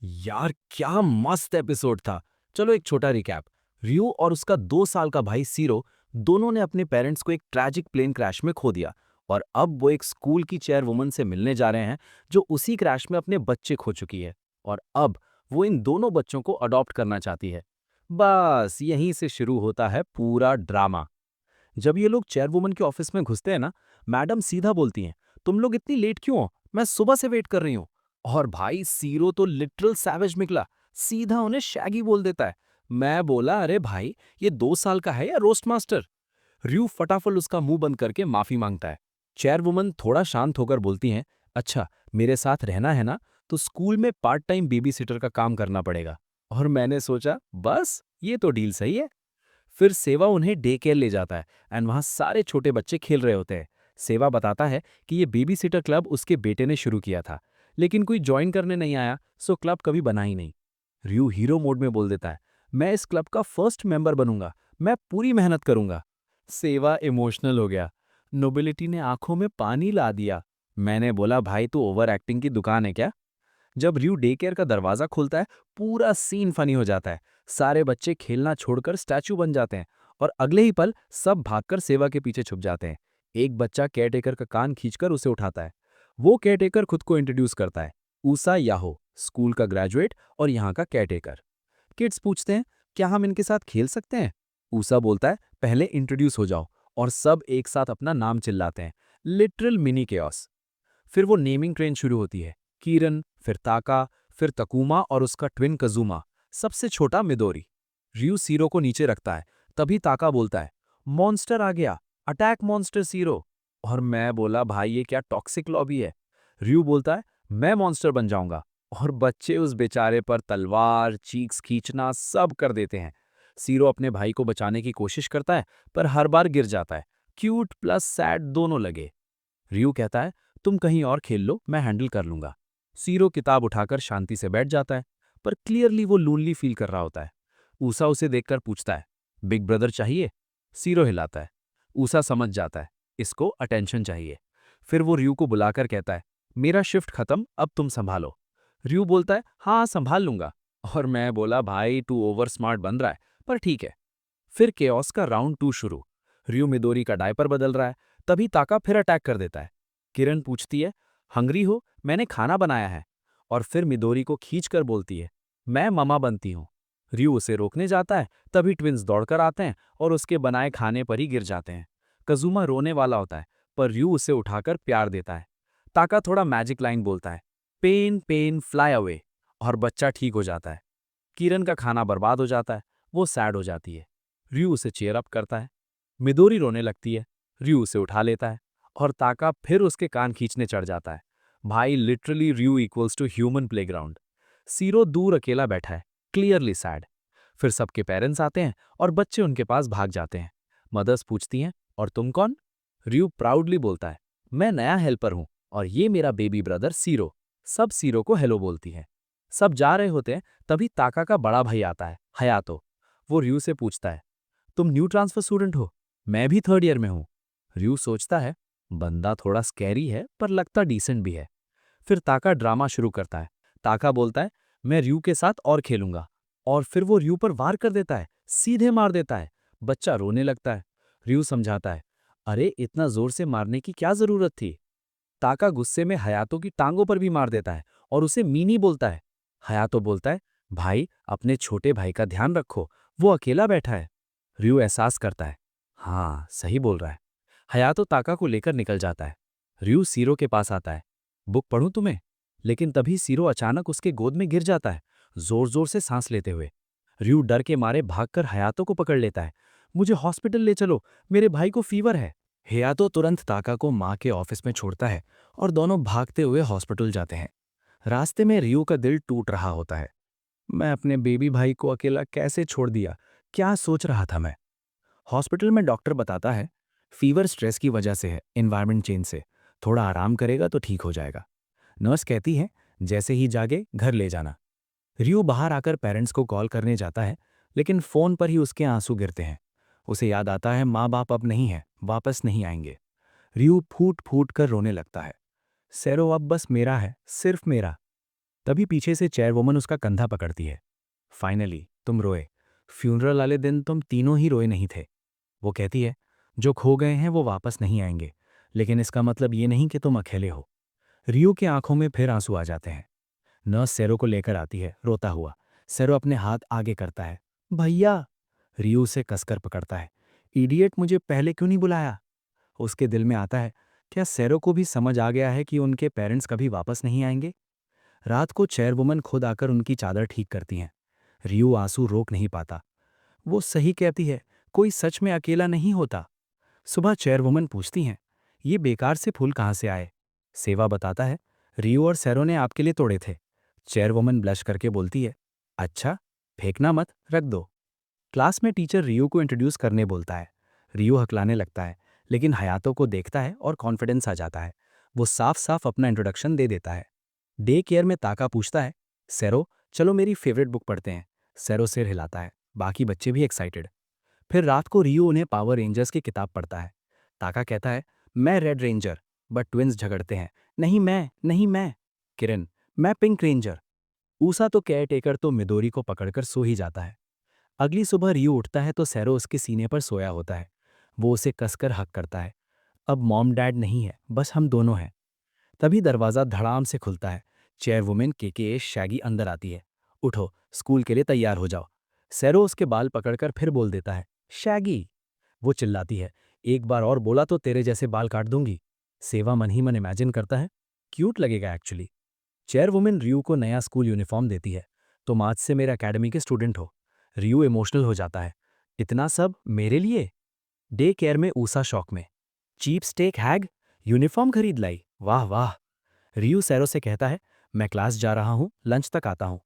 यार क्या मस्त एपिसोड था। चलो एक छोटा रिकैप। रियो और उसका 2 साल का भाई सीरो दोनों ने अपने पेरेंट्स को एक ट्रैजिक प्लेन क्रैश में खो दिया। और अब वो एक स्कूल की चेयरवुमन से मिलने जा रहे हैं जो उसी क्रैश में अपने बच्चे खो चुकी है। और अब वो इन दोनों बच्चों को अडॉप्ट करना चाहती है। बस यहीं से शुरू होता है पूरा ड्रामा। जब ये लोग चेयरवुमन के ऑफिस में घुसते हैं ना, मैडम सीधा बोलती हैं, तुम लोग इतनी लेट क्यों हो? मैं सुबह से वेट कर रही हूँ। और भाई सीरो तो लिटरल सैवेज निकला। सीधा उन्हें शैगी बोल देता है। मैं बोला, अरे भाई, ये 2 साल का है या रोस्ट मास्टर? रयू फटाफट उसका मुंह बंद करके माफी मांगता है। चेयरवुमन थोड़ा शांत होकर बोलती हैं, अच्छा, मेरे साथ रहना है ना, तो स्कूल में पार्ट टाइम बेबी सिटर का काम करना पड़ेगा। और मैंने सोचा, बस ये तो डील सही है। फिर सेवा उन्हें डे केयर ले जाता है एंड वहाँ सारे छोटे बच्चे खेल रहे होते हैं। सेवा बताता है कि ये बेबी सिटर क्लब उसके बेटे ने शुरू किया था, लेकिन कोई ज्वाइन करने नहीं आया, सो क्लब कभी बना ही नहीं। रयू हीरो मोड में बोल देता है, मैं इस क्लब का फर्स्ट मेंबर बनूंगा, मैं पूरी मेहनत करूंगा। सेवा इमोशनल हो गया। नोबिलिटी ने आंखों में पानी ला दिया। मैंने बोला, भाई तू ओवर एक्टिंग की दुकान है क्या? जब रयू डे केयर का दरवाजा खुलता है, पूरा सीन फनी हो जाता है। सारे बच्चे खेलना छोड़कर स्टैचू बन जाते हैं और अगले ही पल सब भागकर सेवा के पीछे छुप जाते हैं। एक बच्चा केयरटेकर का कान खींचकर उसे उठाता है। वो केयरटेकर खुद को इंट्रोड्यूस करता है, ऊसा याहो, स्कूल का ग्रेजुएट और यहाँ का केयरटेकर। किड्स पूछते हैं, क्या हम इनके साथ खेल सकते हैं? ऊसा बोलता है, पहले इंट्रोड्यूस हो जाओ। और सब एक साथ अपना नाम चिल्लाते हैं। Literal mini chaos. फिर वो नेमिंग ट्रेन शुरू होती है। कीरन, फिर ताका, फिर तकुमा और उसका ट्विन कजूमा, सबसे छोटा मिदोरी। रयू सीरो को नीचे रखता है। तभी ताका बोलता है, मॉन्स्टर आ गया, अटैक मॉन्स्टर सीरो। और मैं बोला, भाई ये क्या टॉक्सिक लॉबी है? रयू बोलता है, मैं मॉन्स्टर बन जाऊंगा। और बच्चे उस बेचारे पर तलवार, चीक्स खींचना सब कर देते हैं। सीरो अपने भाई को बचाने की कोशिश करता है, पर हर बार गिर जाता है। क्यूट प्लस सैड दोनों लगे। रियू कहता है, तुम कहीं और खेल लो, मैं हैंडल कर लूंगा। सीरो किताब उठाकर शांति से बैठ जाता है, पर क्लियरली वो लोनली फील कर रहा होता है। ऊसा उसे देखकर पूछता है, बिग ब्रदर चाहिए? सीरो हिलाता है। ऊसा समझ जाता है, इसको अटेंशन चाहिए। फिर वो रियू को बुलाकर कहता है, मेरा शिफ्ट खत्म, अब तुम संभालो। रियू बोलता है, हाँ संभाल लूंगा। और मैं बोला, भाई तू ओवर स्मार्ट बन रहा है, पर ठीक है। फिर केओस का राउंड 2 शुरू। रयू मिदोरी का डायपर बदल रहा है। तभी ताका फिर अटैक कर देता है। किरण पूछती है, हंग्री हो? मैंने खाना बनाया है। और फिर मिदोरी को खींचकर बोलती है, मैं ममा बनती हूँ। रयू उसे रोकने जाता है। तभी ट्विंस दौड़कर आते हैं और उसके बनाए खाने पर ही गिर जाते हैं। कजूमा रोने वाला होता है, पर रयू उसे उठाकर प्यार देता है। ताका थोड़ा मैजिक लाइन बोलता है, पेन पेन फ्लाई अवे, और बच्चा ठीक हो जाता है। किरण का खाना बर्बाद हो जाता है। वो सैड हो जाती है। रयू उसे चेयर अप करता है। मिदोरी रोने लगती है। रयू उसे उठा लेता है। और ताका फिर उसके कान खींचने चढ़ जाता है। भाई लिटरली रयू इक्वल्स टू ह्यूमन प्लेग्राउंड। सीरो दूर अकेला बैठा है, क्लियरली सैड। फिर सबके पेरेंट्स आते हैं और बच्चे उनके पास भाग जाते हैं। मदर्स पूछती हैं, और तुम कौन? रयू प्राउडली बोलता है, मैं नया हेल्पर हूं और ये मेरा बेबी ब्रदर सीरो। सब सीरो को हेलो बोलती हैं। सब जा रहे होते हैं, तभी ताका का बड़ा भाई आता है, हयातो। वो रयू से पूछता है, तुम न्यू ट्रांसफर स्टूडेंट हो? मैं भी थर्ड ईयर में हूँ। रयू सोचता है, बंदा थोड़ा स्कैरी है पर लगता डिसेंट भी है। फिर ताका ड्रामा शुरू करता है। ताका बोलता है, मैं रयू के साथ और खेलूंगा। और फिर वो रयू पर वार कर देता है, सीधे मार देता है। बच्चा रोने लगता है। रयू समझाता है, अरे इतना जोर से मारने की क्या जरूरत थी? ताका गुस्से में हयातो की टांगों पर भी मार देता है और उसे मीनी बोलता है। हयातो बोलता है, भाई अपने छोटे भाई का ध्यान रखो, वो अकेला बैठा है। रयू एहसास करता है, हाँ सही बोल रहा है। हयातो ताका को लेकर निकल जाता है। रयू सीरो के पास आता है, बुक पढ़ूं तुम्हें? लेकिन तभी सीरो अचानक उसके गोद में गिर जाता है, जोर जोर से सांस लेते हुए। रयू डर के मारे भागकर हयातो को पकड़ लेता है। मुझे हॉस्पिटल ले चलो, मेरे भाई को फीवर है। हयातो तुरंत ताका को माँ के ऑफिस में छोड़ता है और दोनों भागते हुए हॉस्पिटल जाते हैं। रास्ते में रियो का दिल टूट रहा होता है। मैं अपने बेबी भाई को अकेला कैसे छोड़ दिया, क्या सोच रहा था मैं? हॉस्पिटल में डॉक्टर बताता है, फीवर स्ट्रेस की वजह से है, एनवायरनमेंट चेंज से। थोड़ा आराम करेगा तो ठीक हो जाएगा। नर्स कहती है, जैसे ही जागे घर ले जाना। रियो बाहर आकर पेरेंट्स को कॉल करने जाता है, लेकिन फोन पर ही उसके आंसू गिरते हैं। उसे याद आता है, माँ बाप अब नहीं है, वापस नहीं आएंगे। रियो फूट फूट कर रोने लगता है। सैरो अब बस मेरा है, सिर्फ मेरा। तभी पीछे से चेयरवुमन उसका कंधा पकड़ती है। फाइनली तुम रोए। फ्यूनरल वाले दिन तुम तीनों ही रोए नहीं थे। वो कहती है, जो खो गए हैं वो वापस नहीं आएंगे, लेकिन इसका मतलब ये नहीं कि तुम अकेले हो। रियो की आंखों में फिर आंसू आ जाते हैं। नर्स सैरो को लेकर आती है रोता हुआ। सैरो अपने हाथ आगे करता है। भैया। रियो उसे कसकर पकड़ता है। इडियट, मुझे पहले क्यों नहीं बुलाया? उसके दिल में आता है, क्या सैरो को भी समझ आ गया है कि उनके पेरेंट्स कभी वापस नहीं आएंगे? रात को चेयरवुमन खुद आकर उनकी चादर ठीक करती हैं। रियो आंसू रोक नहीं पाता। वो सही कहती है, कोई सच में अकेला नहीं होता। सुबह चेयरवुमन पूछती हैं, ये बेकार से फूल कहाँ से आए? सेवा बताता है, रियो और सैरो ने आपके लिए तोड़े थे। चेयरवुमन ब्लश करके बोलती है, अच्छा, फेंकना मत, रख दो। क्लास में टीचर रियो को इंट्रोड्यूस करने बोलता है। रियो हकलाने लगता है, लेकिन हयातो को देखता है और कॉन्फिडेंस आ जाता है। वो साफ साफ अपना इंट्रोडक्शन दे देता है। डे केयर में ताका पूछता है, सैरो, चलो मेरी फेवरेट बुक पढ़ते हैं। सैरो सिर हिलाता है। बाकी बच्चे भी एक्साइटेड। फिर रात को रियो उन्हें पावर रेंजर्स की किताब पढ़ता है। ताका कहता है, मैं रेड रेंजर। बट ट्विंस झगड़ते हैं, नहीं मैं, नहीं मैं। किरण, मैं पिंक रेंजर। ऊसा तो केयर टेकर तो मिदोरी को पकड़कर सो ही जाता है। अगली सुबह रियो उठता है तो सैरो उसके सीने पर सोया होता है। वो उसे कसकर हक करता है। अब मॉम डैड नहीं है, बस हम दोनों हैं। तभी दरवाज़ा धड़ाम से खुलता है। चेयरवुमेन के शैगी अंदर आती है। उठो, स्कूल के लिए तैयार हो जाओ। सैरो उसके बाल पकड़कर फिर बोल देता है, शैगी। वो चिल्लाती है, एक बार और बोला तो तेरे जैसे बाल काट दूंगी। सेवा मन ही मन इमेजिन करता है, क्यूट लगेगा एक्चुअली। चेयरवुमेन रियू को नया स्कूल यूनिफॉर्म देती है। तुम आज से मेरे अकेडमी के स्टूडेंट हो। रियू इमोशनल हो जाता है। इतना सब मेरे लिए? डे केयर में ऊषा शौक में, चीप स्टेक हैग, यूनिफॉर्म खरीद लाई, वाह वाह। रियू सैरो से कहता है, मैं क्लास जा रहा हूँ, लंच तक आता हूँ।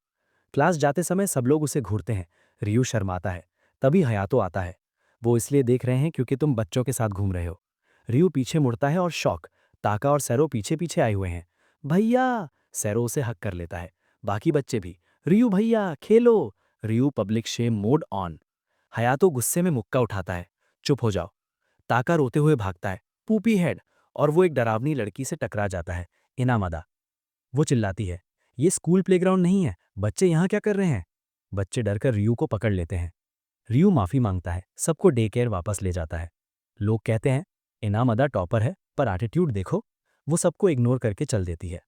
क्लास जाते समय सब लोग उसे घूरते हैं। रियू शर्माता है। तभी हयातो आता है। वो इसलिए देख रहे हैं क्योंकि तुम बच्चों के साथ घूम रहे हो। रियू पीछे मुड़ता है और शौक। ताका और सैरो पीछे पीछे आए हुए हैं। भैया। सैरो उसे हक कर लेता है। बाकी बच्चे भी, रियू भैया खेलो। रियू public Shem mode on. Hayato गुस्से में मुक्का उठाता है, चुप हो जाओ। ताका रोते हुए भागता है, पूपी हेड। और वो एक डरावनी लड़की से टकरा जाता है, इनामदा। वो चिल्लाती है, ये स्कूल प्लेग्राउंड नहीं है, बच्चे यहाँ क्या कर रहे हैं? बच्चे डरकर रियू को पकड़ लेते हैं। रियू माफी मांगता है, सबको डे केयर वापस ले जाता है। लोग कहते हैं, इनामदा टॉपर है, पर एटीट्यूड देखो। वो सबको इग्नोर करके चल देती है।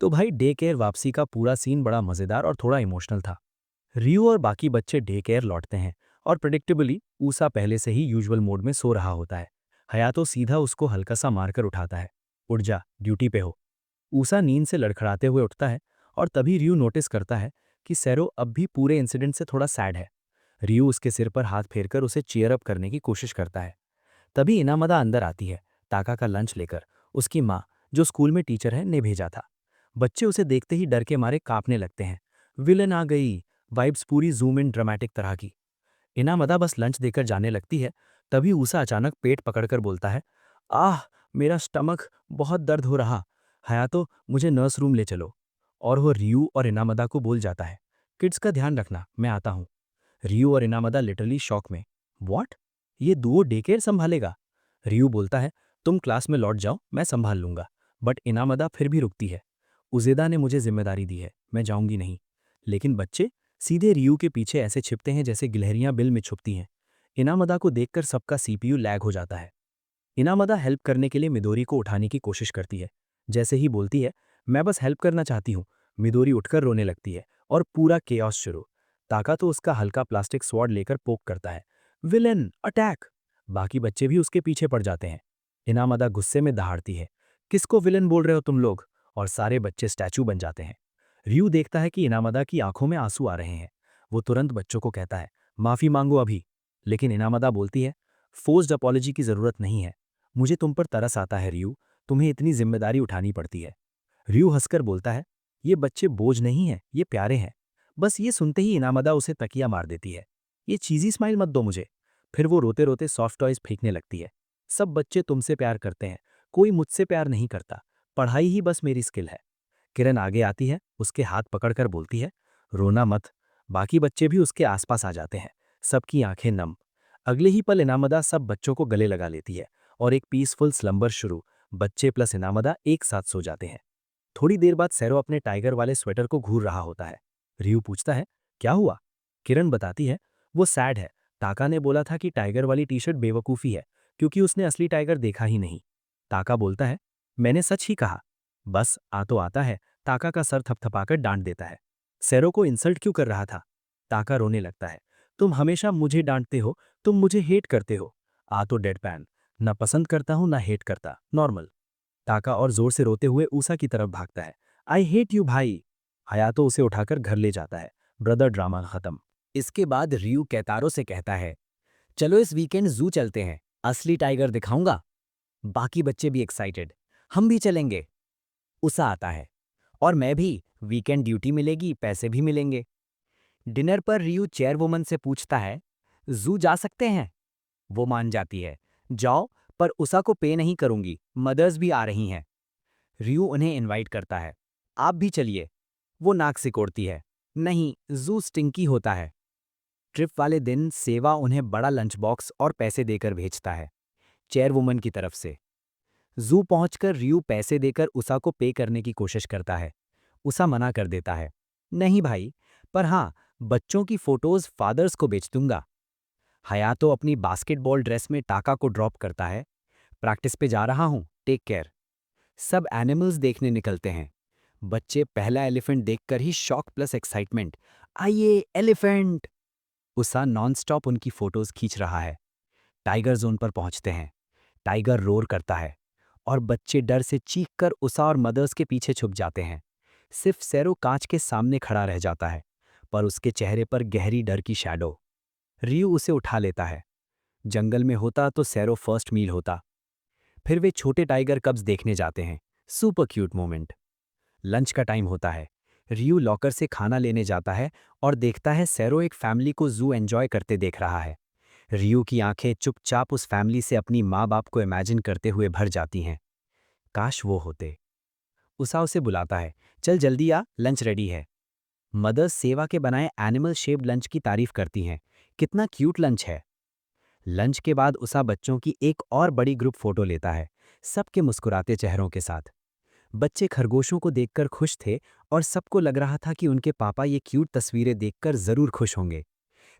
तो भाई डे केयर वापसी का पूरा सीन बड़ा मजेदार और थोड़ा इमोशनल था। रियू और बाकी बच्चे डे केयर लौटते हैं और प्रेडिक्टेबली ऊसा पहले से ही यूजुअल मोड में सो रहा होता है। हयातो सीधा उसको हल्का सा मारकर उठाता है, उठ जा, ड्यूटी पे हो। ऊसा नींद से लड़खड़ाते हुए उठता है और तभी रियू नोटिस करता है कि सैरो अब भी पूरे इंसिडेंट से थोड़ा सैड है। रियू उसके सिर पर हाथ फेरकर उसे चीयर अप करने की कोशिश करता है। तभी इनामदा अंदर आती है, ताका का लंच लेकर। उसकी माँ, जो स्कूल में टीचर है, ने भेजा था। बच्चे उसे देखते ही डर के मारे कांपने लगते हैं। विलन आ गई। वाइब्स पूरी जूम इन ड्रामेटिक तरह की। इनामदा बस लंच देकर जाने लगती है। तभी ऊसा अचानक पेट पकड़कर बोलता है, आह, मेरा स्टमक, बहुत दर्द हो रहा। हयातो, मुझे नर्स रूम ले चलो। और वो रियू और इनामदा को बोल जाता है, किड्स का ध्यान रखना, मैं आता हूँ। रियू और इनामदा लिटरली शॉक में। व्हाट? ये दुओ डे केयर संभालेगा? रियू बोलता है, तुम क्लास में लौट जाओ, मैं संभाल लूंगा। बट इनामदा फिर भी रुकती है। उजेदा ने मुझे जिम्मेदारी दी है, मैं जाऊंगी नहीं। लेकिन बच्चे सीधे रियू के पीछे ऐसे छिपते हैं जैसे गिलहरियां बिल में छुपती हैं। इनामदा को देखकर सबका सीपीयू लैग हो जाता है। इनामदा हेल्प करने के लिए मिदोरी को उठाने की कोशिश करती है। जैसे ही बोलती है, मैं बस हेल्प करना चाहती हूँ, मिदोरी उठकर रोने लगती है और पूरा केओस शुरू। ताका तो उसका हल्का प्लास्टिक स्वॉर्ड लेकर पोक करता है, विलेन अटैक। बाकी बच्चे भी उसके पीछे पड़ जाते हैं। इनामदा गुस्से में दहाड़ती है, किसको विलेन बोल रहे हो तुम लोग? और सारे बच्चे स्टैचू बन जाते हैं। रियू देखता है कि इनामदा की आंखों में आंसू आ रहे हैं। वो तुरंत बच्चों को कहता है, माफी मांगो अभी। लेकिन इनामदा बोलती है, फोर्स्ड अपॉलॉजी की जरूरत नहीं है। मुझे तुम पर तरस आता है रियू, तुम्हें इतनी जिम्मेदारी उठानी पड़ती है। रियू हंसकर बोलता है, ये बच्चे बोझ नहीं हैं, ये प्यारे हैं। बस ये सुनते ही इनामदा उसे तकिया मार देती है। ये चीजी स्माइल मत दो मुझे। फिर वो रोते रोते सॉफ्ट टॉयज फेंकने लगती है। सब बच्चे तुमसे प्यार करते हैं, कोई मुझसे प्यार नहीं करता। पढ़ाई ही बस मेरी स्किल है। किरण आगे आती है, उसके हाथ पकड़कर बोलती है, रोना मत। बाकी बच्चे भी उसके आसपास आ जाते हैं, सबकी आंखें नम। अगले ही पल इनामदा सब बच्चों को गले लगा लेती है और एक पीसफुल स्लंबर शुरू। बच्चे प्लस इनामदा एक साथ सो जाते हैं। थोड़ी देर बाद सैरो अपने टाइगर वाले स्वेटर को घूर रहा होता है। रियू पूछता है, क्या हुआ? किरण बताती है, वो सैड है। ताका ने बोला था कि टाइगर वाली टी शर्ट बेवकूफ़ी है, क्योंकि उसने असली टाइगर देखा ही नहीं। ताका बोलता है, मैंने सच ही कहा। बस आ तो आता है, ताका का सर थपथपाकर डांट देता है। सैरो को इंसल्ट क्यों कर रहा था? ताका रोने लगता है, तुम हमेशा मुझे डांटते हो, तुम मुझे हेट करते हो। आ तो डेडपैन, ना पसंद करता हूं ना हेट करता, नॉर्मल। ताका और जोर से रोते हुए ऊसा की तरफ भागता है। आई हेट यू भाई। हयातो उसे उठाकर घर ले जाता है। ब्रदर ड्रामा खत्म। इसके बाद रियू कैतारो से कहता है, चलो इस वीकेंड जू चलते हैं, असली टाइगर दिखाऊंगा। बाकी बच्चे भी एक्साइटेड, हम भी चलेंगे। उसा आता है, और मैं भी, वीकेंड ड्यूटी मिलेगी, पैसे भी मिलेंगे। डिनर पर रियू चेयरवुमन से पूछता है, जू जा सकते हैं? वो मान जाती है, जाओ, पर उसा को पे नहीं करूंगी, मदर्स भी आ रही हैं। रियू उन्हें इनवाइट करता है, आप भी चलिए। वो नाक सिकोड़ती है, नहीं, जू स्टिंकी होता है। ट्रिप वाले दिन सेवा उन्हें बड़ा लंच बॉक्स और पैसे देकर भेजता है, चेयरवुमन की तरफ से। जू पहुंचकर रियू पैसे देकर उसा को पे करने की कोशिश करता है। उसा मना कर देता है, नहीं भाई, पर हाँ, बच्चों की फोटोज फादर्स को बेच दूंगा। हयातो अपनी बास्केटबॉल ड्रेस में टाका को ड्रॉप करता है, प्रैक्टिस पे जा रहा हूं, टेक केयर। सब एनिमल्स देखने निकलते हैं। बच्चे पहला एलिफेंट देखकर ही शॉक प्लस एक्साइटमेंट, आइए एलिफेंट। उसा नॉनस्टॉप उनकी फोटोज खींच रहा है। टाइगर जोन पर पहुंचते हैं। टाइगर रोर करता है और बच्चे डर से चीखकर उसा और मदर्स के पीछे छुप जाते हैं। सिर्फ सैरो कांच के सामने खड़ा रह जाता है, पर उसके चेहरे पर गहरी डर की शैडो। रियू उसे उठा लेता है। जंगल में होता तो सैरो फर्स्ट मील होता। फिर वे छोटे टाइगर कब्स देखने जाते हैं। Super cute moment. लंच का टाइम होता है। रियू लॉकर से खाना लेने जाता है और देखता है सैरो एक फैमिली को जू एंजॉय करते देख रहा है। रियू की आंखें चुपचाप उस फैमिली से अपनी माँ बाप को इमेजिन करते हुए भर जाती हैं। काश वो होते। उसा उसे बुलाता है, चल जल्दी आ, लंच रेडी है। मदर्स सेवा के बनाए एनिमल शेप्ड लंच की तारीफ करती हैं, कितना क्यूट लंच है। लंच के बाद उसा बच्चों की एक और बड़ी ग्रुप फोटो लेता है, सबके मुस्कुराते चेहरों के साथ। बच्चे खरगोशों को देखकर खुश थे और सबको लग रहा था कि उनके पापा ये क्यूट तस्वीरें देखकर जरूर खुश होंगे।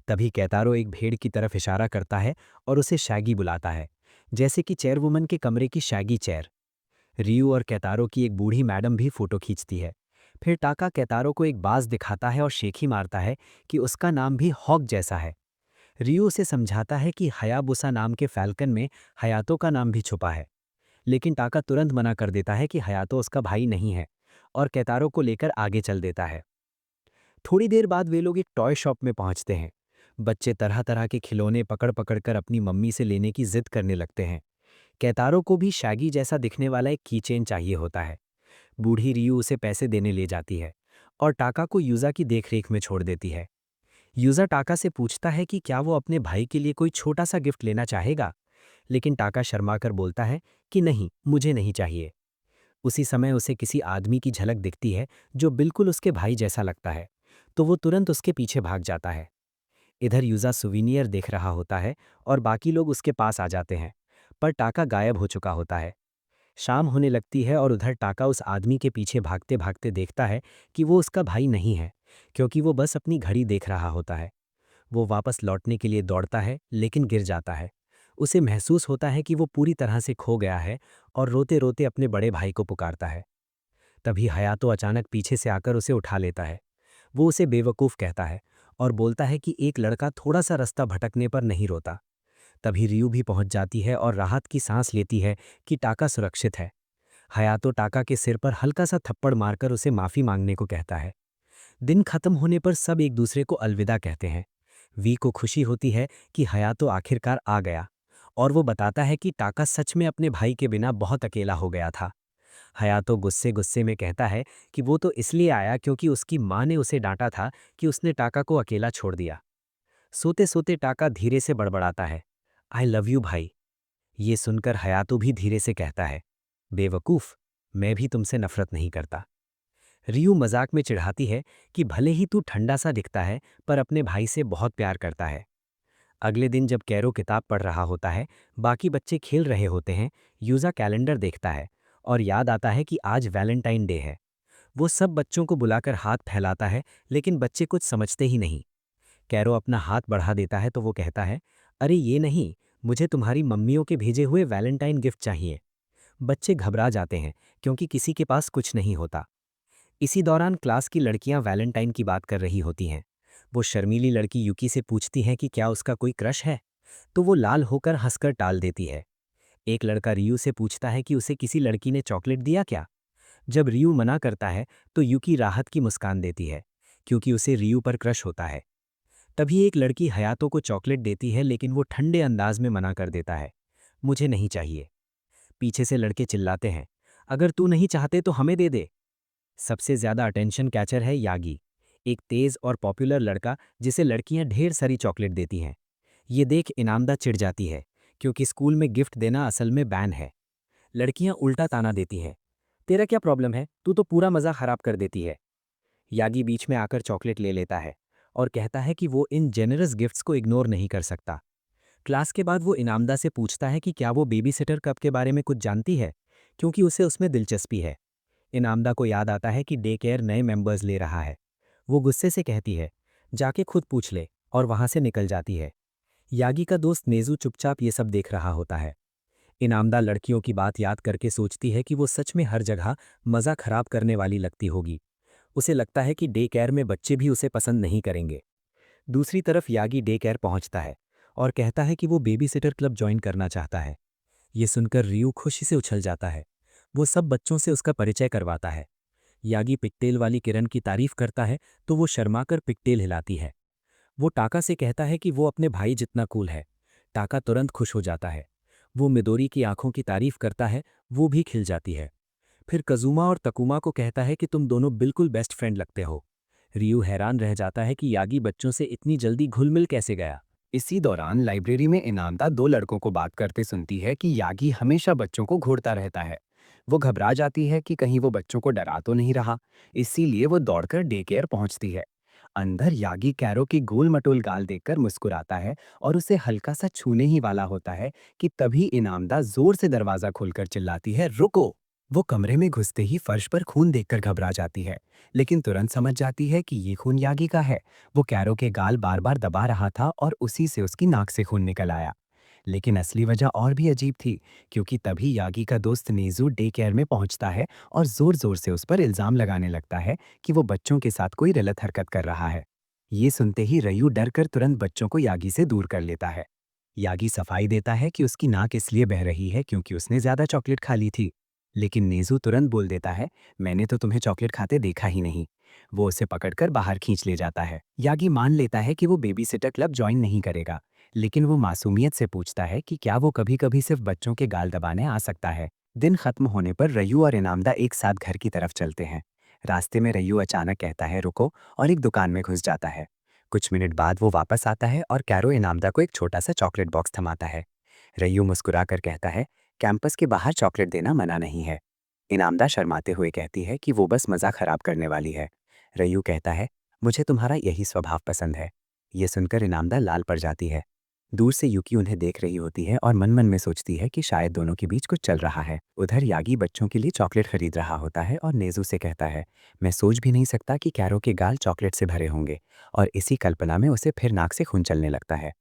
तभी कैतारो एक भेड़ की तरफ इशारा करता है और उसे शैगी बुलाता है, जैसे कि चेयरवुमन के कमरे की शैगी चेयर। रियू और कैतारो की एक बूढ़ी मैडम भी फोटो खींचती है। फिर टाका कैतारो को एक बाज दिखाता है और शेखी मारता है कि उसका नाम भी हॉक जैसा है। रियू उसे समझाता है कि हयाबुसा नाम के फैल्कन में हयातो का नाम भी छुपा है, लेकिन टाका तुरंत मना कर देता है कि हयातो उसका भाई नहीं है और कैतारो को लेकर आगे चल देता है। थोड़ी देर बाद वे लोग एक टॉय शॉप में पहुंचते हैं। बच्चे तरह तरह के खिलौने पकड़ पकड़ कर अपनी मम्मी से लेने की जिद करने लगते हैं। कैतारो को भी शैगी जैसा दिखने वाला एक कीचेन चाहिए होता है। बूढ़ी रियू उसे पैसे देने ले जाती है और टाका को यूजा की देखरेख में छोड़ देती है। यूजा टाका से पूछता है कि क्या वो अपने भाई के लिए कोई छोटा सा गिफ्ट लेना चाहेगा, लेकिन टाका शर्माकर बोलता है कि नहीं, मुझे नहीं चाहिए। उसी समय उसे किसी आदमी की झलक दिखती है जो बिल्कुल उसके भाई जैसा लगता है, तो वो तुरंत उसके पीछे भाग जाता है। इधर यूजा सुवीनियर देख रहा होता है और बाकी लोग उसके पास आ जाते हैं, पर टाका गायब हो चुका होता है। शाम होने लगती है और उधर टाका उस आदमी के पीछे भागते भागते देखता है कि वो उसका भाई नहीं है, क्योंकि वो बस अपनी घड़ी देख रहा होता है। वो वापस लौटने के लिए दौड़ता है, लेकिन गिर जाता है। उसे महसूस होता है कि वो पूरी तरह से खो गया है और रोते रोते अपने बड़े भाई को पुकारता है। तभी हयातो अचानक पीछे से आकर उसे उठा लेता है। वो उसे बेवकूफ़ कहता है और बोलता है कि एक लड़का थोड़ा सा रास्ता भटकने पर नहीं रोता। तभी रियू भी पहुंच जाती है और राहत की सांस लेती है कि टाका सुरक्षित है। हयातो टाका के सिर पर हल्का सा थप्पड़ मारकर उसे माफ़ी मांगने को कहता है। दिन खत्म होने पर सब एक दूसरे को अलविदा कहते हैं। वी को खुशी होती है कि हयातो आखिरकार आ गया, और वो बताता है कि टाका सच में अपने भाई के बिना बहुत अकेला हो गया था। हयातो गुस्से गुस्से में कहता है कि वो तो इसलिए आया क्योंकि उसकी माँ ने उसे डांटा था कि उसने टाका को अकेला छोड़ दिया। सोते सोते टाका धीरे से बड़बड़ाता है, आई लव यू भाई। ये सुनकर हयातो भी धीरे से कहता है, बेवकूफ़, मैं भी तुमसे नफरत नहीं करता। रियू मजाक में चिढ़ाती है कि भले ही तू ठंडा सा दिखता है, पर अपने भाई से बहुत प्यार करता है। अगले दिन जब कैरो किताब पढ़ रहा होता है, बाकी बच्चे खेल रहे होते हैं, यूजा कैलेंडर देखता है और याद आता है कि आज वैलेंटाइन डे है। वो सब बच्चों को बुलाकर हाथ फैलाता है, लेकिन बच्चे कुछ समझते ही नहीं। कैरो अपना हाथ बढ़ा देता है तो वो कहता है, अरे ये नहीं, मुझे तुम्हारी मम्मियों के भेजे हुए वैलेंटाइन गिफ्ट चाहिए। बच्चे घबरा जाते हैं क्योंकि किसी के पास कुछ नहीं होता। इसी दौरान क्लास की लड़कियां वैलेंटाइन की बात कर रही होती हैं। वो शर्मीली लड़की युकी से पूछती है कि क्या उसका कोई क्रश है, तो वो लाल होकर हंसकर टाल देती है। एक लड़का रियू से पूछता है कि उसे किसी लड़की ने चॉकलेट दिया क्या। जब रियू मना करता है तो युकी राहत की मुस्कान देती है, क्योंकि उसे रियू पर क्रश होता है। तभी एक लड़की हयातो को चॉकलेट देती है, लेकिन वो ठंडे अंदाज में मना कर देता है, मुझे नहीं चाहिए। पीछे से लड़के चिल्लाते हैं, अगर तू नहीं चाहते तो हमें दे दे। सबसे ज्यादा अटेंशन कैचर है यागी, एक तेज और पॉपुलर लड़का जिसे लड़कियां ढेर सारी चॉकलेट देती हैं। ये देख इनामदा चिढ़ जाती है, क्योंकि स्कूल में गिफ्ट देना असल में बैन है। लड़कियां उल्टा ताना देती हैं, तेरा क्या प्रॉब्लम है, तू तो पूरा मजा खराब कर देती है। यागी बीच में आकर चॉकलेट ले लेता है और कहता है कि वो इन जेनरस गिफ्ट्स को इग्नोर नहीं कर सकता। क्लास के बाद वो इनामदा से पूछता है कि क्या वो बेबी सिटर कप के बारे में कुछ जानती है, क्योंकि उसे उसमें दिलचस्पी है। इनामदा को याद आता है कि डे केयर नए मेंबर्स ले रहा है। वो गुस्से से कहती है, जाके खुद पूछ ले, और वहां से निकल जाती है। यागी का दोस्त नेजू चुपचाप ये सब देख रहा होता है। इनामदा लड़कियों की बात याद करके सोचती है कि वो सच में हर जगह मज़ा खराब करने वाली लगती होगी। उसे लगता है कि डे केयर में बच्चे भी उसे पसंद नहीं करेंगे। दूसरी तरफ यागी डे केयर पहुंचता है और कहता है कि वो बेबी सिटर क्लब ज्वाइन करना चाहता है। ये सुनकर रियू खुशी से उछल जाता है। वो सब बच्चों से उसका परिचय करवाता है। यागी पिकटेल वाली किरण की तारीफ करता है तो वो शर्माकर पिकटेल हिलाती है। वो टाका से कहता है कि वो अपने भाई जितना कूल है। टाका तुरंत खुश हो जाता है। वो मिदोरी की आंखों की तारीफ करता है, वो भी खिल जाती है। फिर कजूमा और तकुमा को कहता है कि तुम दोनों बिल्कुल बेस्ट फ्रेंड लगते हो। रियू हैरान रह जाता है कि यागी बच्चों से इतनी जल्दी घुल मिल कैसे गया। इसी दौरान लाइब्रेरी में इनामदा दो लड़कों को बात करते सुनती है कि यागी हमेशा बच्चों को घूरता रहता है। वो घबरा जाती है कि कहीं वो बच्चों को डरा तो नहीं रहा, इसीलिए वो दौड़कर डे केयर पहुंचती है। अंदर यागी कैरो की गोल मटोल गाल देखकर मुस्कुराता है और उसे हल्का सा छूने ही वाला होता है कि तभी इनामदा जोर से दरवाजा खोलकर चिल्लाती है, रुको। वो कमरे में घुसते ही फर्श पर खून देखकर घबरा जाती है, लेकिन तुरंत समझ जाती है कि ये खून यागी का है। वो कैरो के गाल बार बार दबा रहा था और उसी से उसकी नाक से खून निकल आया। लेकिन असली वजह और भी अजीब थी, क्योंकि तभी यागी का दोस्त नेजू डे केयर में पहुंचता है और जोर जोर से उस पर इल्जाम लगाने लगता है कि वो बच्चों के साथ कोई गलत हरकत कर रहा है। ये सुनते ही रयू डरकर तुरंत बच्चों को यागी से दूर कर लेता है। यागी सफाई देता है कि उसकी नाक इसलिए बह रही है क्योंकि उसने ज्यादा चॉकलेट खा ली थी। लेकिन नेजू तुरंत बोल देता है, मैंने तो तुम्हें चॉकलेट खाते देखा ही नहीं। वो उसे पकड़कर बाहर खींच ले जाता है। यागी मान लेता है कि वो बेबी सिटर क्लब ज्वाइन नहीं करेगा, लेकिन वो मासूमियत से पूछता है कि क्या वो कभी कभी सिर्फ बच्चों के गाल दबाने आ सकता है। दिन खत्म होने पर रयू और इनामदा एक साथ घर की तरफ चलते हैं। रास्ते में रयू अचानक कहता है, रुको, और एक दुकान में घुस जाता है। कुछ मिनट बाद वो वापस आता है और कैरो इनामदा को एक छोटा सा चॉकलेट बॉक्स थमाता है। रयू मुस्कुराकर कहता है, कैंपस के बाहर चॉकलेट देना मना नहीं है। इनामदा शर्माते हुए कहती है कि वो बस मज़ा खराब करने वाली है। रयू कहता है, मुझे तुम्हारा यही स्वभाव पसंद है। ये सुनकर इनामदा लाल पड़ जाती है। दूर से युकी उन्हें देख रही होती है और मन मन में सोचती है कि शायद दोनों के बीच कुछ चल रहा है। उधर यागी बच्चों के लिए चॉकलेट खरीद रहा होता है और नेजू से कहता है, मैं सोच भी नहीं सकता कि कैरो के गाल चॉकलेट से भरे होंगे, और इसी कल्पना में उसे फिर नाक से खून चलने लगता है।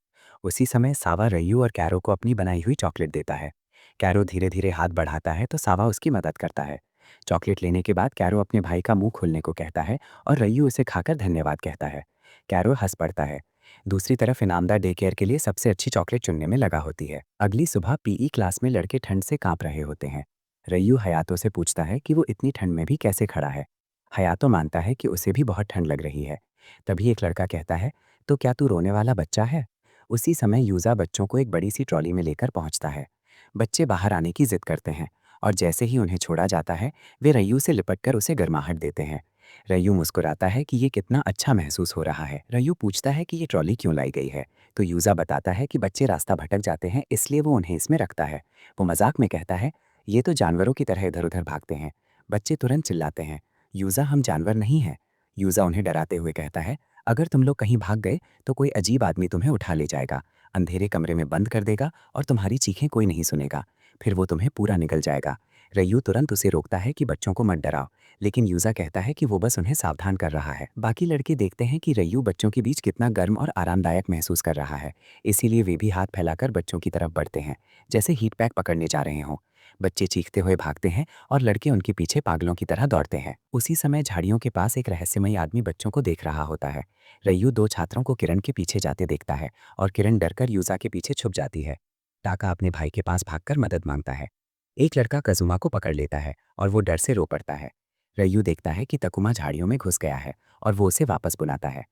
उसी समय सावा रयू और कैरो को अपनी बनाई हुई चॉकलेट देता है। कैरो धीरे धीरे हाथ बढ़ाता है तो सावा उसकी मदद करता है। चॉकलेट लेने के बाद कैरो अपने भाई का मुंह खोलने को कहता है और रयू उसे खाकर धन्यवाद कहता है। कैरो हंस पड़ता है। दूसरी तरफ इनामदार डे केयर के लिए सबसे अच्छी चॉकलेट चुनने में लगा होती है। अगली सुबह पीई क्लास में लड़के ठंड से कांप रहे होते हैं। रयू हयातो से पूछता है कि वो इतनी ठंड में भी कैसे खड़ा है। हयातो मानता है कि उसे भी बहुत ठंड लग रही है। तभी एक लड़का कहता है, तो क्या तू रोने वाला बच्चा है। उसी समय यूजा बच्चों को एक बड़ी सी ट्रॉली में लेकर पहुंचता है। बच्चे बाहर आने की जिद करते हैं और जैसे ही उन्हें छोड़ा जाता है वे रयू से लिपटकर उसे गर्माहट देते हैं। रयू मुस्कुराता है कि ये कितना अच्छा महसूस हो रहा है। रयू पूछता है कि ये ट्रॉली क्यों लाई गई है, तो यूजा बताता है कि बच्चे रास्ता भटक जाते हैं, इसलिए वो उन्हें इसमें रखता है। वो मजाक में कहता है, ये तो जानवरों की तरह इधर उधर भागते हैं। बच्चे तुरंत चिल्लाते हैं, यूजा हम जानवर नहीं हैं। यूजा उन्हें डराते हुए कहता है, अगर तुम लोग कहीं भाग गए तो कोई अजीब आदमी तुम्हें उठा ले जाएगा, अंधेरे कमरे में बंद कर देगा और तुम्हारी चीखें कोई नहीं सुनेगा। फिर वो तुम्हें पूरा निगल जाएगा। रय्यू तुरंत उसे रोकता है कि बच्चों को मत डराओ, लेकिन यूजा कहता है कि वो बस उन्हें सावधान कर रहा है। बाकी लड़के देखते हैं कि रय्यू बच्चों के बीच कितना गर्म और आरामदायक महसूस कर रहा है, इसीलिए वे भी हाथ फैलाकर बच्चों की तरफ बढ़ते हैं, जैसे हीट पैक पकड़ने जा रहे हों। बच्चे चीखते हुए भागते हैं और लड़के उनके पीछे पागलों की तरह दौड़ते हैं। उसी समय झाड़ियों के पास एक रहस्यमयी आदमी बच्चों को देख रहा होता है। रय्यू दो छात्रों को किरण के पीछे जाते देखता है और किरण डरकर यूजा के पीछे छुप जाती है। टाका अपने भाई के पास भागकर मदद मांगता है। एक लड़का कजुमा को पकड़ लेता है और वो डर से रो पड़ता है। रय्यू देखता है कि तकुमा झाड़ियों में घुस गया है और वो उसे वापस बुलाता है।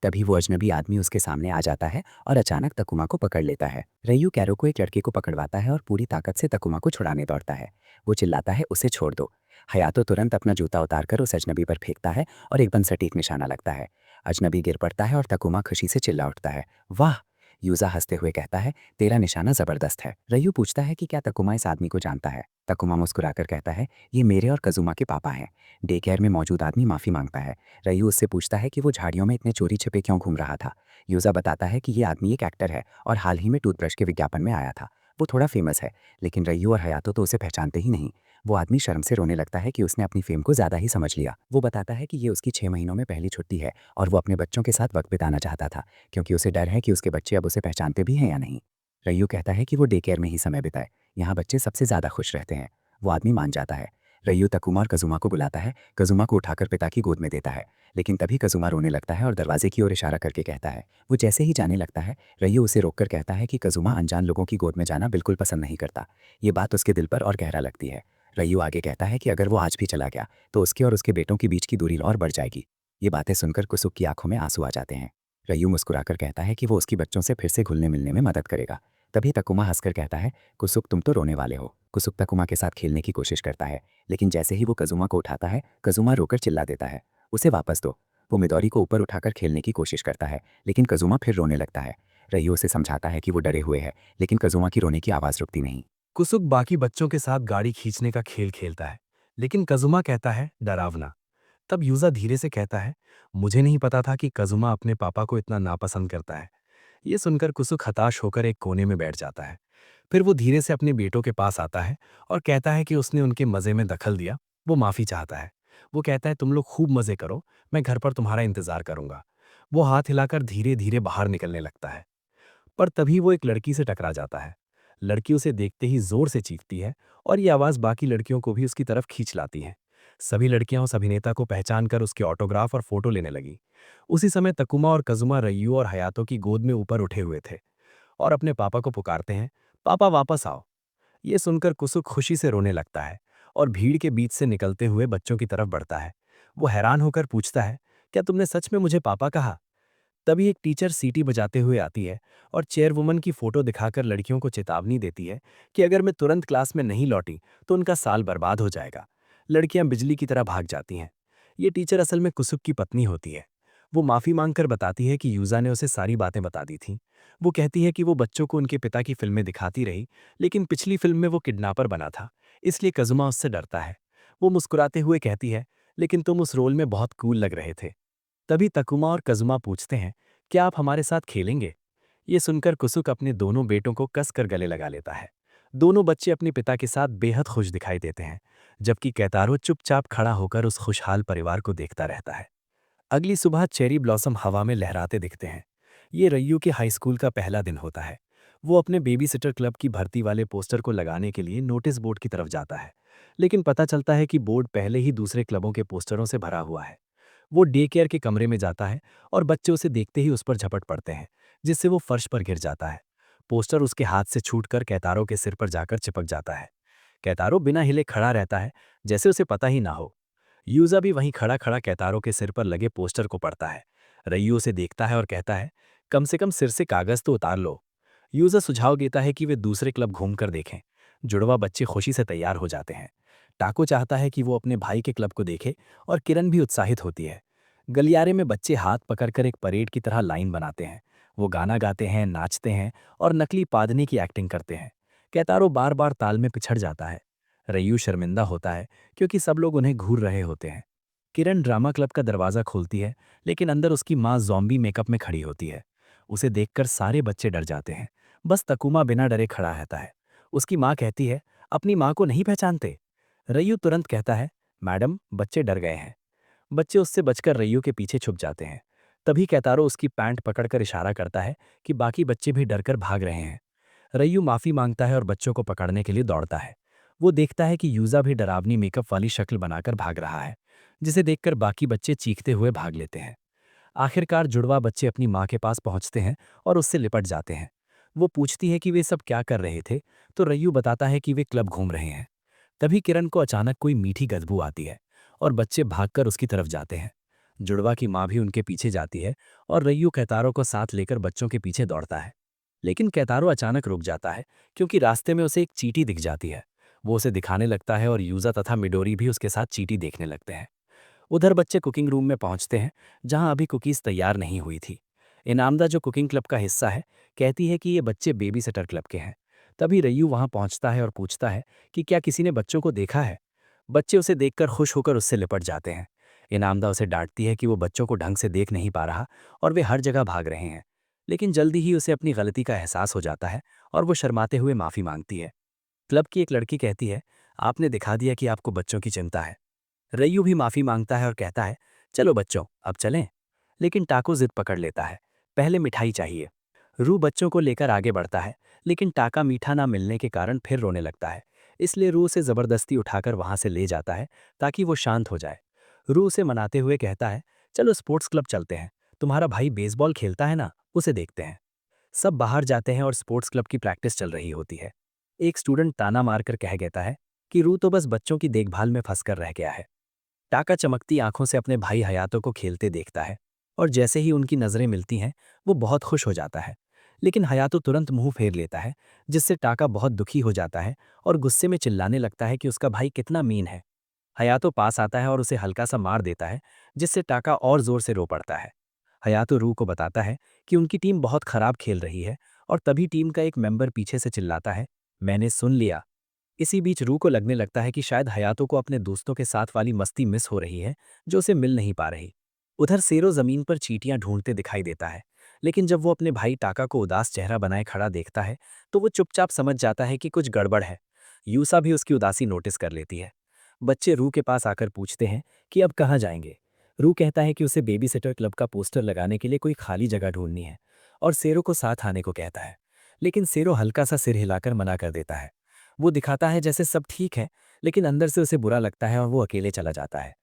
तभी वो अजनबी आदमी उसके सामने आ जाता है और अचानक तकुमा को पकड़ लेता है। रय्यू कैरो को एक लड़के को पकड़वाता है और पूरी ताकत से तकुमा को छुड़ाने दौड़ता है। वो चिल्लाता है, उसे छोड़ दो। हयातो तुरंत अपना जूता उतारकर उस अजनबी पर फेंकता है और एकदम सटीक निशाना लगता है। अजनबी गिर पड़ता है और तकुमा खुशी से चिल्ला उठता है, वाह। यूजा हंसते हुए कहता है, तेरा निशाना जबरदस्त है। रय्यू पूछता है कि क्या तकुमा इस आदमी को जानता है। तकुमा मुस्कुराकर कहता है, ये मेरे और कजुमा के पापा हैं। डे केयर में मौजूद आदमी माफ़ी मांगता है। रय्यू उससे पूछता है कि वो झाड़ियों में इतने चोरी छिपे क्यों घूम रहा था। यूजा बताता है कि ये आदमी एक एक्टर है और हाल ही में टूथब्रश के विज्ञापन में आया था। वो थोड़ा फेमस है, लेकिन रय्यू और हयातो तो उसे पहचानते ही नहीं। वो आदमी शर्म से रोने लगता है कि उसने अपनी फेम को ज़्यादा ही समझ लिया। वो बताता है कि ये उसकी 6 महीनों में पहली छुट्टी है और वो अपने बच्चों के साथ वक्त बिताना चाहता था, क्योंकि उसे डर है कि उसके बच्चे अब उसे पहचानते भी हैं या नहीं। रय्यू कहता है कि वो डे केयर में ही समय बिताए, यहाँ बच्चे सबसे ज़्यादा खुश रहते हैं। वो आदमी मान जाता है। रय्यू तकुमा और कजुमा को बुलाता है, कजुमा को उठाकर पिता की गोद में देता है, लेकिन तभी कजुमा रोने लगता है और दरवाजे की ओर इशारा करके कहता है। वो जैसे ही जाने लगता है, रय्यू उसे रोककर कहता है कि कजुमा अनजान लोगों की गोद में जाना बिल्कुल पसंद नहीं करता। ये बात उसके दिल पर और गहरा लगती है। रय्यू आगे कहता है कि अगर वो आज भी चला गया तो उसके और उसके बेटों के बीच की दूरी और बढ़ जाएगी। ये बातें सुनकर कुसुक की आंखों में आंसू आ जाते हैं। रय्यू मुस्कुराकर कहता है कि वो उसकी बच्चों से फिर से घुलने मिलने में मदद करेगा। तभी तकुमा हंसकर कहता है, कुसुक तुम तो रोने वाले हो। कुसुक तकुमा के साथ खेलने की कोशिश करता है, लेकिन जैसे ही वो कजुमा को उठाता है, कजुमा रोकर चिल्ला देता है, उसे वापस दो। वो मिदौरी को ऊपर उठाकर खेलने की कोशिश करता है, लेकिन कजुमा फिर रोने लगता है। रय्यू उसे समझाता है कि वो डरे हुए हैं, लेकिन कजुमा की रोने की आवाज़ रुकती नहीं। कुसुक बाकी बच्चों के साथ गाड़ी खींचने का खेल खेलता है, लेकिन कजुमा कहता है डरावना। तब यूजा धीरे से कहता है, मुझे नहीं पता था कि कजुमा अपने पापा को इतना नापसंद करता है। ये सुनकर कुसुक हताश होकर एक कोने में बैठ जाता है। फिर वो धीरे से अपने बेटों के पास आता है और कहता है कि उसने उनके मजे में दखल दिया। वो माफी चाहता है। वो कहता है, तुम लोग खूब मजे करो, मैं घर पर तुम्हारा इंतजार करूंगा। वो हाथ हिलाकर धीरे धीरे बाहर निकलने लगता है, पर तभी वो एक लड़की से टकरा जाता है। लड़की उसे देखते ही जोर से चीखती है और ये आवाज बाकी लड़कियों को भी उसकी तरफ खींच लाती है। सभी लड़कियां उस अभिनेता को पहचानकर उसके ऑटोग्राफ और फोटो लेने लगी। उसी समय तकुमा और कजुमा रय्यू और हयातो की गोद में ऊपर उठे हुए थे और अपने पापा को पुकारते हैं, पापा वापस आओ। ये सुनकर कुसुक खुशी से रोने लगता है और भीड़ के बीच से निकलते हुए बच्चों की तरफ बढ़ता है। वो हैरान होकर पूछता है, क्या तुमने सच में मुझे पापा कहा? तभी एक टीचर सीटी बजाते हुए आती है और चेयरवुमन की फोटो दिखाकर लड़कियों को चेतावनी देती है कि अगर मैं तुरंत क्लास में नहीं लौटी तो उनका साल बर्बाद हो जाएगा। लड़कियां बिजली की तरह भाग जाती हैं। ये टीचर असल में कुसुक की पत्नी होती है। वो माफी मांगकर बताती है कि यूजा ने उसे सारी बातें बता दी थीं। वो कहती है कि वो बच्चों को उनके पिता की फिल्में दिखाती रही, लेकिन पिछली फिल्म में वो किडनैपर बना था, इसलिए कजुमा उससे डरता है। वो मुस्कुराते हुए कहती है, लेकिन तुम उस रोल में बहुत कूल लग रहे थे। तभी तकुमा और कजुमा पूछते हैं, क्या आप हमारे साथ खेलेंगे? ये सुनकर कुसुक अपने दोनों बेटों को कसकर गले लगा लेता है। दोनों बच्चे अपने पिता के साथ बेहद खुश दिखाई देते हैं, जबकि कैतारो चुपचाप खड़ा होकर उस खुशहाल परिवार को देखता रहता है। अगली सुबह चेरी ब्लॉसम हवा में लहराते दिखते हैं। ये रय्यू के हाई स्कूल का पहला दिन होता है। वो अपने बेबी सिटर क्लब की भर्ती वाले पोस्टर को लगाने के लिए नोटिस बोर्ड की तरफ जाता है, लेकिन पता चलता है कि बोर्ड पहले ही दूसरे क्लबों के पोस्टरों से भरा हुआ है। वो डे केयर के कमरे में जाता है और बच्चे उसे देखते ही उस पर झपट पड़ते हैं, जिससे वो फर्श पर गिर जाता है। पोस्टर उसके हाथ से छूटकर कैतारो के सिर पर जाकर चिपक जाता है। कैतारो बिना हिले खड़ा रहता है, जैसे उसे पता ही ना हो। यूजा भी वहीं खड़ा खड़ा कैतारो के सिर पर लगे पोस्टर को पढ़ता है। रय्यू उसे देखता है और कहता है, कम से कम सिर से कागज तो उतार लो। यूजा सुझाव देता है कि वे दूसरे क्लब घूमकर देखें। जुड़वा बच्चे खुशी से तैयार हो जाते हैं। टाको चाहता है कि वो अपने भाई के क्लब को देखे और किरण भी उत्साहित होती है। गलियारे में बच्चे हाथ पकड़कर एक परेड की तरह लाइन बनाते हैं। वो गाना गाते हैं, नाचते हैं और नकली पादनी की एक्टिंग करते हैं। कैतारो बार बार ताल में पिछड़ जाता है। रय्यू शर्मिंदा होता है क्योंकि सब लोग उन्हें घूर रहे होते हैं। किरण ड्रामा क्लब का दरवाज़ा खोलती है, लेकिन अंदर उसकी माँ ज़ॉम्बी मेकअप में खड़ी होती है। उसे देखकर सारे बच्चे डर जाते हैं। बस तकुमा बिना डरे खड़ा रहता है। उसकी माँ कहती है, अपनी माँ को नहीं पहचानते? रय्यू तुरंत कहता है, मैडम बच्चे डर गए हैं। बच्चे उससे बचकर रय्यू के पीछे छुप जाते हैं। तभी कैतारो उसकी पैंट पकड़कर इशारा करता है कि बाकी बच्चे भी डरकर भाग रहे हैं। रय्यू माफी मांगता है और बच्चों को पकड़ने के लिए दौड़ता है। वो देखता है कि यूजा भी डरावनी मेकअप वाली शक्ल बनाकर भाग रहा है, जिसे देखकर बाकी बच्चे चीखते हुए भाग लेते हैं। आखिरकार जुड़वा बच्चे अपनी माँ के पास पहुंचते हैं और उससे लिपट जाते हैं। वो पूछती है कि वे सब क्या कर रहे थे, तो रय्यू बताता है कि वे क्लब घूम रहे हैं। तभी किरण को अचानक कोई मीठी बदबू आती है और बच्चे भागकर उसकी तरफ जाते हैं। जुड़वा की माँ भी उनके पीछे जाती है और रय्यू कैतारो को साथ लेकर बच्चों के पीछे दौड़ता है। लेकिन कैतारो अचानक रुक जाता है क्योंकि रास्ते में उसे एक चींटी दिख जाती है। वो उसे दिखाने लगता है और यूजा तथा मिडोरी भी उसके साथ चींटी देखने लगते हैं। उधर बच्चे कुकिंग रूम में पहुंचते हैं, जहां अभी कुकीज तैयार नहीं हुई थी। इनामदा, जो कुकिंग क्लब का हिस्सा है, कहती है कि ये बच्चे बेबी सिटर क्लब के हैं। तभी रय्यू वहां पहुंचता है और पूछता है कि क्या किसी ने बच्चों को देखा है। बच्चे उसे देखकर खुश होकर उससे लिपट जाते हैं। इनामदा उसे डांटती है कि वो बच्चों को ढंग से देख नहीं पा रहा और वे हर जगह भाग रहे हैं। लेकिन जल्दी ही उसे अपनी गलती का एहसास हो जाता है और वो शर्माते हुए माफी मांगती है। क्लब की एक लड़की कहती है, आपने दिखा दिया कि आपको बच्चों की चिंता है। रय्यू भी माफी मांगता है और कहता है, चलो बच्चों अब चलें। लेकिन टाको जिद पकड़ लेता है, पहले मिठाई चाहिए। रू बच्चों को लेकर आगे बढ़ता है, लेकिन टाका मीठा ना मिलने के कारण फिर रोने लगता है। इसलिए रू उसे जबरदस्ती उठाकर वहां से ले जाता है ताकि वो शांत हो जाए। रू उसे मनाते हुए कहता है, चलो स्पोर्ट्स क्लब चलते हैं, तुम्हारा भाई बेसबॉल खेलता है ना, उसे देखते हैं। सब बाहर जाते हैं और स्पोर्ट्स क्लब की प्रैक्टिस चल रही होती है। एक स्टूडेंट ताना मारकर कह देता है कि रू तो बस बच्चों की देखभाल में फंसकर रह गया है। टाका चमकती आंखों से अपने भाई हयातो को खेलते देखता है और जैसे ही उनकी नजरें मिलती हैं, वो बहुत खुश हो जाता है। लेकिन हयातो तुरंत मुंह फेर लेता है, जिससे टाका बहुत दुखी हो जाता है और गुस्से में चिल्लाने लगता है कि उसका भाई कितना मीन है। हयातो पास आता है और उसे हल्का सा मार देता है, जिससे टाका और जोर से रो पड़ता है। हयातो रू को बताता है कि उनकी टीम बहुत खराब खेल रही है और तभी टीम का एक मेंबर पीछे से चिल्लाता है, मैंने सुन लिया। इसी बीच रू को लगने लगता है कि शायद हयातो को अपने दोस्तों के साथ वाली मस्ती मिस हो रही है, जो उसे मिल नहीं पा रही। उधर सेरो जमीन पर चींटियां ढूंढते दिखाई देता है, लेकिन जब वो अपने भाई टाका को उदास चेहरा बनाए खड़ा देखता है, तो वो चुपचाप समझ जाता है कि कुछ गड़बड़ है। यूसा भी उसकी उदासी नोटिस कर लेती है। बच्चे रू के पास आकर पूछते हैं कि अब कहाँ जाएंगे। रू कहता है कि उसे बेबी सिटर क्लब का पोस्टर लगाने के लिए कोई खाली जगह ढूंढनी है और सेरो को साथ आने को कहता है। लेकिन सेरो हल्का सा सिर हिलाकर मना कर देता है। वो दिखाता है जैसे सब ठीक है, लेकिन अंदर से उसे बुरा लगता है और वो अकेले चला जाता है।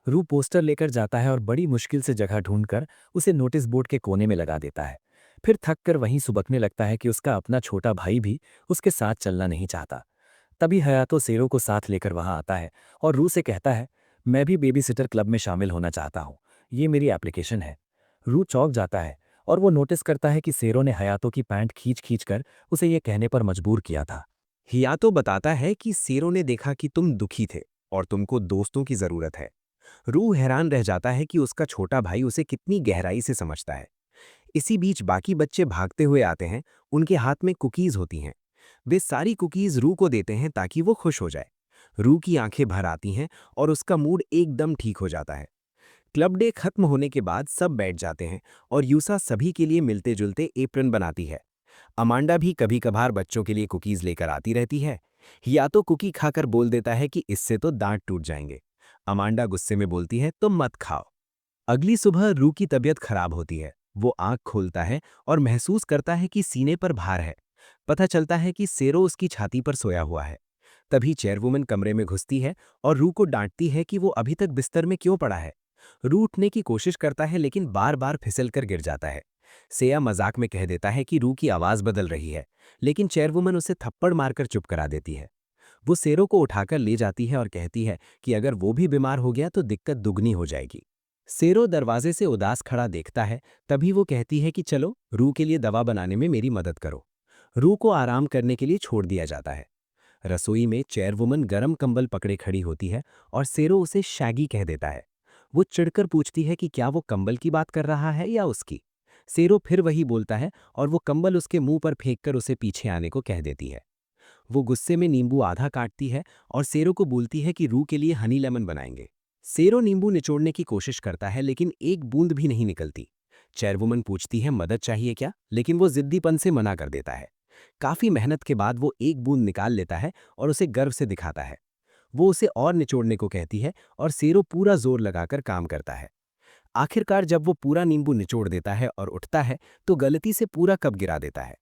रू पोस्टर लेकर जाता है और बड़ी मुश्किल से जगह ढूंढकर उसे नोटिस बोर्ड के कोने में लगा देता है। फिर थक कर वहीं सुबकने लगता है कि उसका अपना छोटा भाई भी उसके साथ चलना नहीं चाहता। तभी हयातो सेरो को साथ लेकर वहां आता है और रू से कहता है, मैं भी बेबी सिटर क्लब में शामिल होना चाहता हूँ, ये मेरी एप्लीकेशन है। रू चौंक जाता है और वो नोटिस करता है कि सेरो ने हयातो की पैंट खींच खींच कर उसे ये कहने पर मजबूर किया था। हियातो बताता है कि सेरो ने देखा कि तुम दुखी थे और तुमको दोस्तों की जरूरत है। रू हैरान रह जाता है कि उसका छोटा भाई उसे कितनी गहराई से समझता है। इसी बीच बाकी बच्चे भागते हुए आते हैं, उनके हाथ में कुकीज होती हैं। वे सारी कुकीज रू को देते हैं ताकि वो खुश हो जाए। रू की आंखें भर आती हैं और उसका मूड एकदम ठीक हो जाता है। क्लब डे खत्म होने के बाद सब बैठ जाते हैं और यूसा सभी के लिए मिलते जुलते एप्रन बनाती है। अमांडा भी कभी कभार बच्चों के लिए कुकीज लेकर आती रहती है। या तो कुकी खाकर बोल देता है कि इससे तो दांत टूट जाएंगे। अमांडा गुस्से में बोलती है, तुम मत खाओ। अगली सुबह रू की तबीयत खराब होती है। वो आंख खोलता है और महसूस करता है कि सीने पर भार है। पता चलता है कि सेरो उसकी छाती पर सोया हुआ है। तभी चेयरवुमन कमरे में घुसती है और रू को डांटती है कि वो अभी तक बिस्तर में क्यों पड़ा है। रू उठने की कोशिश करता है लेकिन बार बार फिसल कर गिर जाता है। सेया मजाक में कह देता है कि रू की आवाज बदल रही है, लेकिन चेयरवुमन उसे थप्पड़ मारकर चुप करा देती है। वो सेरो को उठाकर ले जाती है और कहती है कि अगर वो भी बीमार हो गया तो दिक्कत दुगनी हो जाएगी। सेरो दरवाजे से उदास खड़ा देखता है। तभी वो कहती है कि चलो रू के लिए दवा बनाने में मेरी मदद करो। रू को आराम करने के लिए छोड़ दिया जाता है। रसोई में चेयरवुमन गरम कंबल पकड़े खड़ी होती है और सेरो उसे शैगी कह देता है। वो चिढ़कर पूछती है कि क्या वो कंबल की बात कर रहा है या उसकी। सेरो फिर वही बोलता है और वो कंबल उसके मुंह पर फेंककर उसे पीछे आने को कह देती है। वो गुस्से में नींबू आधा काटती है और सेरो को बोलती है कि रू के लिए हनी लेमन बनाएंगे। सेरो नींबू निचोड़ने की कोशिश करता है लेकिन एक बूंद भी नहीं निकलती। चेयरवुमन पूछती है मदद चाहिए क्या, लेकिन वो जिद्दीपन से मना कर देता है। काफी मेहनत के बाद वो एक बूंद निकाल लेता है और उसे गर्व से दिखाता है। वो उसे और निचोड़ने को कहती है और सेरो पूरा जोर लगाकर काम करता है। आखिरकार जब वो पूरा नींबू निचोड़ देता है और उठता है तो गलती से पूरा कप गिरा देता है।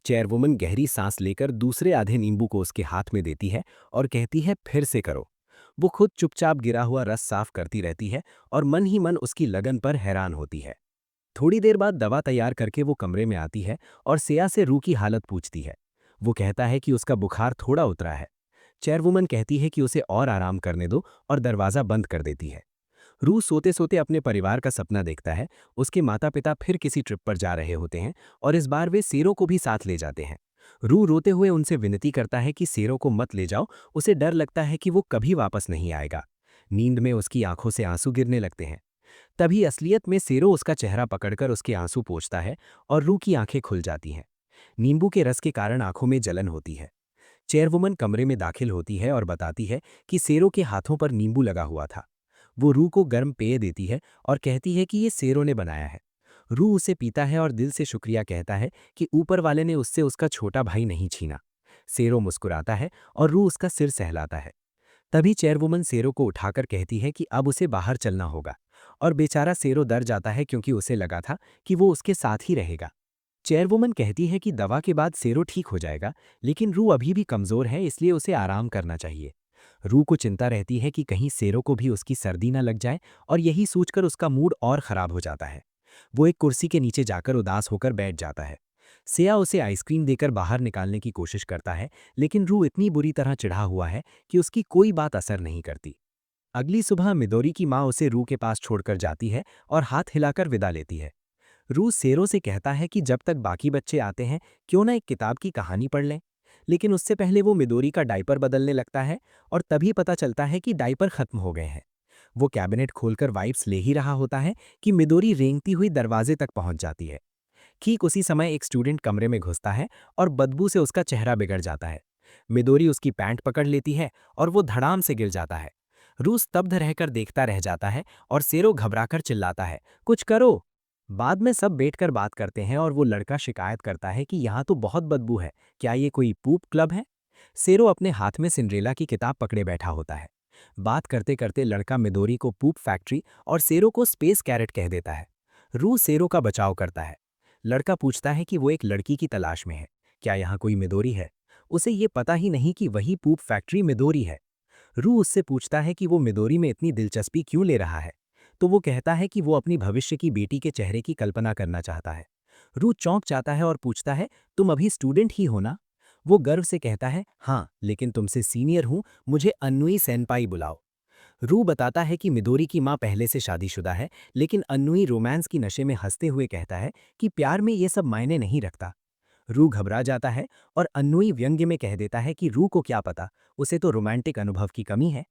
चेयरवुमन गहरी सांस लेकर दूसरे आधे नींबू को उसके हाथ में देती है और कहती है फिर से करो। वो खुद चुपचाप गिरा हुआ रस साफ करती रहती है और मन ही मन उसकी लगन पर हैरान होती है। थोड़ी देर बाद दवा तैयार करके वो कमरे में आती है और सेया से रू की हालत पूछती है। वो कहता है कि उसका बुखार थोड़ा उतरा है। चेयरवुमन कहती है कि उसे और आराम करने दो और दरवाज़ा बंद कर देती है। रू सोते सोते अपने परिवार का सपना देखता है। उसके माता पिता फिर किसी ट्रिप पर जा रहे होते हैं और इस बार वे सेरो को भी साथ ले जाते हैं। रू रोते हुए उनसे विनती करता है कि सेरो को मत ले जाओ, उसे डर लगता है कि वो कभी वापस नहीं आएगा। नींद में उसकी आंखों से आंसू गिरने लगते हैं। तभी असलियत में सेरो उसका चेहरा पकड़कर उसके आंसू पोंछता है और रू की आंखें खुल जाती हैं। नींबू के रस के कारण आंखों में जलन होती है। चेयरवुमन कमरे में दाखिल होती है और बताती है कि सेरो के हाथों पर नींबू लगा हुआ था। वो रू को गर्म पेय देती है और कहती है कि ये सेरो ने बनाया है। रू उसे पीता है और दिल से शुक्रिया कहता है कि ऊपर वाले ने उससे उसका छोटा भाई नहीं छीना। सेरो मुस्कुराता है और रू उसका सिर सहलाता है। तभी चेयरवुमन सेरो को उठाकर कहती है कि अब उसे बाहर चलना होगा और बेचारा सेरो डर जाता है क्योंकि उसे लगा था कि वो उसके साथ ही रहेगा। चेयरवुमन कहती है कि दवा के बाद सेरो ठीक हो जाएगा, लेकिन रू अभी भी कमजोर है, इसलिए उसे आराम करना चाहिए। रू को चिंता रहती है कि कहीं सेरो को भी उसकी सर्दी न लग जाए और यही सोचकर उसका मूड और खराब हो जाता है। वो एक कुर्सी के नीचे जाकर उदास होकर बैठ जाता है। सेया उसे आइसक्रीम देकर बाहर निकालने की कोशिश करता है, लेकिन रू इतनी बुरी तरह चिढ़ा हुआ है कि उसकी कोई बात असर नहीं करती। अगली सुबह मिदोरी की माँ उसे रू के पास छोड़कर जाती है और हाथ हिलाकर विदा लेती है। रू सेरो से कहता है कि जब तक बाकी बच्चे आते हैं क्यों ना एक किताब की कहानी पढ़ लें, लेकिन उससे पहले वो मिदोरी का डायपर बदलने लगता है और तभी पता चलता है कि डायपर खत्म हो गए हैं। वो कैबिनेट खोलकर वाइप्स ले ही रहा होता है कि मिदोरी रेंगती हुई दरवाजे तक पहुंच जाती है। ठीक उसी समय एक स्टूडेंट कमरे में घुसता है और बदबू से उसका चेहरा बिगड़ जाता है। मिदोरी उसकी पैंट पकड़ लेती है और वो धड़ाम से गिर जाता है। रू स्तब्ध रहकर देखता रह जाता है और सेरो घबराकर चिल्लाता है, कुछ करो। बाद में सब बैठकर बात करते हैं और वो लड़का शिकायत करता है कि यहाँ तो बहुत बदबू है, क्या ये कोई पूप क्लब है? सेरो अपने हाथ में सिंड्रेला की किताब पकड़े बैठा होता है। बात करते करते लड़का मिदोरी को पूप फैक्ट्री और सेरो को स्पेस कैरेट कह देता है। रू सेरो का बचाव करता है। लड़का पूछता है कि वो एक लड़की की तलाश में है, क्या यहाँ कोई मिदोरी है? उसे ये पता ही नहीं कि वही पूप फैक्ट्री मिदोरी है। रू उससे पूछता है कि वो मिदोरी में इतनी दिलचस्पी क्यों ले रहा है, तो वो कहता है कि वो अपनी भविष्य की बेटी के चेहरे की कल्पना करना चाहता है। रू चौंक जाता है और पूछता है, तुम अभी स्टूडेंट ही हो ना? वो गर्व से कहता है, हाँ, लेकिन तुमसे सीनियर हूं, मुझे अन्नुई सेनपाई बुलाओ। रू बताता है कि मिदोरी की माँ पहले से शादीशुदा है, लेकिन अन्नुई रोमांस की नशे में हंसते हुए कहता है कि प्यार में ये सब मायने नहीं रखता। रू घबरा जाता है और अन्नुई व्यंग्य में कह देता है कि रू को क्या पता, उसे तो रोमांटिक अनुभव की कमी है।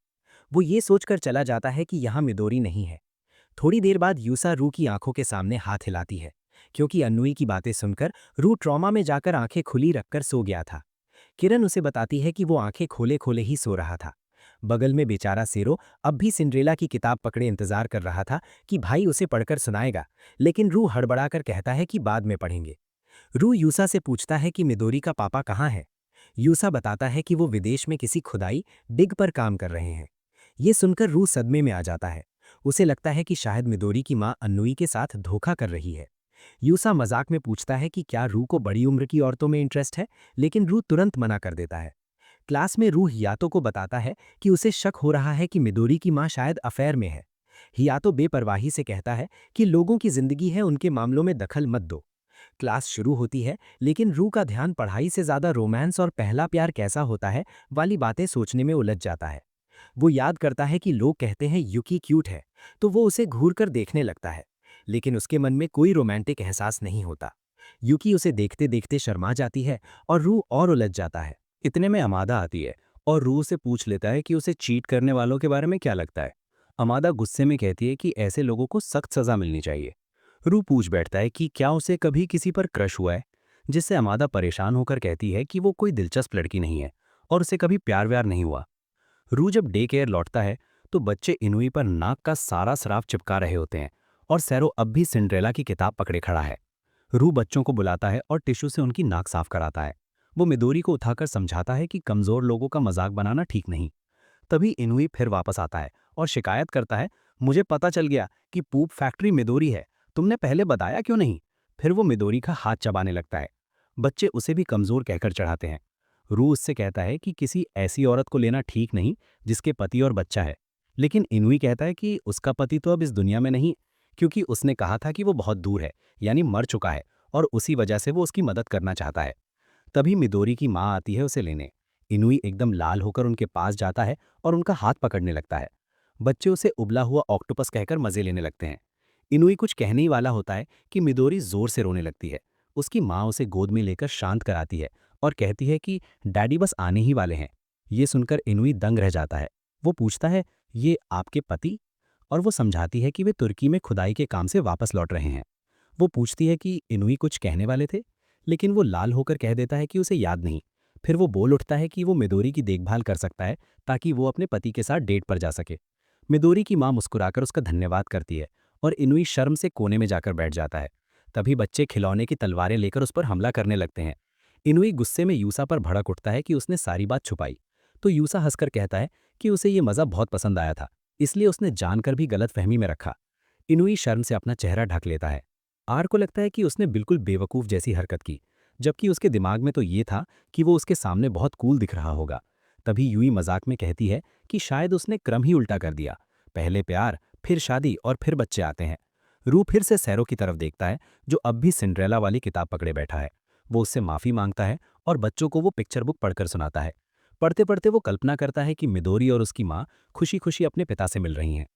वो ये सोचकर चला जाता है कि यहाँ मिदोरी नहीं है। थोड़ी देर बाद यूसा रू की आंखों के सामने हाथ हिलाती है, क्योंकि अन्नुई की बातें सुनकर रू ट्रॉमा में जाकर आंखें खुली रखकर सो गया था। किरण उसे बताती है कि वो आंखें खोले खोले ही सो रहा था। बगल में बेचारा सेरो अब भी सिंड्रेला की किताब पकड़े इंतजार कर रहा था कि भाई उसे पढ़कर सुनाएगा, लेकिन रू हड़बड़ाकर कहता है कि बाद में पढ़ेंगे। रू यूसा से पूछता है कि मिदोरी का पापा कहाँ है। यूसा बताता है कि वो विदेश में किसी खुदाई डिग पर काम कर रहे हैं। ये सुनकर रू सदमे में आ जाता है। उसे लगता है कि शायद मिदोरी की माँ अन्नुई के साथ धोखा कर रही है। यूसा मजाक में पूछता है कि क्या रू को बड़ी उम्र की औरतों में इंटरेस्ट है, लेकिन रू तुरंत मना कर देता है। क्लास में रू हियातो को बताता है कि उसे शक हो रहा है कि मिदोरी की माँ शायद अफेयर में है। हियातो बेपरवाही से कहता है कि लोगों की जिंदगी है, उनके मामलों में दखल मत दो। क्लास शुरू होती है, लेकिन रू का ध्यान पढ़ाई से ज्यादा रोमांस और पहला प्यार कैसा होता है वाली बातें सोचने में उलझ जाता है। वो याद करता है कि लोग कहते हैं युकी क्यूट है, तो वो उसे घूरकर देखने लगता है, लेकिन उसके मन में कोई रोमांटिक एहसास नहीं होता। युकी उसे देखते देखते शर्मा जाती है और रू और उलझ जाता है। इतने में अमादा आती है और रू से पूछ लेता है कि उसे चीट करने वालों के बारे में क्या लगता है। अमादा गुस्से में कहती है कि ऐसे लोगों को सख्त सजा मिलनी चाहिए। रू पूछ बैठता है कि क्या उसे कभी किसी पर क्रश हुआ है, जिससे अमादा परेशान होकर कहती है कि वो कोई दिलचस्प लड़की नहीं है और उसे कभी प्यार व्यार नहीं हुआ। रू जब डे केयर लौटता है तो बच्चे इनुई पर नाक का सारा सराफ चिपका रहे होते हैं और सैरो अब भी सिंड्रेला की किताब पकड़े खड़ा है। रू बच्चों को बुलाता है और टिश्यू से उनकी नाक साफ कराता है। वो मिदोरी को उठाकर समझाता है कि कमजोर लोगों का मजाक बनाना ठीक नहीं। तभी इनुई फिर वापस आता है और शिकायत करता है, मुझे पता चल गया कि पूप फैक्ट्री मिदोरी है, तुमने पहले बताया क्यों नहीं? फिर वो मिदोरी का हाथ चबाने लगता है। बच्चे उसे भी कमजोर कहकर चढ़ाते हैं। रू उससे कहता है कि किसी ऐसी औरत को लेना ठीक नहीं जिसके पति और बच्चा है। लेकिन इनुई कहता है कि उसका पति तो अब इस दुनिया में नहीं, क्योंकि उसने कहा था कि वो बहुत दूर है, यानी मर चुका है, और उसी वजह से वो उसकी मदद करना चाहता है। तभी मिदोरी की माँ आती है उसे लेने। इनुई एकदम लाल होकर उनके पास जाता है और उनका हाथ पकड़ने लगता है। बच्चे उसे उबला हुआ ऑक्टोपस कहकर मजे लेने लगते हैं। इनुई कुछ कहने ही वाला होता है कि मिदोरी जोर से रोने लगती है। उसकी माँ उसे गोद में लेकर शांत कराती है और कहती है कि डैडी बस आने ही वाले हैं। ये सुनकर इनुई दंग रह जाता है। वो पूछता है, ये आपके पति? और वो समझाती है कि वे तुर्की में खुदाई के काम से वापस लौट रहे हैं। वो पूछती है कि इनुई कुछ कहने वाले थे, लेकिन वो लाल होकर कह देता है कि उसे याद नहीं। फिर वो बोल उठता है कि वो मिदोरी की देखभाल कर सकता है ताकि वो अपने पति के साथ डेट पर जा सके। मिदोरी की माँ मुस्कुराकर उसका धन्यवाद करती है और इनुई शर्म से कोने में जाकर बैठ जाता है। तभी बच्चे खिलौने की तलवारें लेकर उस पर हमला करने लगते हैं। इनुई गुस्से में यूसा पर भड़क उठता है कि उसने सारी बात छुपाई। तो यूसा हंसकर कहता है कि उसे ये मज़ा बहुत पसंद आया था, इसलिए उसने जानकर भी गलतफहमी में रखा। इनुई शर्म से अपना चेहरा ढक लेता है। आर को लगता है कि उसने बिल्कुल बेवकूफ़ जैसी हरकत की, जबकि उसके दिमाग में तो ये था कि वो उसके सामने बहुत कूल दिख रहा होगा। तभी यूई मजाक में कहती है कि शायद उसने क्रम ही उल्टा कर दिया, पहले प्यार, फिर शादी और फिर बच्चे आते हैं। रू फिर से सैरो की तरफ देखता है, जो अब भी सिंड्रेला वाली किताब पकड़े बैठा है। वो उससे माफ़ी मांगता है और बच्चों को वो पिक्चर बुक पढ़कर सुनाता है। पढ़ते पढ़ते वो कल्पना करता है कि मिदोरी और उसकी माँ खुशी खुशी अपने पिता से मिल रही हैं।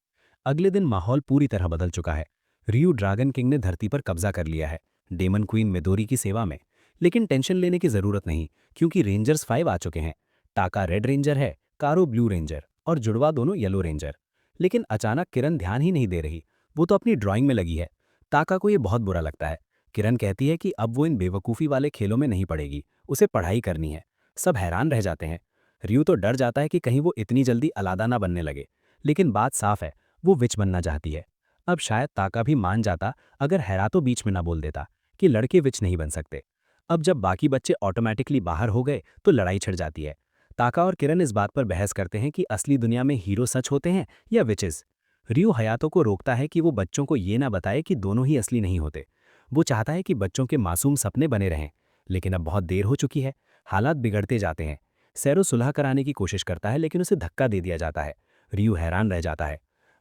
अगले दिन माहौल पूरी तरह बदल चुका है। रियू ड्रैगन किंग ने धरती पर कब्जा कर लिया है, डेमन क्वीन मिदोरी की सेवा में। लेकिन टेंशन लेने की जरूरत नहीं, क्योंकि रेंजर्स 5 आ चुके हैं। टाका रेड रेंजर है, कारो ब्लू रेंजर और जुड़वा दोनों येलो रेंजर। लेकिन अचानक किरण ध्यान ही नहीं दे रही, वो तो अपनी ड्राइंग में लगी है। ताका को ये बहुत बुरा लगता है। किरण कहती है कि अब वो इन बेवकूफ़ी वाले खेलों में नहीं पड़ेगी, उसे पढ़ाई करनी है। सब हैरान रह जाते हैं। रियू तो डर जाता है कि कहीं वो इतनी जल्दी अलादा ना बनने लगे। लेकिन बात साफ है, वो विच बनना चाहती है। अब शायद ताका भी मान जाता अगर हैरातो बीच में ना बोल देता कि लड़के विच नहीं बन सकते। अब जब बाकी बच्चे ऑटोमेटिकली बाहर हो गए तो लड़ाई छिड़ जाती है। ताका और किरण इस बात पर बहस करते हैं कि असली दुनिया में हीरो सच होते हैं या विचेस। रियो हयातो को रोकता है कि वो बच्चों को ये ना बताए कि दोनों ही असली नहीं होते। वो चाहता है कि बच्चों के मासूम सपने बने रहें। लेकिन अब बहुत देर हो चुकी है, हालात बिगड़ते जाते हैं। सैरो सुलह कराने की कोशिश करता है, लेकिन उसे धक्का दे दिया जाता है। रियो हैरान रह जाता है।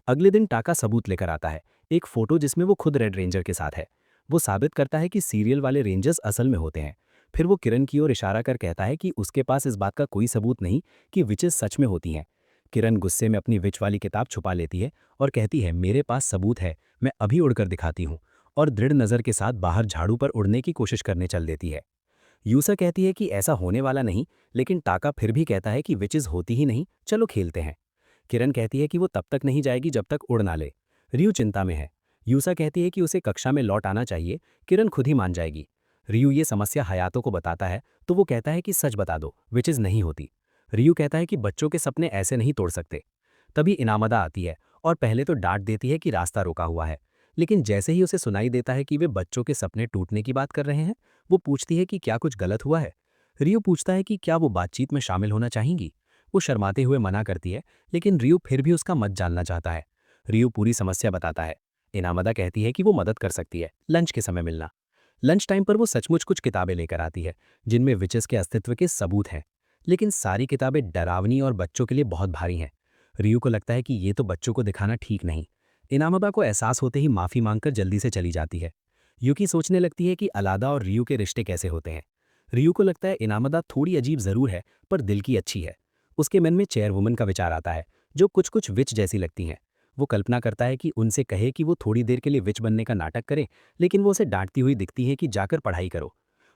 अगले दिन टाका सबूत लेकर आता है, एक फोटो जिसमें वो खुद रेड रेंजर के साथ है। वो साबित करता है कि सीरियल वाले रेंजर्स असल में होते हैं। फिर वो किरण की ओर इशारा कर कहता है कि उसके पास इस बात का कोई सबूत नहीं कि विचेस सच में होती हैं। किरण गुस्से में अपनी विच वाली किताब छुपा लेती है और कहती है, मेरे पास सबूत है, मैं अभी उड़कर दिखाती हूँ। और दृढ़ नज़र के साथ बाहर झाड़ू पर उड़ने की कोशिश करने चल देती है। यूसा कहती है कि ऐसा होने वाला नहीं, लेकिन टाका फिर भी कहता है कि विचेस होती ही नहीं, चलो खेलते हैं। किरण कहती है कि वो तब तक नहीं जाएगी जब तक उड़ ना ले। रियू चिंता में है। यूसा कहती है कि उसे कक्षा में लौट आना चाहिए, किरण खुद ही मान जाएगी। रियू ये समस्या हयातो को बताता है तो वो कहता है कि सच बता दो, विचेस नहीं होती। रियू कहता है कि बच्चों के सपने ऐसे नहीं तोड़ सकते। तभी इनामदा आती है और पहले तो डांट देती है कि रास्ता रोका हुआ है। लेकिन जैसे ही उसे सुनाई देता है कि वे बच्चों के सपने टूटने की बात कर रहे हैं, वो पूछती है कि क्या कुछ गलत हुआ है। रियू पूछता है कि क्या वो बातचीत में शामिल होना चाहेंगी। वो शर्माते हुए मना करती है, लेकिन रियू फिर भी उसका मत जानना चाहता है। रियू पूरी समस्या बताता है। इनामदा कहती है कि वो मदद कर सकती है, लंच के समय मिलना। लंच टाइम पर वो सचमुच कुछ किताबें लेकर आती है जिनमें विचेस के अस्तित्व के सबूत हैं। लेकिन सारी किताबें डरावनी और बच्चों के लिए बहुत भारी हैं। रियू को लगता है कि ये तो बच्चों को दिखाना ठीक नहीं। इनामदा को एहसास होते ही माफ़ी मांगकर जल्दी से चली जाती है। यूकी सोचने लगती है कि अलादा और रियू के रिश्ते कैसे होते हैं। रियू को लगता है इनामदा थोड़ी अजीब ज़रूर है, पर दिल की अच्छी है। उसके मन में चेयरवुमन का विचार आता है, जो कुछ कुछ विच जैसी लगती हैं। वो कल्पना करता है कि उनसे कहे कि वो थोड़ी देर के लिए विच बनने का नाटक करे, लेकिन वो उसे डांटती हुई दिखती है कि जाकर पढ़ाई करो।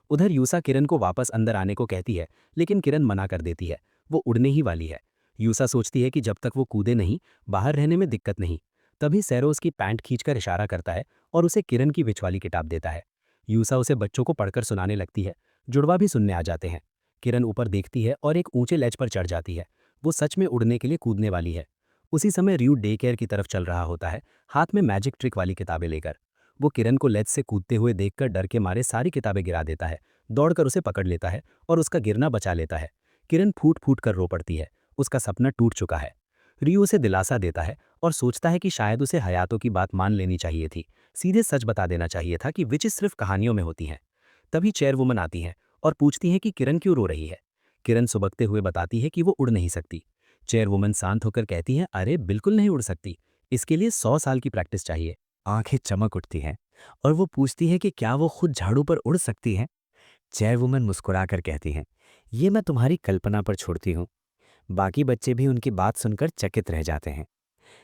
उधर यूसा किरण को वापस अंदर आने को कहती है, लेकिन किरण मना कर देती है। वो उड़ने ही वाली है। यूसा सोचती है कि जब तक वो कूदे नहीं, बाहर रहने में दिक्कत नहीं। तभी सैरो उसकी पैंट खींचकर इशारा करता है और उसे किरण की विच वाली किताब देता है। यूसा उसे बच्चों को पढ़कर सुनाने लगती है। जुड़वा भी सुनने आ जाते हैं। किरण ऊपर देखती है और एक ऊंचे लेज पर चढ़ जाती है। वो सच में उड़ने के लिए कूदने वाली है। उसी समय रियू डे केयर की तरफ चल रहा होता है, हाथ में मैजिक ट्रिक वाली किताबें लेकर। वो किरण को लेज से कूदते हुए देखकर डर के मारे सारी किताबें गिरा देता है, दौड़कर उसे पकड़ लेता है और उसका गिरना बचा लेता है। किरण फूट फूट कर रो पड़ती है उसका सपना टूट चुका है। रियू उसे दिलासा देता है और सोचता है कि शायद उसे हयातो की बात मान लेनी चाहिए थी, सीधे सच बता देना चाहिए था कि विचेस सिर्फ कहानियों में होती हैं। तभी चेयरवुमन आती है और पूछती है कि किरण क्यों रो रही है। किरण सुबकते हुए बताती है कि वो उड़ नहीं सकती। चेयरवुमन शांत होकर कहती है, अरे बिल्कुल नहीं उड़ सकती, इसके लिए 100 साल की प्रैक्टिस चाहिए। आंखें चमक उठती हैं और वो पूछती है कि क्या वो खुद झाड़ू पर उड़ सकती है। चेयरवुमन मुस्कुराकर कहती हैं, ये मैं तुम्हारी कल्पना पर छोड़ती हूँ। बाकी बच्चे भी उनकी बात सुनकर चकित रह जाते हैं।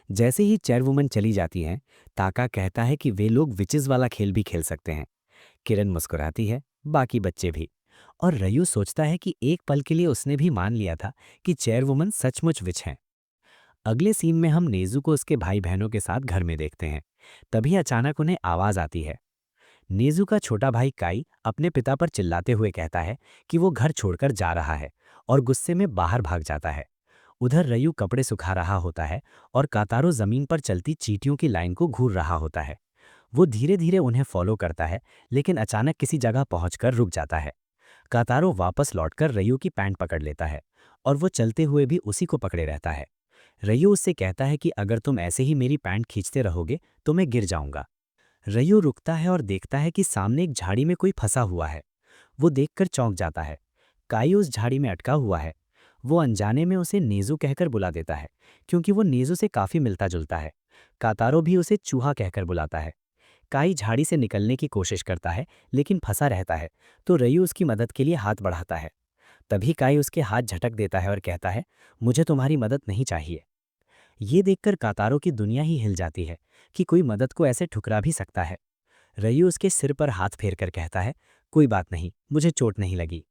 जैसे ही चेयरवुमन चली जाती हैं, ताका कहता है कि वे लोग विचेस वाला खेल भी खेल सकते हैं। किरण मुस्कुराती है, बाकी बच्चे भी। और रयू सोचता है कि एक पल के लिए उसने भी मान लिया था कि चेयरवुमन सचमुच विच हैं। अगले सीन में हम नेजू को उसके भाई बहनों के साथ घर में देखते हैं। तभी अचानक उन्हें आवाज आती है। नेजू का छोटा भाई काई अपने पिता पर चिल्लाते हुए कहता है कि वो घर छोड़कर जा रहा है और गुस्से में बाहर भाग जाता है। उधर रयू कपड़े सुखा रहा होता है और कातारो जमीन पर चलती चींटियों की लाइन को घूर रहा होता है। वो धीरे धीरे उन्हें फॉलो करता है, लेकिन अचानक किसी जगह पहुंचकर रुक जाता है। कातारो वापस लौटकर रयू की पैंट पकड़ लेता है और वो चलते हुए भी उसी को पकड़े रहता है। रयू उससे कहता है कि अगर तुम ऐसे ही मेरी पैंट खींचते रहोगे तो मैं गिर जाऊंगा। रयू रुकता है और देखता है कि सामने एक झाड़ी में कोई फंसा हुआ है। वो देखकर चौंक जाता है। काई उस झाड़ी में अटका हुआ है। वो अनजाने में उसे नेजू कहकर बुला देता है, क्योंकि वो नेजू से काफी मिलता जुलता है। कातारो भी उसे चूहा कहकर बुलाता है। काई झाड़ी से निकलने की कोशिश करता है, लेकिन फंसा रहता है, तो रयू उसकी मदद के लिए हाथ बढ़ाता है। तभी काई उसके हाथ झटक देता है और कहता है, मुझे तुम्हारी मदद नहीं चाहिए। ये देखकर कातारो की दुनिया ही हिल जाती है कि कोई मदद को ऐसे ठुकरा भी सकता है। रयू उसके सिर पर हाथ फेरकर कहता है, कोई बात नहीं, मुझे चोट नहीं लगी।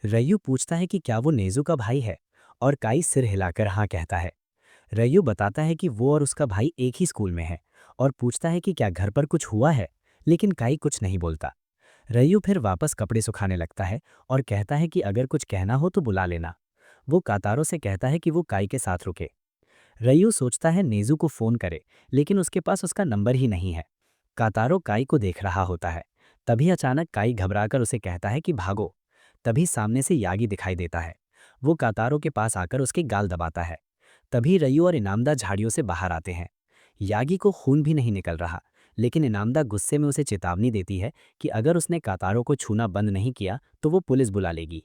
रयू पूछता है कि क्या वो नेजू का भाई है, और काई सिर हिलाकर हाँ कहता है। रयू बताता है कि वो और उसका भाई एक ही स्कूल में है और पूछता है कि क्या घर पर कुछ हुआ है, लेकिन काई कुछ नहीं बोलता। रयू फिर वापस कपड़े सुखाने लगता है और कहता है कि अगर कुछ कहना हो तो बुला लेना। वो कातारो से कहता है कि वो काई के साथ रुके। रयू सोचता है नेजू को फोन करे, लेकिन उसके पास उसका नंबर ही नहीं है। कातारो काई को देख रहा होता है। तभी अचानक काई घबराकर उसे कहता है कि भागो। तभी सामने से यागी दिखाई देता है। वो कातारो के पास आकर उसके गाल दबाता है। तभी रयू और इनामदा झाड़ियों से बाहर आते हैं। यागी को खून भी नहीं निकल रहा, लेकिन इनामदा गुस्से में उसे चेतावनी देती है कि अगर उसने कातारो को छूना बंद नहीं किया तो वो पुलिस बुला लेगी।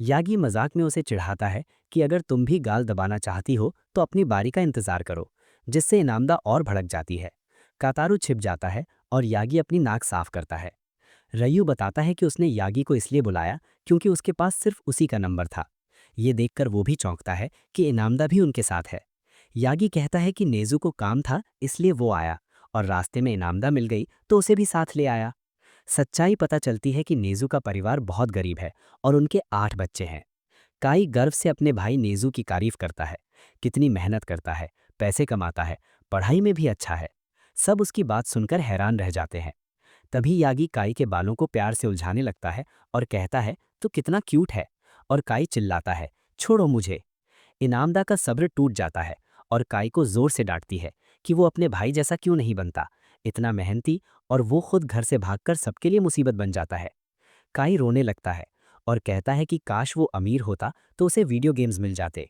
यागी मजाक में उसे चिढ़ाता है कि अगर तुम भी गाल दबाना चाहती हो तो अपनी बारी का इंतजार करो, जिससे इनामदा और भड़क जाती है। कातारू छिप जाता है और यागी अपनी नाक साफ करता है। रयू बताता है कि उसने यागी को इसलिए बुलाया क्योंकि उसके पास सिर्फ उसी का नंबर था। ये देखकर वो भी चौंकता है कि इनामदा भी उनके साथ है। यागी कहता है कि नेजू को काम था इसलिए वो आया, और रास्ते में इनामदा मिल गई तो उसे भी साथ ले आया। सच्चाई पता चलती है कि नेजू का परिवार बहुत गरीब है और उनके 8 बच्चे हैं। काई गर्व से अपने भाई नेजू की तारीफ करता है, कितनी मेहनत करता है, पैसे कमाता है, पढ़ाई में भी अच्छा है। सब उसकी बात सुनकर हैरान रह जाते हैं। तभी यागी काई के बालों को प्यार से उलझाने लगता है और कहता है, तो कितना क्यूट है। और काई चिल्लाता है, छोड़ो मुझे। इनामदा का सब्र टूट जाता है और काई को जोर से डांटती है कि वो अपने भाई जैसा क्यों नहीं बनता, इतना मेहनती, और वो खुद घर से भागकर सबके लिए मुसीबत बन जाता है। काई रोने लगता है और कहता है कि काश वो अमीर होता तो उसे वीडियो गेम्स मिल जाते।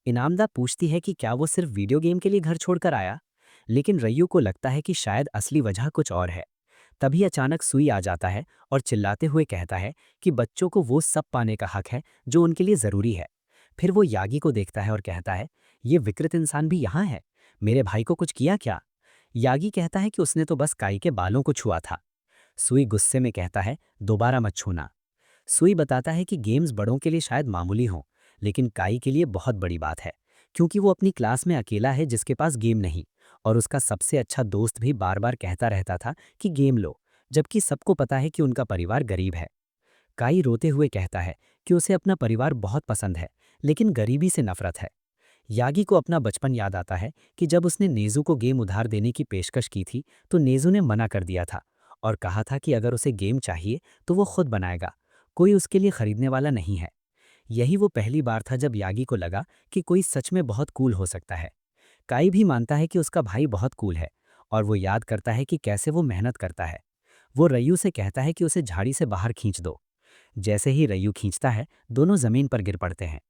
इनामदा पूछती है कि क्या वो सिर्फ वीडियो गेम के लिए घर छोड़कर आया, लेकिन रय्यू को लगता है कि शायद असली वजह कुछ और है। तभी अचानक सुई आ जाता है और चिल्लाते हुए कहता है कि बच्चों को वो सब पाने का हक है जो उनके लिए जरूरी है। फिर वो यागी को देखता है और कहता है, ये विकृत इंसान भी यहाँ है, मेरे भाई को कुछ किया क्या? यागी कहता है कि उसने तो बस काई के बालों को छुआ था। सुई गुस्से में कहता है, दोबारा मत छूना। सुई बताता है कि गेम्स बड़ों के लिए शायद मामूली हों, लेकिन काई के लिए बहुत बड़ी बात है, क्योंकि वो अपनी क्लास में अकेला है जिसके पास गेम नहीं, और उसका सबसे अच्छा दोस्त भी बार बार कहता रहता था कि गेम लो, जबकि सबको पता है कि उनका परिवार गरीब है। काई रोते हुए कहता है कि उसे अपना परिवार बहुत पसंद है, लेकिन गरीबी से नफरत है। यागी को अपना बचपन याद आता है कि जब उसने नेजू को गेम उधार देने की पेशकश की थी तो नेजू ने मना कर दिया था और कहा था कि अगर उसे गेम चाहिए तो वो खुद बनाएगा, कोई उसके लिए खरीदने वाला नहीं है। यही वो पहली बार था जब यागी को लगा कि कोई सच में बहुत कूल हो सकता है। काई भी मानता है कि उसका भाई बहुत कूल है, और वो याद करता है कि कैसे वो मेहनत करता है। वो रय्यू से कहता है कि उसे झाड़ी से बाहर खींच दो। जैसे ही रय्यू खींचता है, दोनों जमीन पर गिर पड़ते हैं।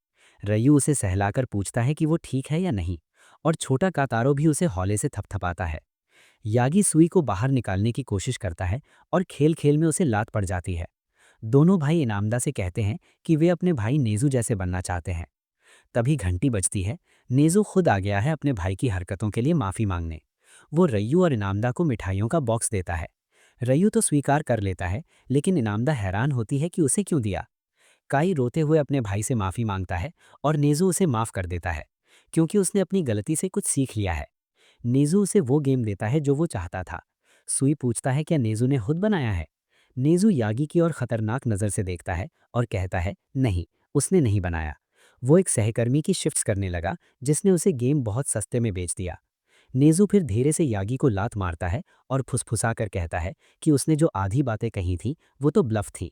रयू उसे सहलाकर पूछता है कि वो ठीक है या नहीं, और छोटा कातारो भी उसे हौले से थपथपाता है। यागी सुई को बाहर निकालने की कोशिश करता है और खेल खेल में उसे लात पड़ जाती है। दोनों भाई इनामदा से कहते हैं कि वे अपने भाई नेजू जैसे बनना चाहते हैं। तभी घंटी बजती है। नेजू खुद आ गया है अपने भाई की हरकतों के लिए माफी मांगने। वो रय्यू और इनामदा को मिठाइयों का बॉक्स देता है। रय्यू तो स्वीकार कर लेता है, लेकिन इनामदा हैरान होती है कि उसे क्यों दिया। काई रोते हुए अपने भाई से माफी मांगता है और नेजू उसे माफ कर देता है, क्योंकि उसने अपनी गलती से कुछ सीख लिया है। नेजू उसे वो गेम देता है जो वो चाहता था। सुई पूछता है क्या नेजू ने खुद बनाया है। नेजू यागी की ओर खतरनाक नज़र से देखता है और कहता है नहीं, उसने नहीं बनाया। वो एक सहकर्मी की शिफ्ट्स करने लगा जिसने उसे गेम बहुत सस्ते में बेच दिया। नेजू फिर धीरे से यागी को लात मारता है और फुसफुसा कर कहता है कि उसने जो आधी बातें कही थी वो तो ब्लफ थी।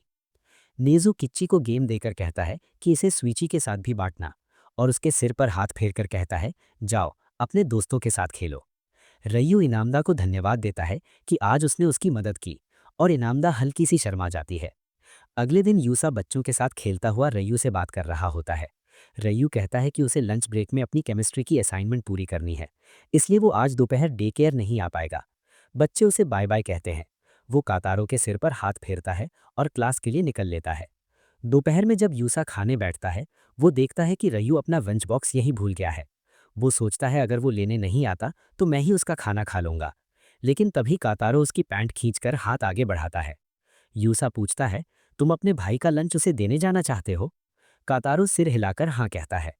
नेजू किच्ची को गेम देकर कहता है कि इसे स्वीची के साथ भी बांटना, और उसके सिर पर हाथ फेरकर कहता है जाओ अपने दोस्तों के साथ खेलो। रय्यू इनामदा को धन्यवाद देता है कि आज उसने उसकी मदद की, और इनामदा हल्की सी शर्मा जाती है। अगले दिन यूसा बच्चों के साथ खेलता हुआ रय्यू से बात कर रहा होता है। रय्यू कहता है कि उसे लंच ब्रेक में अपनी केमिस्ट्री की असाइनमेंट पूरी करनी है, इसलिए वो आज दोपहर डे केयर नहीं आ पाएगा। बच्चे उसे बाय बाय कहते हैं। वो कातारो के सिर पर हाथ फेरता है और क्लास के लिए निकल लेता है। दोपहर में जब यूसा खाने बैठता है, वो देखता है कि रय्यू अपना लंच बॉक्स यहीं भूल गया है। वो सोचता है अगर वो लेने नहीं आता तो मैं ही उसका खाना खा लूंगा। लेकिन तभी कातारो उसकी पैंट खींचकर हाथ आगे बढ़ाता है। यूसा पूछता है तुम अपने भाई का लंच उसे देने जाना चाहते हो। कातारो सिर हिलाकर हाँ कहता है।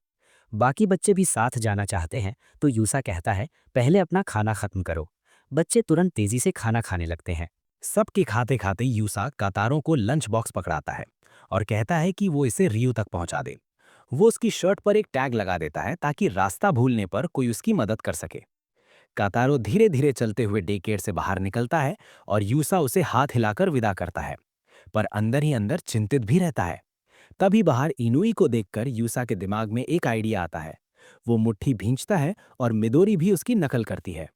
बाकी बच्चे भी साथ जाना चाहते हैं, तो यूसा कहता है पहले अपना खाना खत्म करो। बच्चे तुरंत तेजी से खाना खाने लगते हैं। सबके खाते खाते यूसा कातारों को लंच बॉक्स पकड़ाता है और कहता है कि वो इसे रियू तक पहुंचा दे। वो उसकी शर्ट पर एक टैग लगा देता है ताकि रास्ता भूलने पर कोई उसकी मदद कर सके। कातारो धीरे धीरे चलते हुए डे केयर से बाहर निकलता है और यूसा उसे हाथ हिलाकर विदा करता है, पर अंदर ही अंदर चिंतित भी रहता है। तभी बाहर इनुई को देखकर यूसा के दिमाग में एक आइडिया आता है। वो मुट्ठी भींचता है और मिदोरी भी उसकी नकल करती है।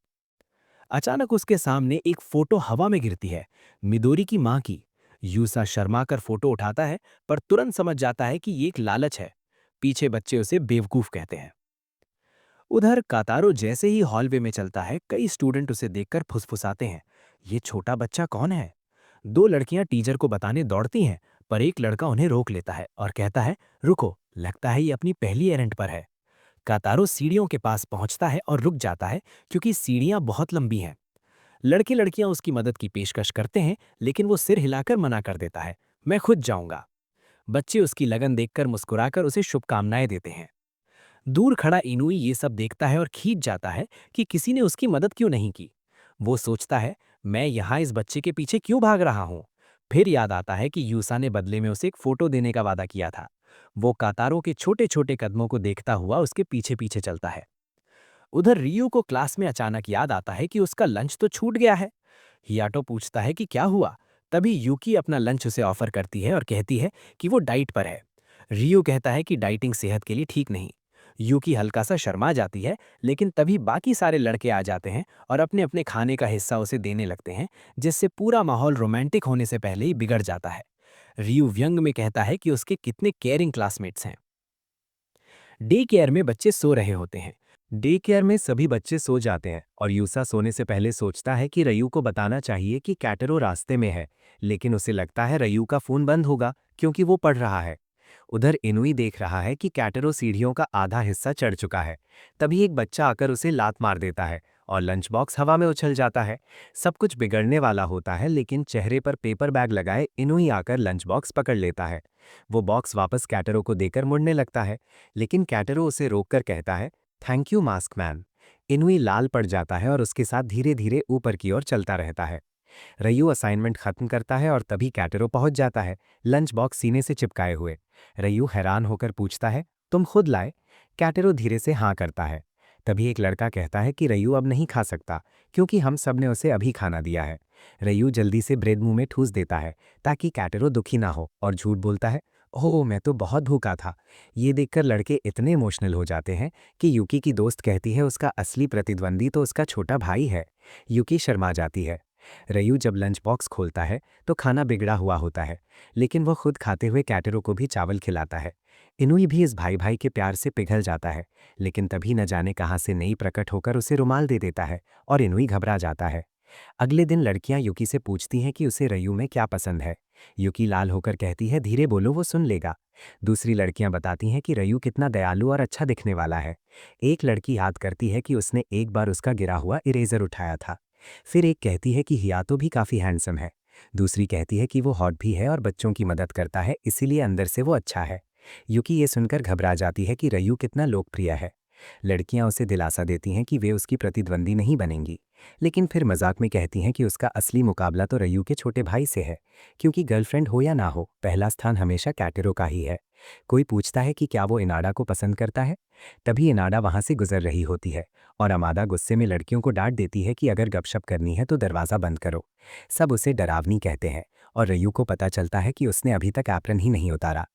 अचानक उसके सामने एक फोटो हवा में गिरती है, मिदोरी की मां की। यूसा शर्मा कर फोटो उठाता है, पर तुरंत समझ जाता है कि ये एक लालच है। पीछे बच्चे उसे बेवकूफ कहते हैं। उधर कातारो जैसे ही हॉलवे में चलता है, कई स्टूडेंट उसे देखकर फुसफुसाते हैं, ये छोटा बच्चा कौन है। दो लड़कियां टीचर को बताने दौड़ती हैं, पर एक लड़का उन्हें रोक लेता है और कहता है रुको, लगता है ये अपनी पहली एरेंट पर है। कातारो सीढ़ियों के पास पहुंचता है और रुक जाता है, क्योंकि सीढ़ियां बहुत लंबी हैं। लड़के लड़कियां उसकी मदद की पेशकश करते हैं, लेकिन वो सिर हिलाकर मना कर देता है, मैं खुद जाऊंगा। बच्चे उसकी लगन देखकर मुस्कुराकर उसे शुभकामनाएं देते हैं। दूर खड़ा इनुई ये सब देखता है और खींच जाता है कि किसी ने उसकी मदद क्यों नहीं की। वो सोचता है मैं यहाँ इस बच्चे के पीछे क्यों भाग रहा हूँ। फिर याद आता है कि यूसा ने बदले में उसे एक फोटो देने का वादा किया था। वो कातारो के छोटे छोटे कदमों को देखता हुआ उसके पीछे पीछे चलता है। उधर रियो को क्लास में अचानक याद आता है कि उसका लंच तो छूट गया है। हियाटो पूछता है कि क्या हुआ। तभी यूकी अपना लंच उसे ऑफर करती है और कहती है कि वो डाइट पर है। रियो कहता है कि डाइटिंग सेहत के लिए ठीक नहीं। यूकी हल्का सा शर्मा जाती है, लेकिन तभी बाकी सारे लड़के आ जाते हैं और अपने अपने खाने का हिस्सा उसे देने लगते हैं, जिससे पूरा माहौल रोमांटिक होने से पहले ही बिगड़ जाता है। रियो व्यंग में कहता है कि उसके कितने केयरिंग क्लासमेट्स हैं। डे केयर में बच्चे सो रहे होते हैं। डे केयर में सभी बच्चे सो जाते हैं और यूसा सोने से पहले सोचता है कि रयू को बताना चाहिए कि कैटरो रास्ते में है, लेकिन उसे लगता है रयू का फोन बंद होगा क्योंकि वो पढ़ रहा है। उधर इनुई देख रहा है कि कैटरो सीढ़ियों का आधा हिस्सा चढ़ चुका है। तभी एक बच्चा आकर उसे लात मार देता है और लंच बॉक्स हवा में उछल जाता है। सब कुछ बिगड़ने वाला होता है, लेकिन चेहरे पर पेपर बैग लगाए इनुई आकर लंच बॉक्स पकड़ लेता है। वो बॉक्स वापस कैटरो को देकर मुड़ने लगता है, लेकिन कैटरो उसे रोककर कहता है थैंक यू मास्क मैन। इनुई लाल पड़ जाता है और उसके साथ धीरे धीरे ऊपर की ओर चलता रहता है। रयू असाइनमेंट खत्म करता है और तभी कैटरो पहुंच जाता है, लंच बॉक्स सीने से चिपकाए हुए। रयू हैरान होकर पूछता है तुम खुद लाए। कैटरो धीरे से हाँ करता है। तभी एक लड़का कहता है कि रयू अब नहीं खा सकता, क्योंकि हम सब ने उसे अभी खाना दिया है। रयू जल्दी से ब्रेड मुंह में ठूस देता है ताकि कैटरो दुखी ना हो, और झूठ बोलता है ओह मैं तो बहुत भूखा था। ये देखकर लड़के इतने इमोशनल हो जाते हैं कि यूकी की दोस्त कहती है उसका असली प्रतिद्वंदी तो उसका छोटा भाई है। यूकी शर्मा जाती है। रयू जब लंच बॉक्स खोलता है तो खाना बिगड़ा हुआ होता है, लेकिन वो खुद खाते हुए कैटरो को भी चावल खिलाता है। इनुई भी इस भाई भाई के प्यार से पिघल जाता है, लेकिन तभी न जाने कहाँ से नई प्रकट होकर उसे रुमाल दे देता है और इनुई घबरा जाता है। अगले दिन लड़कियां युकी से पूछती हैं कि उसे रयू में क्या पसंद है। युकी लाल होकर कहती है, धीरे बोलो, वो सुन लेगा। दूसरी लड़कियां बताती हैं कि रयू कितना दयालु और अच्छा दिखने वाला है। एक लड़की याद करती है कि उसने एक बार उसका गिरा हुआ इरेजर उठाया था। फिर एक कहती है कि हियातो भी काफी हैंडसम है। दूसरी कहती है कि वो हॉट भी है और बच्चों की मदद करता है, इसीलिए अंदर से वो अच्छा है। युकी ये सुनकर घबरा जाती है कि रयू कितना लोकप्रिय है। लड़कियां उसे दिलासा देती हैं कि वे उसकी प्रतिद्वंदी नहीं बनेंगी, लेकिन फिर मजाक में कहती हैं कि उसका असली मुकाबला तो रयू के छोटे भाई से है, क्योंकि गर्लफ्रेंड हो या ना हो, पहला स्थान हमेशा कैटेरो का ही है। कोई पूछता है कि क्या वो इनाडा को पसंद करता है। तभी इनाडा वहां से गुजर रही होती है और अमादा गुस्से में लड़कियों को डांट देती है कि अगर गपशप करनी है तो दरवाज़ा बंद करो। सब उसे डरावनी कहते हैं और रयू को पता चलता है कि उसने अभी तक एप्रन ही नहीं उतारा।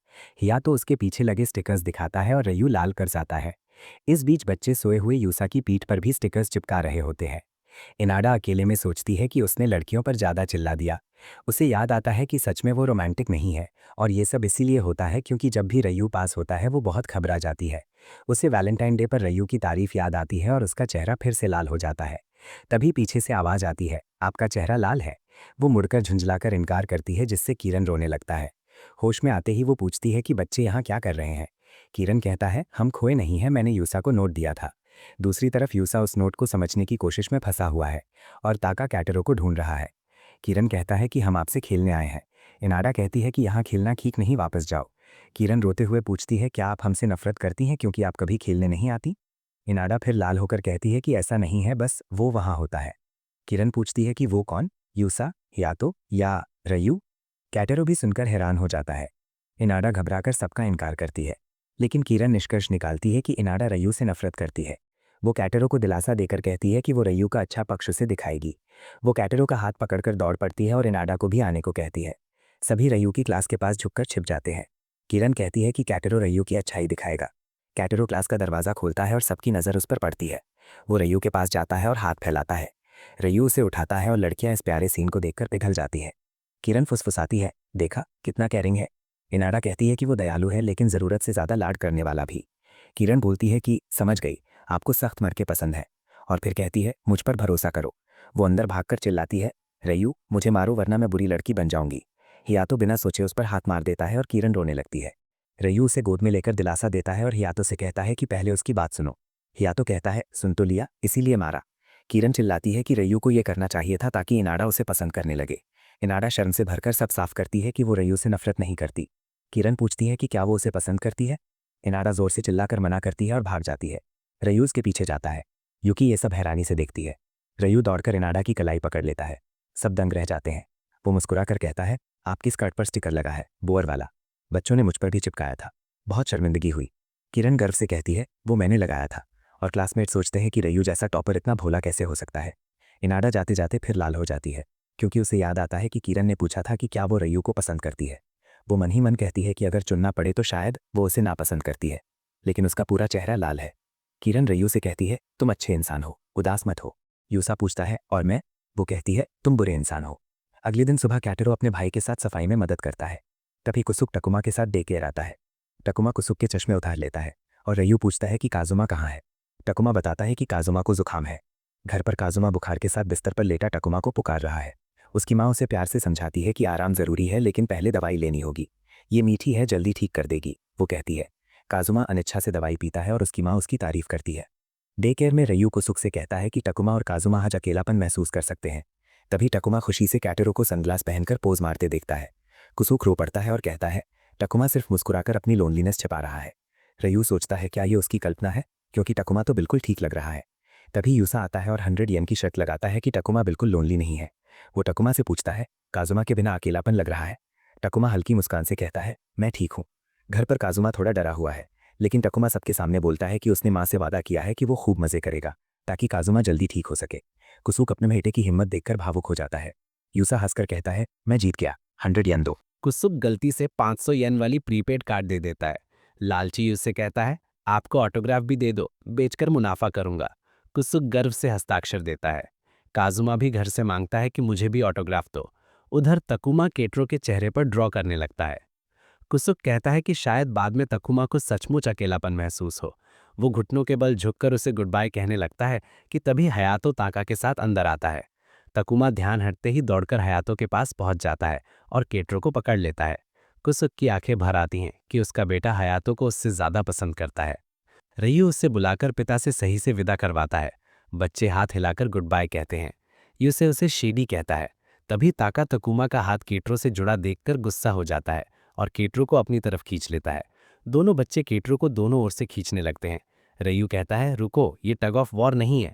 या तो उसके पीछे लगे स्टिकर्स दिखाता है और रयू लाल कर जाता है। इस बीच बच्चे सोए हुए यूसा की पीठ पर भी स्टिकर्स चिपका रहे होते हैं। इनाडा अकेले में सोचती है कि उसने लड़कियों पर ज्यादा चिल्ला दिया। उसे याद आता है कि सच में वो रोमांटिक नहीं है और ये सब इसीलिए होता है क्योंकि जब भी रयू पास होता है वो बहुत घबरा जाती है। उसे वैलेंटाइन डे पर रयू की तारीफ याद आती है और उसका चेहरा फिर से लाल हो जाता है। तभी पीछे से आवाज आती है, आपका चेहरा लाल है। वो मुड़कर झुंझलाकर इनकार करती है, जिससे किरण रोने लगता है। होश में आते ही वो पूछती है कि बच्चे यहाँ क्या कर रहे हैं। किरण कहता है, हम खोए नहीं हैं, मैंने यूसा को नोट दिया था। दूसरी तरफ यूसा उस नोट को समझने की कोशिश में फंसा हुआ है और ताका कैटरो को ढूंढ रहा है। किरण कहता है कि हम आपसे खेलने आए हैं। इनाडा कहती है कि यहाँ खेलना ठीक नहीं, वापस जाओ। किरण रोते हुए पूछती है, क्या आप हमसे नफरत करती हैं क्योंकि आप कभी खेलने नहीं आती। इनाडा फिर लाल होकर कहती है कि ऐसा नहीं है, बस वो वहाँ होता है। किरण पूछती है कि वो कौन, यूसा, यातो या रयू। कैटेरो भी सुनकर हैरान हो जाता है। इनाडा घबराकर सबका इनकार करती है, लेकिन किरण निष्कर्ष निकालती है कि इनाडा रयू से नफरत करती है। वो कैटेरो को दिलासा देकर कहती है कि वो रयू का अच्छा पक्ष उसे दिखाएगी। वो कैटेरो का हाथ पकड़कर दौड़ पड़ती है और इनाडा को भी आने को कहती है। सभी रयू की क्लास के पास झुककर छिप जाते हैं। किरण कहती है कि कैटेरो रयू की अच्छाई दिखाएगा। कैटेरो क्लास का दरवाज़ा खोलता है और सबकी नज़र उस पर पड़ती है। वो रयू के पास जाता है और हाथ फैलाता है। रयू उसे उठाता है और लड़कियां इस प्यारे सीन को देखकर पिघल जाती है। किरण फुसफुसाती है, देखा कितना कैरिंग है। इनाडा कहती है कि वो दयालु है, लेकिन ज़रूरत से ज़्यादा लाड करने वाला भी। किरण बोलती है कि समझ गई, आपको सख्त मरके पसंद है। और फिर कहती है, मुझ पर भरोसा करो। वो अंदर भागकर चिल्लाती है, रयू मुझे मारो वरना मैं बुरी लड़की बन जाऊंगी। हियातो बिना सोचे उस पर हाथ मार देता है और किरण रोने लगती है। रयू उसे गोद में लेकर दिलासा देता है और हियातो से कहता है कि पहले उसकी बात सुनो। हियातो कहता है, सुन तो लिया, इसीलिए मारा। किरण चिल्लाती है कि रयू को ये करना चाहिए था ताकि इनाडा उसे पसंद करने लगे। इनाडा शर्म से भरकर सब साफ करती है कि वो रयू से नफरत नहीं करती। किरण पूछती है कि क्या वो उसे पसंद करती है। इनाडा जोर से चिल्लाकर मना करती है और भाग जाती है। रयू उसके पीछे जाता है। युकी ये सब हैरानी से देखती है। रयू दौड़कर इनाडा की कलाई पकड़ लेता है। सब दंग रह जाते हैं। वो मुस्कुराकर कहता है, आपकी स्कर्ट पर स्टिकर लगा है, बोअर वाला। बच्चों ने मुझ पर भी चिपकाया था, बहुत शर्मिंदगी हुई। किरण गर्व से कहती है, वो मैंने लगाया था। और क्लासमेट सोचते हैं कि रयू जैसा टॉपर इतना भोला कैसे हो सकता है। इनाडा जाते जाते फिर लाल हो जाती है, क्योंकि उसे याद आता है कि किरण ने पूछा था कि क्या वो रयू को पसंद करती है। वो मन ही मन कहती है कि अगर चुनना पड़े तो शायद वो उसे नापसंद करती है, लेकिन उसका पूरा चेहरा लाल है। किरण रयू से कहती है, तुम अच्छे इंसान हो, उदास मत हो। यूसा पूछता है, और मैं? वो कहती है, तुम बुरे इंसान हो। अगले दिन सुबह कैटेरो अपने भाई के साथ सफाई में मदद करता है। तभी कुसुक टकुमा के साथ डे केयर आता है। टकुमा कुसुक के चश्मे उतार लेता है और रयू पूछता है कि काजुमा कहाँ है। टकुमा बताता है कि काजुमा को जुकाम है। घर पर काजुमा बुखार के साथ बिस्तर पर लेटा टकुमा को पुकार रहा है। उसकी माँ उसे प्यार से समझाती है कि आराम जरूरी है, लेकिन पहले दवाई लेनी होगी। ये मीठी है, जल्दी ठीक कर देगी, वो कहती है। काजुमा अनिच्छा से दवाई पीता है और उसकी माँ उसकी तारीफ करती है। डे केयर में रयू कुसुक से कहता है कि टकुमा और काजुमा आज अकेलापन महसूस कर सकते हैं। तभी टकुमा खुशी से कैटेरो को सनग्लास पहनकर पोज मारते देखता है। कुसुक रो पड़ता है और कहता है, टकुमा सिर्फ मुस्कुराकर अपनी लोनलीनेस छिपा रहा है। रयू सोचता है, क्या ये उसकी कल्पना है, क्योंकि टकुमा तो बिल्कुल ठीक लग रहा है। तभी यूसा आता है और 100 येन की शर्त लगाता है कि टकुमा बिल्कुल लोनली नहीं है। वो टकुमा से पूछता है, काजुमा के बिना अकेलापन लग रहा है। टकुमा हल्की मुस्कान से कहता है, मैं ठीक हूँ। घर पर काजुमा थोड़ा डरा हुआ है, लेकिन टकुमा सबके सामने बोलता है कि उसने माँ से वादा किया है कि वो खूब मजे करेगा ताकि काजुमा जल्दी ठीक हो सके। कुसुक अपने बेटे की हिम्मत देखकर भावुक हो जाता है। यूसा हंसकर कहता है, मैं जीत गया, 100 येन दो। कुसुक गलती से 500 येन वाली प्रीपेड कार्ड दे देता है। लालची उससे कहता है, आपको ऑटोग्राफ भी दे दो, बेचकर मुनाफा करूंगा। कुसुक गर्व से हस्ताक्षर देता है। काजुमा भी घर से मांगता है कि मुझे भी ऑटोग्राफ दो। उधर तकुमा केट्रो के चेहरे पर ड्रॉ करने लगता है। कुसुक कहता है कि शायद बाद में तकुमा को सचमुच अकेलापन महसूस हो। वो घुटनों के बल झुककर उसे गुड बाय कहने लगता है कि तभी हयातो ताका के साथ अंदर आता है। तकुमा ध्यान हटते ही दौड़कर हयातो के पास पहुंच जाता है और केट्रो को पकड़ लेता है। कुसुक की आंखें भर आती हैं कि उसका बेटा हयातो को उससे ज्यादा पसंद करता है। रयू उससे बुलाकर पिता से सही से विदा करवाता है। बच्चे हाथ हिलाकर गुड बाय कहते हैं। यूसे उसे शेडी कहता है। तभी ताका तकुमा का हाथ केट्रो से जुड़ा देखकर गुस्सा हो जाता है और केट्रो को अपनी तरफ खींच लेता है। दोनों बच्चे केट्रो को दोनों ओर से खींचने लगते हैं। रयू कहता है, रुको, ये टग ऑफ वॉर नहीं है।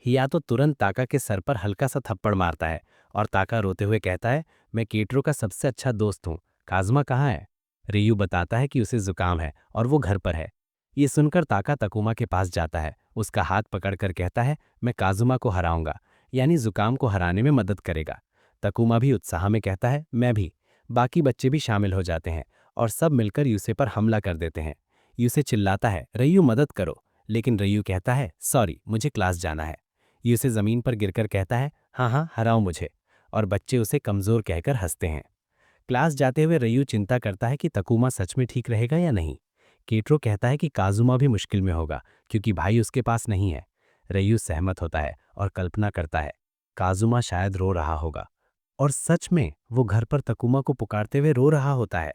हियातो तुरंत ताका के सर पर हल्का सा थप्पड़ मारता है और ताका रोते हुए कहता है, मैं केट्रो का सबसे अच्छा दोस्त हूँ, काज़ुमा कहाँ है? रयू बताता है कि उसे जुकाम है और वो घर पर है। ये सुनकर ताका तकुमा के पास जाता है, उसका हाथ पकड़कर कहता है, मैं काज़ुमा को हराऊंगा, यानी जुकाम को हराने में मदद करेगा। तकुमा भी उत्साह में कहता है, मैं भी। बाकी बच्चे भी शामिल हो जाते हैं और सब मिलकर यूसे पर हमला कर देते हैं। यूसे चिल्लाता है, रयू मदद करो, लेकिन रयू कहता है, सॉरी, मुझे क्लास जाना है। यूसे जमीन पर गिरकर कहता है, हाँ हाँ, हराओ मुझे, और बच्चे उसे कमजोर कहकर हंसते हैं। क्लास जाते हुए रयू चिंता करता है कि तकुमा सच में ठीक रहेगा या नहीं। केट्रो कहता है कि काज़ुमा भी मुश्किल में होगा क्योंकि भाई उसके पास नहीं है। रयू सहमत होता है और कल्पना करता है, काज़ुमा शायद रो रहा होगा। और सच में वो घर पर तकुमा को पुकारते हुए रो रहा होता है।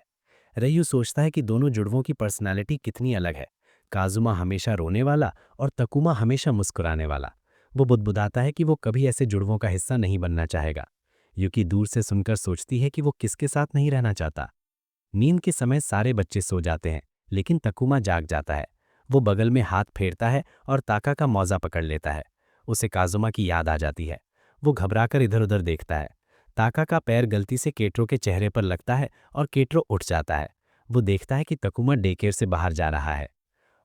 रयू सोचता है कि दोनों जुड़वों की पर्सनालिटी कितनी अलग है। काज़ुमा हमेशा रोने वाला और तकुमा हमेशा मुस्कुराने वाला। वो बुदबुदाता है कि वो कभी ऐसे जुड़वों का हिस्सा नहीं बनना चाहेगा। यूकी दूर से सुनकर सोचती है कि वो किसके साथ नहीं रहना चाहता। नींद के समय सारे बच्चे सो जाते हैं, लेकिन तकुमा जाग जाता है। वो बगल में हाथ फेरता है और ताका का मौजा पकड़ लेता है। उसे काज़ुमा की याद आ जाती है। वो घबराकर इधर उधर देखता है। ताका का पैर गलती से केट्रो के चेहरे पर लगता है और केट्रो उठ जाता है। वो देखता है कि तकुमा डेकेयर से बाहर जा रहा है।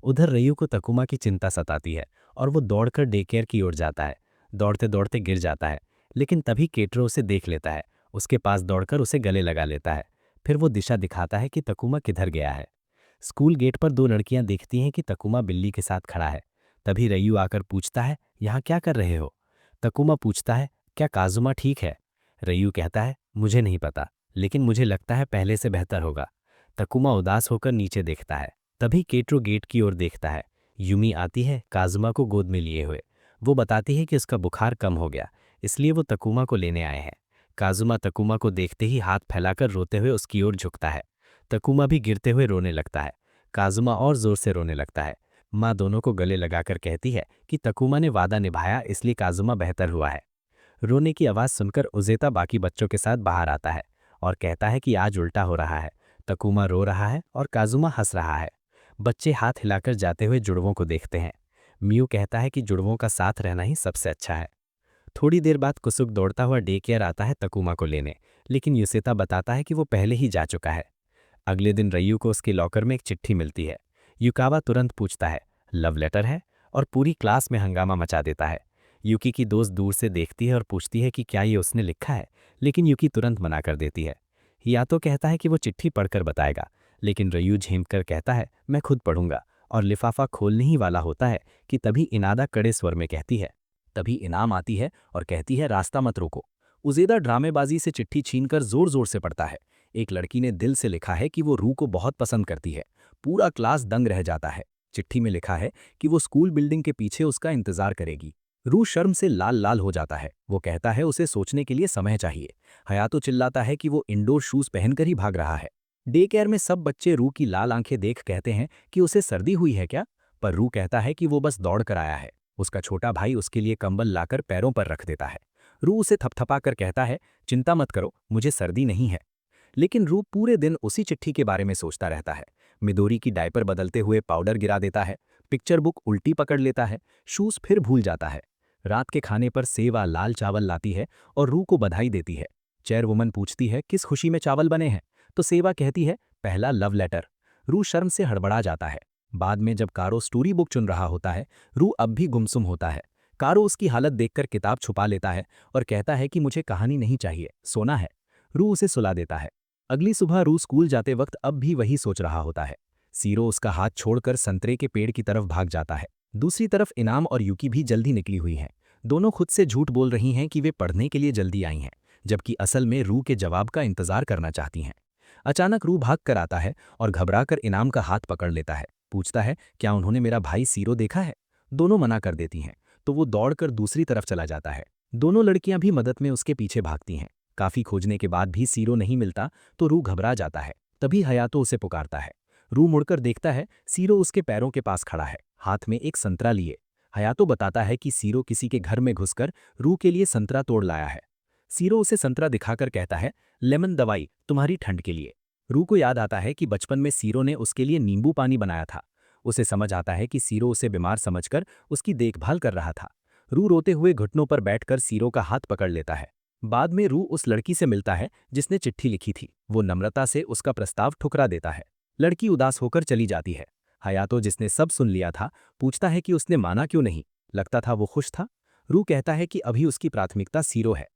उधर रयू को तकुमा की चिंता सताती है और वो दौड़कर डेकेयर की ओर जाता है। दौड़ते दौड़ते गिर जाता है, लेकिन तभी केट्रो उसे देख लेता है। उसके पास दौड़कर उसे गले लगा लेता है। फिर वो दिशा दिखाता है कि तकुमा किधर गया है। स्कूल गेट पर दो लड़कियां देखती हैं कि तकुमा बिल्ली के साथ खड़ा है। तभी रयू आकर पूछता है, यहाँ क्या कर रहे हो? तकुमा पूछता है, क्या काज़ुमा ठीक है? रयू कहता है, मुझे नहीं पता, लेकिन मुझे लगता है पहले से बेहतर होगा। तकुमा उदास होकर नीचे देखता है। तभी केट्रो गेट की ओर देखता है। यूमी आती है काज़ुमा को गोद में लिए हुए। वो बताती है कि उसका बुखार कम हो गया, इसलिए वो तकुमा को लेने आए हैं। काज़ुमा तकुमा को देखते ही हाथ फैलाकर रोते हुए उसकी ओर झुकता है। तकुमा भी गिरते हुए रोने लगता है। काज़ुमा और जोर से रोने लगता है। माँ दोनों को गले लगाकर कहती है कि तकुमा ने वादा निभाया, इसलिए काज़ुमा बेहतर हुआ है। रोने की आवाज़ सुनकर उज़ेता बाकी बच्चों के साथ बाहर आता है और कहता है कि आज उल्टा हो रहा है। तकुमा रो रहा है और काज़ुमा हंस रहा है। बच्चे हाथ हिलाकर जाते हुए जुड़वों को देखते हैं। म्यू कहता है कि जुड़वों का साथ रहना ही सबसे अच्छा है। थोड़ी देर बाद कुसुक दौड़ता हुआ डे केयर आता है तकुमा को लेने, लेकिन युसेता बताता है कि वो पहले ही जा चुका है। अगले दिन रयू को उसके लॉकर में एक चिट्ठी मिलती है। युकावा तुरंत पूछता है, लव लेटर है? और पूरी क्लास में हंगामा मचा देता है। यूकी की दोस्त दूर से देखती है और पूछती है कि क्या ये उसने लिखा है, लेकिन यूकी तुरंत मना कर देती है। हियातो कहता है कि वो चिट्ठी पढ़कर बताएगा, लेकिन रयू झेम कर कहता है, मैं खुद पढ़ूंगा, और लिफाफा खोलने ही वाला होता है कि तभी इनादा कड़े स्वर में कहती है। तभी इनाम आती है और कहती है, रास्ता मत रोको। उजेदा ड्रामेबाजी से चिट्ठी छीनकर जोर जोर से पढ़ता है। एक लड़की ने दिल से लिखा है कि वो रू को बहुत पसंद करती है। पूरा क्लास दंग रह जाता है। चिट्ठी में लिखा है कि वो स्कूल बिल्डिंग के पीछे उसका इंतजार करेगी। रू शर्म से लाल लाल हो जाता है। वो कहता है उसे सोचने के लिए समय चाहिए। हयातो चिल्लाता है कि वो इंडोर शूज पहनकर ही भाग रहा है। डे केयर में सब बच्चे रू की लाल आंखें देख कहते हैं कि उसे सर्दी हुई है क्या, पर रू कहता है कि वो बस दौड़ कर आया है। उसका छोटा भाई उसके लिए कंबल लाकर पैरों पर रख देता है। रू उसे थपथपा कर कहता है, चिंता मत करो, मुझे सर्दी नहीं है। लेकिन रू पूरे दिन उसी चिट्ठी के बारे में सोचता रहता है। मिदोरी की डायपर बदलते हुए पाउडर गिरा देता है, पिक्चर बुक उल्टी पकड़ लेता है, शूज फिर भूल जाता है। रात के खाने पर सेवा लाल चावल लाती है और रू को बधाई देती है। चेयरवुमन पूछती है, किस खुशी में चावल बने हैं? तो सेवा कहती है, पहला लव लेटर। रू शर्म से हड़बड़ा जाता है। बाद में जब कारो स्टोरी बुक चुन रहा होता है, रू अब भी गुमसुम होता है। कारो उसकी हालत देखकर किताब छुपा लेता है और कहता है कि मुझे कहानी नहीं चाहिए, सोना है। रू उसे सुला देता है। अगली सुबह रू स्कूल जाते वक्त अब भी वही सोच रहा होता है। सीरो उसका हाथ छोड़कर संतरे के पेड़ की तरफ भाग जाता है। दूसरी तरफ इनाम और यूकी भी जल्दी निकली हुई हैं। दोनों खुद से झूठ बोल रही हैं कि वे पढ़ने के लिए जल्दी आई हैं, जबकि असल में रू के जवाब का इंतजार करना चाहती हैं। अचानक रू भाग कर आता है और घबराकर इनाम का हाथ पकड़ लेता है। पूछता है, क्या उन्होंने मेरा भाई सीरो देखा है? दोनों मना कर देती हैं, तो वो दौड़कर दूसरी तरफ चला जाता है। दोनों लड़कियां भी मदद में उसके पीछे भागती हैं। काफी खोजने के बाद भी सीरो नहीं मिलता तो रू घबरा जाता है। तभी हयातो उसे पुकारता है। रू मुड़कर देखता है, सीरो उसके पैरों के पास खड़ा है, हाथ में एक संतरा लिए। हयातो बताता है कि सीरो किसी के घर में घुसकर रू के लिए संतरा तोड़ लाया है। सीरो उसे संतरा दिखाकर कहता है, लेमन दवाई तुम्हारी ठंड के लिए। रू को याद आता है कि बचपन में सीरो ने उसके लिए नींबू पानी बनाया था। उसे समझ आता है कि सीरो उसे बीमार समझकर उसकी देखभाल कर रहा था। रू रोते हुए घुटनों पर बैठकर सीरो का हाथ पकड़ लेता है। बाद में रू उस लड़की से मिलता है जिसने चिट्ठी लिखी थी। वो नम्रता से उसका प्रस्ताव ठुकरा देता है। लड़की उदास होकर चली जाती है। हयातो, जिसने सब सुन लिया था, पूछता है कि उसने माना क्यों नहीं। लगता था वो खुश था। रू कहता है कि अभी उसकी प्राथमिकता सीरो है।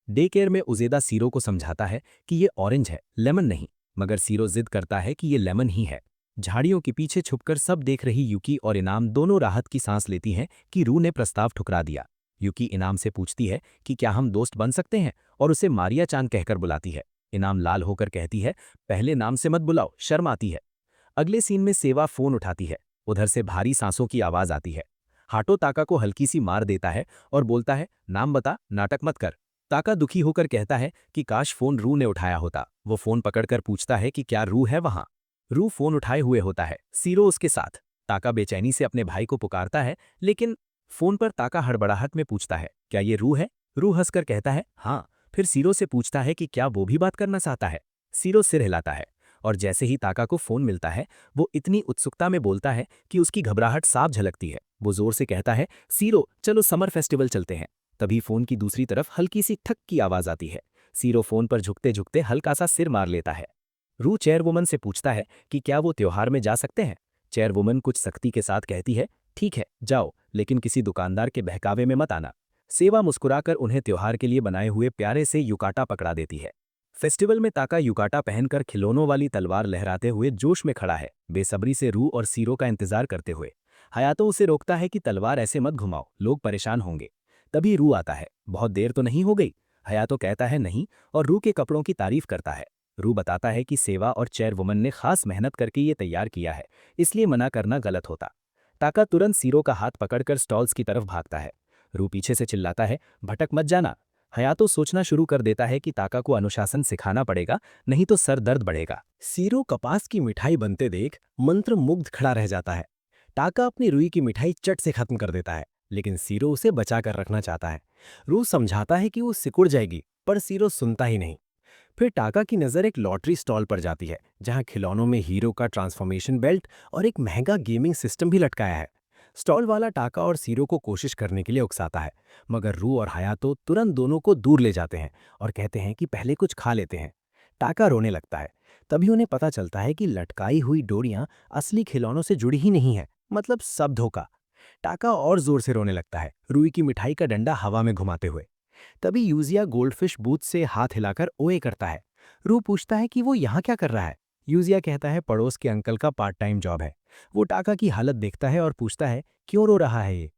डे केयर में उजेदा सीरो को समझाता है कि ये ऑरेंज है, लेमन नहीं, मगर सीरो जिद करता है कि ये लेमन ही है। झाड़ियों के पीछे छुपकर सब देख रही यूकी और इनाम दोनों राहत की सांस लेती हैं कि रू ने प्रस्ताव ठुकरा दिया। यूकी इनाम से पूछती है कि क्या हम दोस्त बन सकते हैं, और उसे मारिया चान कहकर बुलाती है। इनाम लाल होकर कहती है, पहले नाम से मत बुलाओ, शर्म आती है। अगले सीन में सेवा फोन उठाती है। उधर से भारी सांसों की आवाज आती है। हाटो ताका को हल्की सी मार देता है और बोलता है, नाम बता, नाटक मत कर। ताका दुखी होकर कहता है कि काश फोन रू ने उठाया होता। वो फोन पकड़कर पूछता है कि क्या रू है वहां। रू फोन उठाए हुए होता है, सीरो उसके साथ। ताका बेचैनी से अपने भाई को पुकारता है, लेकिन फोन पर ताका हड़बड़ाहट में पूछता है, क्या ये रू है? रू हंसकर कहता है, हाँ। फिर सीरो से पूछता है कि क्या वो भी बात करना चाहता है। सीरो सिर हिलाता है, और जैसे ही ताका को फोन मिलता है, वो इतनी उत्सुकता में बोलता है कि उसकी घबराहट साफ झलकती है। वो जोर से कहता है, सीरो चलो समर फेस्टिवल चलते हैं। तभी फोन की दूसरी तरफ हल्की सी ठक की आवाज आती है। सीरो फोन पर झुकते झुकते हल्का सा सिर मार लेता है। रू चेयरवुमन से पूछता है कि क्या वो त्योहार में जा सकते हैं। चेयरवुमन कुछ सख्ती के साथ कहती है, ठीक है जाओ, लेकिन किसी दुकानदार के बहकावे में मत आना। सेवा मुस्कुराकर उन्हें त्योहार के लिए बनाए हुए प्यारे से युकाटा पकड़ा देती है। फेस्टिवल में ताका युकाटा पहनकर खिलौनों वाली तलवार लहराते हुए जोश में खड़ा है, बेसब्री से रू और सीरो का इंतजार करते हुए। हयातो उसे रोकता है कि तलवार ऐसे मत घुमाओ, लोग परेशान होंगे। तभी रू आता है, बहुत देर तो नहीं हो गई? हयातो कहता है नहीं, और रू के कपड़ों की तारीफ करता है। रू बताता है कि सेवा और चेयरवुमन ने खास मेहनत करके ये तैयार किया है, इसलिए मना करना गलत होता। ताका तुरंत सीरो का हाथ पकड़कर स्टॉल्स की तरफ भागता है। रू पीछे से चिल्लाता है, भटक मत जाना। हयातो सोचना शुरू कर देता है कि ताका को अनुशासन सिखाना पड़ेगा, नहीं तो सर दर्द बढ़ेगा। सीरो कपास की मिठाई बनते देख मंत्रमुग्ध खड़ा रह जाता है। टाका अपनी रुई की मिठाई चट से खत्म कर देता है, लेकिन सीरो उसे बचा कर रखना चाहता है। रू समझाता है कि वो सिकुड़ जाएगी, पर सीरो सुनता ही नहीं। फिर टाका की नज़र एक लॉटरी स्टॉल पर जाती है, जहां खिलौनों में हीरो का ट्रांसफॉर्मेशन बेल्ट और एक महंगा गेमिंग सिस्टम भी लटकाया है। स्टॉल वाला टाका और सीरो को कोशिश करने के लिए उकसाता है, मगर रू और हयातो तुरंत दोनों को दूर ले जाते हैं और कहते हैं कि पहले कुछ खा लेते हैं। टाका रोने लगता है। तभी उन्हें पता चलता है कि लटकाई हुई डोरियां असली खिलौनों से जुड़ी ही नहीं है, मतलब सब धोखा। टाका और जोर से रोने लगता है, रुई की मिठाई का डंडा हवा में घुमाते हुए। तभी यूजिया गोल्डफिश बूथ से हाथ हिलाकर ओए करता है। रू पूछता है कि वो यहाँ क्या कर रहा है। यूजिया कहता है पड़ोस के अंकल का पार्ट टाइम जॉब है। वो टाका की हालत देखता है और पूछता है, क्यों रो रहा है ये?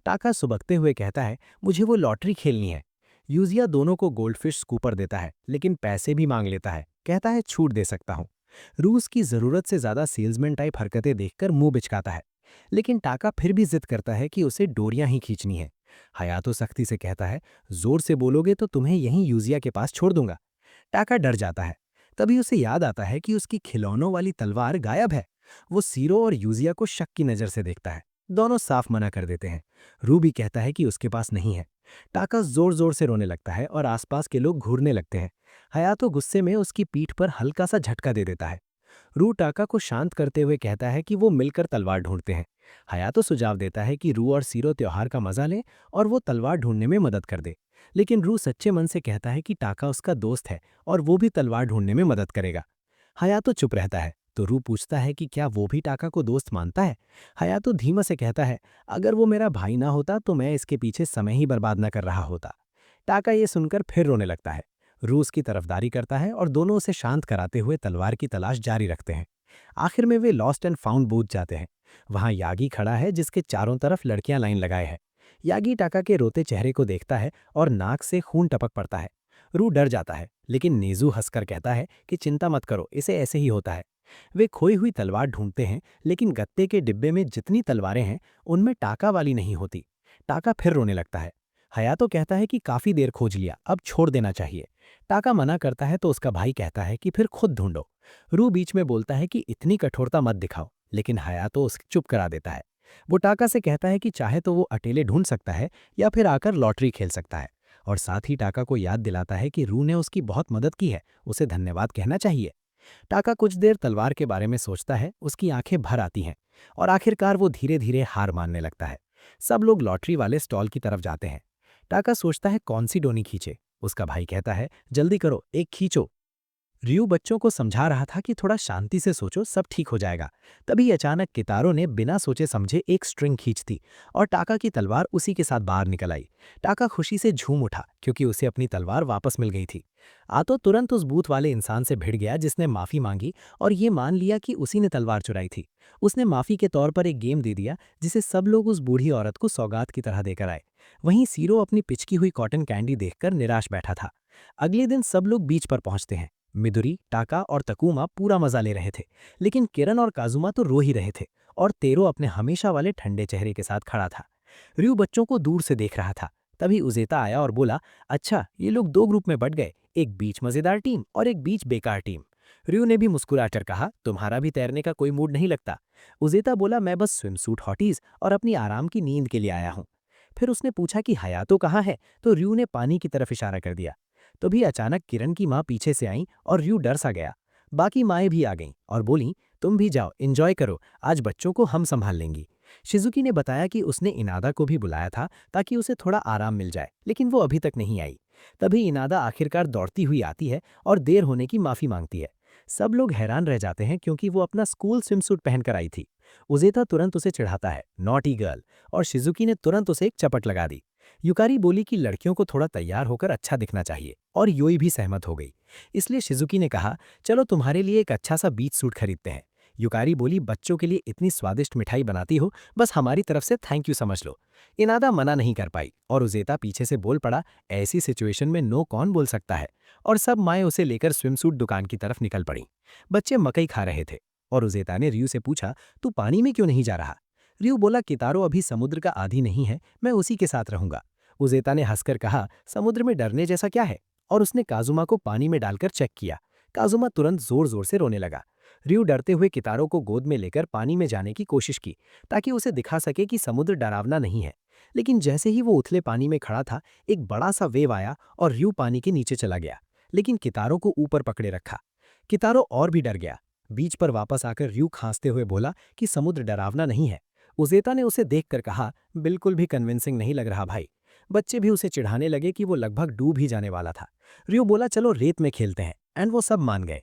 टाका सुबकते हुए कहता है, मुझे वो लॉटरी खेलनी है। यूजिया दोनों को गोल्डफिश स्कूपर देता है, लेकिन पैसे भी मांग लेता है। कहता है छूट दे सकता हूँ। रूस की जरूरत से ज्यादा सेल्समैन टाइप हरकतें देखकर मुंह बिचकाता है, लेकिन टाका फिर भी जिद करता है कि उसे डोरियां ही खींचनी है। हयातो सख्ती से कहता है, जोर से बोलोगे तो तुम्हें यहीं यूजिया के पास छोड़ दूंगा। टाका डर जाता है। तभी उसे याद आता है कि उसकी खिलौनों वाली तलवार गायब है। वो सीरो और यूजिया को शक की नजर से देखता है। दोनों साफ मना कर देते हैं। रू भी कहता है कि उसके पास नहीं है। टाका जोर जोर से रोने लगता है और आसपास के लोग घूरने लगते हैं। हयातो गुस्से में उसकी पीठ पर हल्का सा झटका दे देता है। रू टाका को शांत करते हुए कहता है कि वो मिलकर तलवार ढूंढते हैं। हयातो सुझाव देता है कि रू और सीरो त्योहार का मजा लें और वो तलवार ढूंढने में मदद कर दे। लेकिन रू सच्चे मन से कहता है कि टाका उसका दोस्त है और वो भी तलवार ढूंढने में मदद करेगा। हयातो चुप रहता है, तो रू पूछता है कि क्या वो भी टाका को दोस्त मानता है। हयातो धीमा से कहता है, अगर वो मेरा भाई ना होता तो मैं इसके पीछे समय ही बर्बाद न कर रहा होता। टाका ये सुनकर फिर रोने लगता है। रू उसकी तरफदारी करता है और दोनों उसे शांत कराते हुए तलवार की तलाश जारी रखते हैं। आखिर में way lost and found booth जाते हैं। वहां यागी खड़ा है, जिसके चारों तरफ लड़कियां लाइन लगाए हैं। यागी टाका के रोते चेहरे को देखता है और नाक से खून टपक पड़ता है। रू डर जाता है, लेकिन नेजू हंसकर कहता है कि चिंता मत करो, इसे ऐसे ही होता है। वे खोई हुई तलवार ढूंढते हैं, लेकिन गत्ते के डिब्बे में जितनी तलवारें हैं उनमें टाका वाली नहीं होती। टाका फिर रोने लगता है। हयातो कहता है कि काफी देर खोज लिया, अब छोड़ देना चाहिए। टाका मना करता है तो उसका भाई कहता है कि फिर खुद ढूंढो। रू बीच में बोलता है कि इतनी कठोरता मत दिखाओ, लेकिन हयातो उसे चुप करा देता है। वो टाका से कहता है कि चाहे तो वो अकेले ढूंढ सकता है या फिर आकर लॉटरी खेल सकता है, और साथ ही टाका को याद दिलाता है कि रू ने उसकी बहुत मदद की है, उसे धन्यवाद कहना चाहिए। टाका कुछ देर तलवार के बारे में सोचता है, उसकी आंखें भर आती हैं और आखिरकार वो धीरे धीरे हार मानने लगता है। सब लोग लॉटरी वाले स्टॉल की तरफ जाते हैं। टाका सोचता है कौन सी डोनी खींचे। उसका भाई कहता है जल्दी करो, एक खींचो। रियू बच्चों को समझा रहा था कि थोड़ा शांति से सोचो, सब ठीक हो जाएगा। तभी अचानक कितारो ने बिना सोचे समझे एक स्ट्रिंग खींच दी और टाका की तलवार उसी के साथ बाहर निकल आई। टाका खुशी से झूम उठा क्योंकि उसे अपनी तलवार वापस मिल गई थी। आतो तुरंत उस बूथ वाले इंसान से भिड़ गया जिसने माफी मांगी और ये मान लिया कि उसी ने तलवार चुराई थी। उसने माफी के तौर पर एक गेम दे दिया जिसे सब लोग उस बूढ़ी औरत को सौगात की तरह देकर आए। वहीं सीरो अपनी पिचकी हुई कॉटन कैंडी देखकर निराश बैठा था। अगले दिन सब लोग बीच पर पहुंचते हैं। मिदुरी, टाका और तकुमा पूरा मजा ले रहे थे, लेकिन किरण और काजुमा तो रो ही रहे थे और तेरो अपने हमेशा वाले ठंडे चेहरे के साथ खड़ा था। रयू बच्चों को दूर से देख रहा था। तभी उजेता आया और बोला, अच्छा ये लोग दो ग्रुप में बट गए, एक बीच मजेदार टीम और एक बीच बेकार टीम। रयू ने भी मुस्कुराकर कहा, तुम्हारा भी तैरने का कोई मूड नहीं लगता। उजेता बोला, मैं बस स्विमसूट हॉटीज और अपनी आराम की नींद के लिए आया हूँ। फिर उसने पूछा कि हयातो कहाँ है, तो रयू ने पानी की तरफ इशारा कर दिया। तभी अचानक किरण की माँ पीछे से आई और रयू डर सा गया। बाकी माएँ भी आ गईं और बोलीं, तुम भी जाओ, एंजॉय करो, आज बच्चों को हम संभाल लेंगी। शिजुकी ने बताया कि उसने इनादा को भी बुलाया था ताकि उसे थोड़ा आराम मिल जाए, लेकिन वो अभी तक नहीं आई। तभी इनादा आखिरकार दौड़ती हुई आती है और देर होने की माफी मांगती है। सब लोग हैरान रह जाते हैं क्योंकि वो अपना स्कूल स्विमसूट पहनकर आई थी। उजेता तुरंत उसे चिढ़ाता है, नॉटी गर्ल, और शिजुकी ने तुरंत उसे एक चपट लगा दी। युकारी बोली कि लड़कियों को थोड़ा तैयार होकर अच्छा दिखना चाहिए, और योई भी सहमत हो गई। इसलिए शिजुकी ने कहा, चलो तुम्हारे लिए एक अच्छा सा बीच सूट खरीदते हैं। युकारी बोली, बच्चों के लिए इतनी स्वादिष्ट मिठाई बनाती हो, बस हमारी तरफ से थैंक यू समझ लो। इनादा मना नहीं कर पाई और उजेता पीछे से बोल पड़ा, ऐसी सिचुएशन में नो कौन बोल सकता है, और सब माएँ उसे लेकर स्विमसूट दुकान की तरफ निकल पड़ी। बच्चे मकई खा रहे थे और उजेता ने रियू से पूछा, तू पानी में क्यों नहीं जा रहा? रियू बोला, कितारो अभी समुद्र का आदी नहीं है, मैं उसी के साथ रहूंगा। उजेता ने हंसकर कहा, समुद्र में डरने जैसा क्या है? और उसने काजुमा को पानी में डालकर चेक किया। काजुमा तुरंत जोर जोर से रोने लगा। रियू डरते हुए कितारो को गोद में लेकर पानी में जाने की कोशिश की ताकि उसे दिखा सके कि समुद्र डरावना नहीं है। लेकिन जैसे ही वो उथले पानी में खड़ा था, एक बड़ा सा वेव आया और रियू पानी के नीचे चला गया, लेकिन कितारो को ऊपर पकड़े रखा। कितारो और भी डर गया। बीच पर वापस आकर रियू खांसते हुए बोला कि समुद्र डरावना नहीं है। उजेता ने उसे देखकर कहा, बिल्कुल भी कन्विंसिंग नहीं लग रहा भाई। बच्चे भी उसे चिढ़ाने लगे कि वो लगभग डूब ही जाने वाला था। रियो बोला, चलो रेत में खेलते हैं, एंड वो सब मान गए।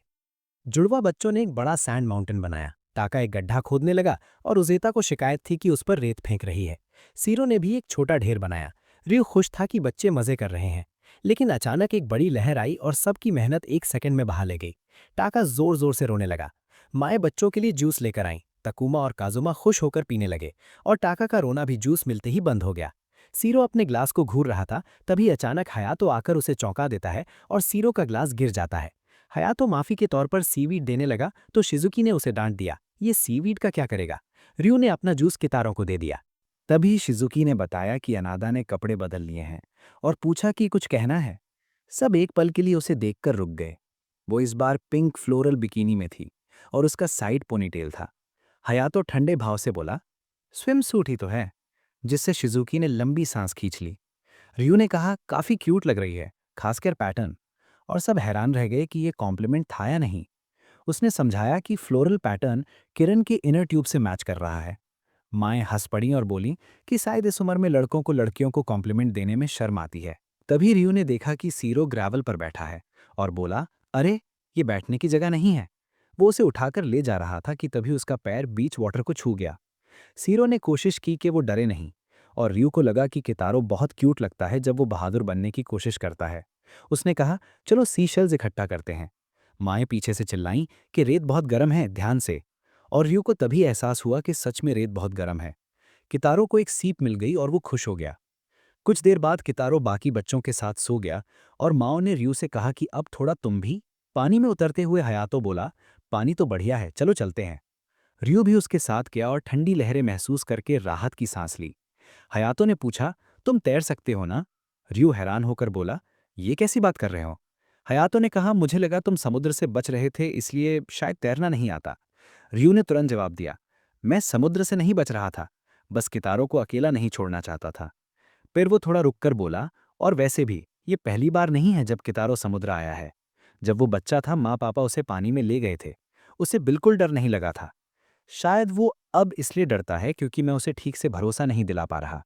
जुड़वा बच्चों ने एक बड़ा सैंड माउंटेन बनाया। टाका एक गड्ढा खोदने लगा और उजेता को शिकायत थी कि उस पर रेत फेंक रही है। सीरो ने भी एक छोटा ढेर बनाया। रियो खुश था कि बच्चे मजे कर रहे हैं, लेकिन अचानक एक बड़ी लहर आई और सबकी मेहनत एक सेकंड में बहा ले गई। टाका जोर जोर से रोने लगा। माए बच्चों के लिए जूस लेकर आईं। तकुमा और काजुमा खुश होकर पीने लगे और टाका का रोना भी जूस मिलते ही बंद हो गया। सीरो अपने ग्लास को घूर रहा था, तभी अचानक हयातो आकर उसे चौंका देता है और सीरो का ग्लास गिर जाता है। हयातो माफी के तौर पर सीवीड देने लगा तो शिजुकी ने उसे डांट दिया, ये सीवीड का क्या करेगा? रियू ने अपना जूस कितारों को दे दिया। तभी शिजुकी ने बताया कि अनादा ने कपड़े बदल लिए हैं और पूछा कि कुछ कहना है। सब एक पल के लिए उसे देखकर रुक गए। वो इस बार पिंक फ्लोरल बिकिनी में थी और उसका साइड पोनीटेल था। हयातो ठंडे भाव से बोला, स्विम सूट ही तो है, जिससे शिजुकी ने लंबी सांस खींच ली। रियू ने कहा, काफी क्यूट लग रही है, खासकर पैटर्न। और सब हैरान रह गए कि ये कॉम्प्लीमेंट था या नहीं। उसने समझाया कि फ्लोरल पैटर्न किरण के इनर ट्यूब से मैच कर रहा है। माएँ हंस पड़ी और बोली कि शायद इस उम्र में लड़कों को लड़कियों को कॉम्प्लीमेंट देने में शर्म आती है। तभी रियू ने देखा कि सीरो ग्रेवल पर बैठा है और बोला, अरे ये बैठने की जगह नहीं है। वो उसे उठाकर ले जा रहा था कि तभी उसका पैर बीच वाटर को छू गया। सीरो ने कोशिश की कि वो डरे नहीं, और रियू को लगा कि कितारो बहुत क्यूट लगता है जब वो बहादुर बनने की कोशिश करता है। उसने कहा, चलो सीशेल्स इकट्ठा करते हैं। माएँ पीछे से चिल्लाईं कि रेत बहुत गर्म है, ध्यान से। और रियू को तभी एहसास हुआ कि सच में रेत बहुत गर्म है। कितारो को एक सीप मिल गई और वो खुश हो गया। कुछ देर बाद कितारो बाकी बच्चों के साथ सो गया और माओ ने रियू से कहा कि अब थोड़ा तुम भी। पानी में उतरते हुए हयातो बोला, पानी तो बढ़िया है, चलो चलते हैं। रियू भी उसके साथ गया और ठंडी लहरें महसूस करके राहत की सांस ली। हयातो ने पूछा, तुम तैर सकते हो ना? रियू हैरान होकर बोला, ये कैसी बात कर रहे हो? हयातो ने कहा, मुझे लगा तुम समुद्र से बच रहे थे, इसलिए शायद तैरना नहीं आता। रियू ने तुरंत जवाब दिया, मैं समुद्र से नहीं बच रहा था, बस कितारों को अकेला नहीं छोड़ना चाहता था। फिर वो थोड़ा रुककर बोला, और वैसे भी ये पहली बार नहीं है जब कितारो समुद्र आया है। जब वो बच्चा था माँ पापा उसे पानी में ले गए थे, उसे बिल्कुल डर नहीं लगा था। शायद वो अब इसलिए डरता है क्योंकि मैं उसे ठीक से भरोसा नहीं दिला पा रहा।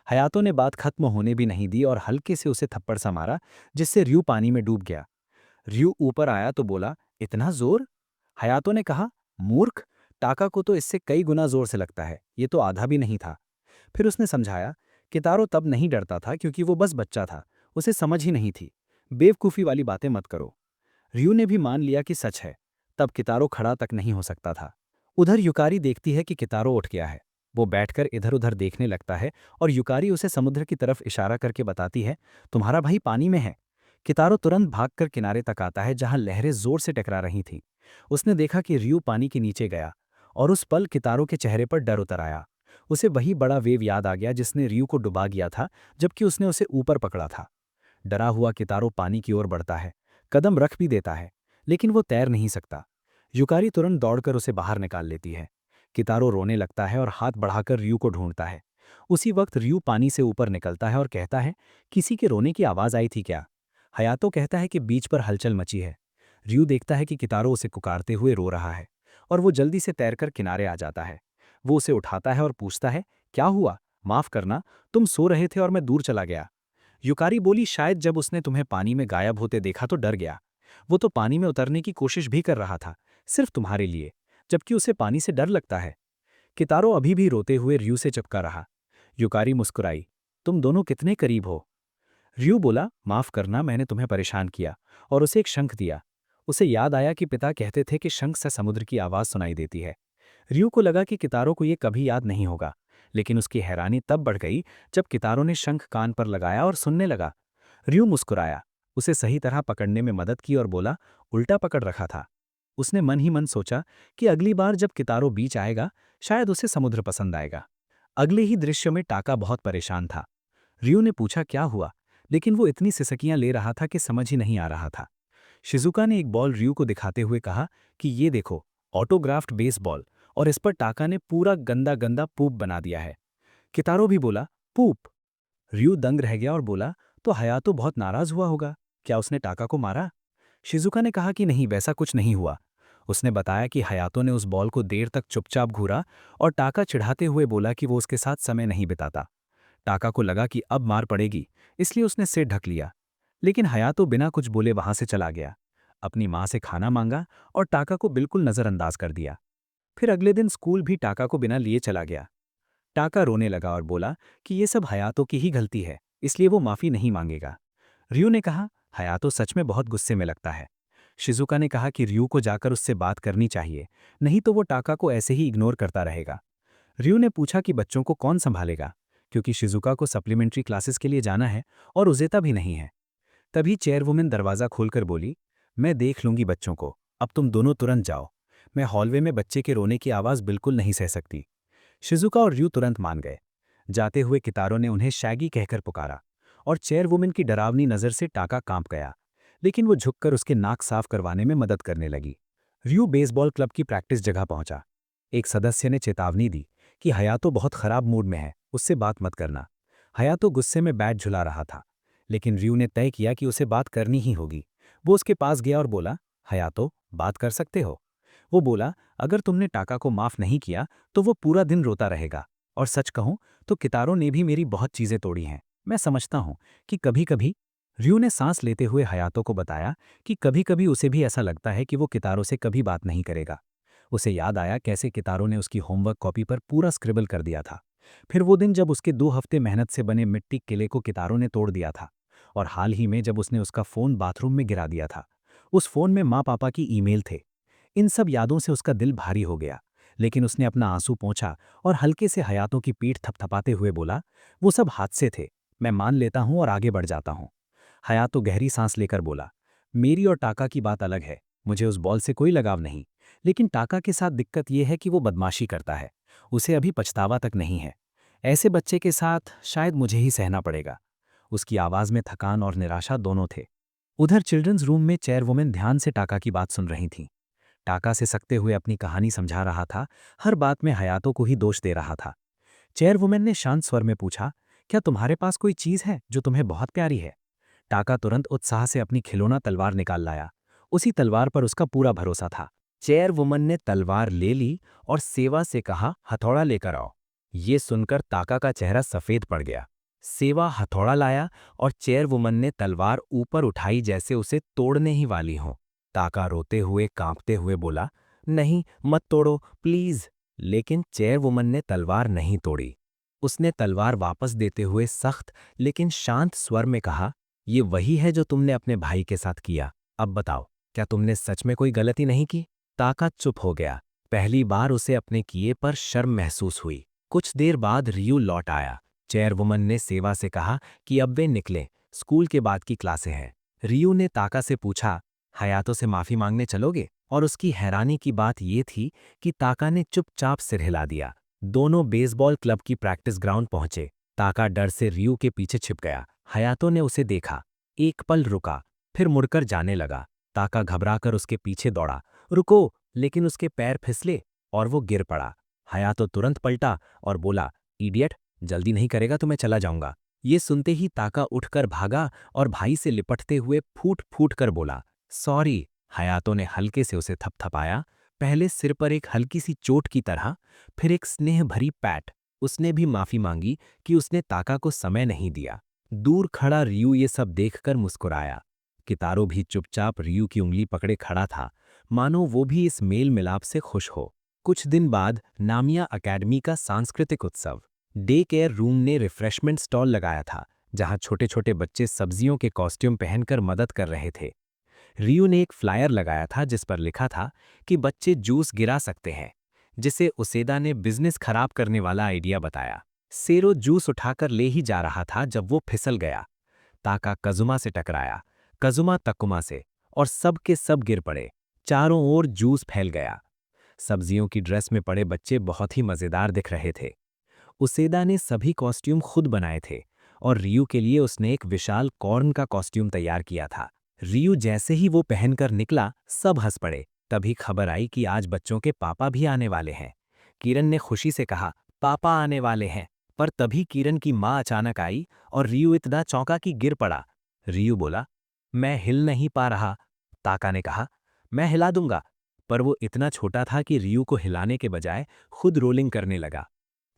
हयातो ने बात खत्म होने भी नहीं दी और हल्के से उसे थप्पड़ सा मारा, जिससे रियू पानी में डूब गया। रियू ऊपर आया तो बोला, इतना जोर? हयातो ने कहा, मूर्ख, टाका को तो इससे कई गुना जोर से लगता है, ये तो आधा भी नहीं था। फिर उसने समझाया, कितारो तब नहीं डरता था क्योंकि वो बस बच्चा था, उसे समझ ही नहीं थी। बेवकूफ़ी वाली बातें मत करो। रियू ने भी मान लिया कि सच है। तब कितारो खड़ा तक नहीं हो सकता था। उधर युकारी देखती है कि कितारो उठ गया है। वो बैठकर इधर उधर देखने लगता है और युकारी उसे समुद्र की तरफ इशारा करके बताती है, तुम्हारा भाई पानी में है। कितारो तुरंत भागकर किनारे तक आता है जहां लहरें जोर से टकरा रही थीं। उसने देखा कि रियू पानी के नीचे गया और उस पल कितारो के चेहरे पर डर उतर आया। उसे वही बड़ा वेव याद आ गया जिसने रियू को डुबा गया था, जबकि उसने उसे ऊपर पकड़ा था। डरा हुआ कितारो पानी की ओर बढ़ता है, कदम रख भी देता है, लेकिन वो तैर नहीं सकता। युकारी तुरंत दौड़कर उसे बाहर निकाल लेती है। कितारो रोने लगता है और हाथ बढ़ाकर रियू को ढूंढता है। उसी वक्त रियू पानी से ऊपर निकलता है और कहता है, किसी के रोने की आवाज आई थी क्या? हयातो कहता है कि बीच पर हलचल मची है। रियू देखता है कि कितारो उसे पुकारते हुए रो रहा है और वो जल्दी से तैरकर किनारे आ जाता है। वो उसे उठाता है और पूछता है, क्या हुआ? माफ करना, तुम सो रहे थे और मैं दूर चला गया। युकारी बोली, शायद जब उसने तुम्हें पानी में गायब होते देखा तो डर गया। वो तो पानी में उतरने की कोशिश भी कर रहा था, सिर्फ तुम्हारे लिए, जबकि उसे पानी से डर लगता है। कितारो अभी भी रोते हुए रियू से चिपका रहा। युकारी मुस्कुराई, तुम दोनों कितने करीब हो? रियू बोला, माफ करना, मैंने तुम्हें परेशान किया, और उसे एक शंख दिया। उसे याद आया कि पिता कहते थे कि शंख से समुद्र की आवाज सुनाई देती है। रियू को लगा कि कितारो को यह कभी याद नहीं होगा, लेकिन उसकी हैरानी तब बढ़ गई जब कितारो ने शंख कान पर लगाया और सुनने लगा। रियू मुस्कुराया, उसे सही तरह पकड़ने में मदद की और बोला, उल्टा पकड़ रखा था। उसने मन ही मन सोचा कि अगली बार जब कितारो बीच आएगा, शायद उसे समुद्र पसंद आएगा। अगले ही दृश्य में टाका बहुत परेशान था। रियू ने पूछा क्या हुआ, लेकिन वो इतनी सिसकियां ले रहा था कि समझ ही नहीं आ रहा था। शिजुका ने एक बॉल रियू को दिखाते हुए कहा कि ये देखो, ऑटोग्राफ्ड बेसबॉल, और इस पर टाका ने पूरा गंदा गंदा पूप बना दिया है। कितारो भी बोला, पूप? रियू दंग रह गया और बोला, तो हयातो बहुत नाराज हुआ होगा, क्या उसने टाका को मारा? शिजुका ने कहा कि नहीं, वैसा कुछ नहीं हुआ। उसने बताया कि हयातो ने उस बॉल को देर तक चुपचाप घूरा और टाका चिढ़ाते हुए बोला कि वो उसके साथ समय नहीं बिताता। टाका को लगा कि अब मार पड़ेगी, इसलिए उसने सिर ढक लिया। लेकिन हयातो बिना कुछ बोले वहां से चला गया, अपनी माँ से खाना मांगा और टाका को बिल्कुल नजरअंदाज कर दिया। फिर अगले दिन स्कूल भी टाका को बिना लिए चला गया। टाका रोने लगा और बोला कि ये सब हयातो की ही गलती है, इसलिए वो माफी नहीं मांगेगा। रियू ने कहा, हयातो सच में बहुत गुस्से में लगता है। शिजुका ने कहा कि रियू को जाकर उससे बात करनी चाहिए, नहीं तो वो टाका को ऐसे ही इग्नोर करता रहेगा। रियू ने पूछा कि बच्चों को कौन संभालेगा, क्योंकि शिजुका को सप्लीमेंट्री क्लासेस के लिए जाना है और उजेता भी नहीं है। तभी चेयरवुमेन दरवाजा खोलकर बोली, मैं देख लूंगी बच्चों को, अब तुम दोनों तुरंत जाओ। मैं हॉलवे में बच्चे के रोने की आवाज बिल्कुल नहीं सह सकती। शिजुका और रियू तुरंत मान गए। जाते हुए कितारो ने उन्हें शैगी कहकर पुकारा और चेयरवुमेन की डरावनी नजर से टाका कांप गया, लेकिन वो झुककर उसके नाक साफ करवाने में मदद करने लगी। रियू बेसबॉल क्लब की प्रैक्टिस जगह पहुंचा। एक सदस्य ने चेतावनी दी कि हयातो बहुत खराब मूड में है, उससे बात मत करना। हयातो गुस्से में बैट झुला रहा था, लेकिन रियू ने तय किया कि उसे बात करनी ही होगी। वो उसके पास गया और बोला, हयातो, बात कर सकते हो? वो बोला, अगर तुमने टाका को माफ नहीं किया तो वो पूरा दिन रोता रहेगा, और सच कहूं तो कितारो ने भी मेरी बहुत चीजें तोड़ी हैं। मैं समझता हूं कि कभी कभी। रियू ने सांस लेते हुए हयातो को बताया कि कभी कभी उसे भी ऐसा लगता है कि वो कितारो से कभी बात नहीं करेगा। उसे याद आया कैसे कितारो ने उसकी होमवर्क कॉपी पर पूरा स्क्रिबल कर दिया था। फिर वो दिन जब उसके 2 हफ्ते मेहनत से बने मिट्टी किले को कितारो ने तोड़ दिया था, और हाल ही में जब उसने उसका फोन बाथरूम में गिरा दिया था। उस फोन में माँ पापा की ईमेल थे। इन सब यादों से उसका दिल भारी हो गया, लेकिन उसने अपना आंसू पोंछा और हल्के से हयातों की पीठ थपथपाते हुए बोला, वो सब हादसे थे, मैं मान लेता हूँ और आगे बढ़ जाता हूँ। हयातो गहरी सांस लेकर बोला, मेरी और टाका की बात अलग है, मुझे उस बॉल से कोई लगाव नहीं। लेकिन टाका के साथ दिक्कत यह है कि वो बदमाशी करता है, उसे अभी पछतावा तक नहीं है। ऐसे बच्चे के साथ शायद मुझे ही सहना पड़ेगा। उसकी आवाज़ में थकान और निराशा दोनों थे। उधर चिल्ड्रंस रूम में चेयरवुमन ध्यान से टाका की बात सुन रही थीं। टाका से सकते हुए अपनी कहानी समझा रहा था, हर बात में हयातो को ही दोष दे रहा था। चेयरवुमन ने शांत स्वर में पूछा, क्या तुम्हारे पास कोई चीज़ है जो तुम्हें बहुत प्यारी है? टाका तुरंत उत्साह से अपनी खिलौना तलवार निकाल लाया। उसी तलवार पर उसका पूरा भरोसा था। चेयरवुमन ने तलवार ले ली और सेवा से कहा, हथौड़ा लेकर आओ। ये सुनकर ताका का चेहरा सफेद पड़ गया। सेवा हथौड़ा लाया और चेयरवुमन ने तलवार ऊपर उठाई जैसे उसे तोड़ने ही वाली हो। ताका रोते हुए कांपते हुए बोला, नहीं मत तोड़ो प्लीज। लेकिन चेयरवुमन ने तलवार नहीं तोड़ी। उसने तलवार वापस देते हुए सख्त लेकिन शांत स्वर में कहा, ये वही है जो तुमने अपने भाई के साथ किया। अब बताओ, क्या तुमने सच में कोई गलती नहीं की? ताका चुप हो गया। पहली बार उसे अपने किए पर शर्म महसूस हुई। कुछ देर बाद रियू लौट आया। चेयरवुमन ने सेवा से कहा कि अब वे निकले, स्कूल के बाद की क्लासें हैं। रियू ने ताका से पूछा, हयातो से माफी मांगने चलोगे? और उसकी हैरानी की बात यह थी कि ताका ने चुपचाप सिर हिला दिया। दोनों बेसबॉल क्लब की प्रैक्टिस ग्राउंड पहुंचे। ताका डर से रियू के पीछे छिप गया। हयातो ने उसे देखा, एक पल रुका, फिर मुड़कर जाने लगा। ताका घबराकर उसके पीछे दौड़ा, रुको, लेकिन उसके पैर फिसले और वो गिर पड़ा। हयातो तुरंत पलटा और बोला, इडियट, जल्दी नहीं करेगा तो मैं चला जाऊंगा। ये सुनते ही ताका उठकर भागा और भाई से लिपटते हुए फूट फूट कर बोला, सॉरी। हयातो ने हल्के से उसे थपथपाया, पहले सिर पर एक हल्की सी चोट की तरह, फिर एक स्नेह भरी पैट। उसने भी माफी मांगी कि उसने ताका को समय नहीं दिया। दूर खड़ा रियू ये सब देखकर मुस्कुराया। कितारो भी चुपचाप रियू की उंगली पकड़े खड़ा था, मानो वो भी इस मेल मिलाप से खुश हो। कुछ दिन बाद नामिया अकेडमी का सांस्कृतिक उत्सव। डे केयर रूम ने रिफ्रेशमेंट स्टॉल लगाया था, जहां छोटे छोटे बच्चे सब्जियों के कॉस्ट्यूम पहनकर मदद कर रहे थे। रियू ने एक फ्लायर लगाया था जिस पर लिखा था कि बच्चे जूस गिरा सकते हैं, जिसे उसेदा ने बिजनेस खराब करने वाला आइडिया बताया। सेरो जूस उठाकर ले ही जा रहा था जब वो फिसल गया। ताका कजुमा से टकराया, कजुमा तकुमा से, और सब के सब गिर पड़े। चारों ओर जूस फैल गया। सब्जियों की ड्रेस में पड़े बच्चे बहुत ही मजेदार दिख रहे थे। उसेदा ने सभी कॉस्ट्यूम खुद बनाए थे और रियू के लिए उसने एक विशाल कॉर्न का कॉस्ट्यूम तैयार किया था। रियू जैसे ही वो पहनकर निकला, सब हंस पड़े। तभी खबर आई कि आज बच्चों के पापा भी आने वाले हैं। किरण ने खुशी से कहा, पापा आने वाले हैं। पर तभी किरण की माँ अचानक आई और रियू इतना चौंका कि गिर पड़ा। रियू बोला, मैं हिल नहीं पा रहा। ताका ने कहा, मैं हिला दूंगा। पर वो इतना छोटा था कि रियू को हिलाने के बजाय खुद रोलिंग करने लगा।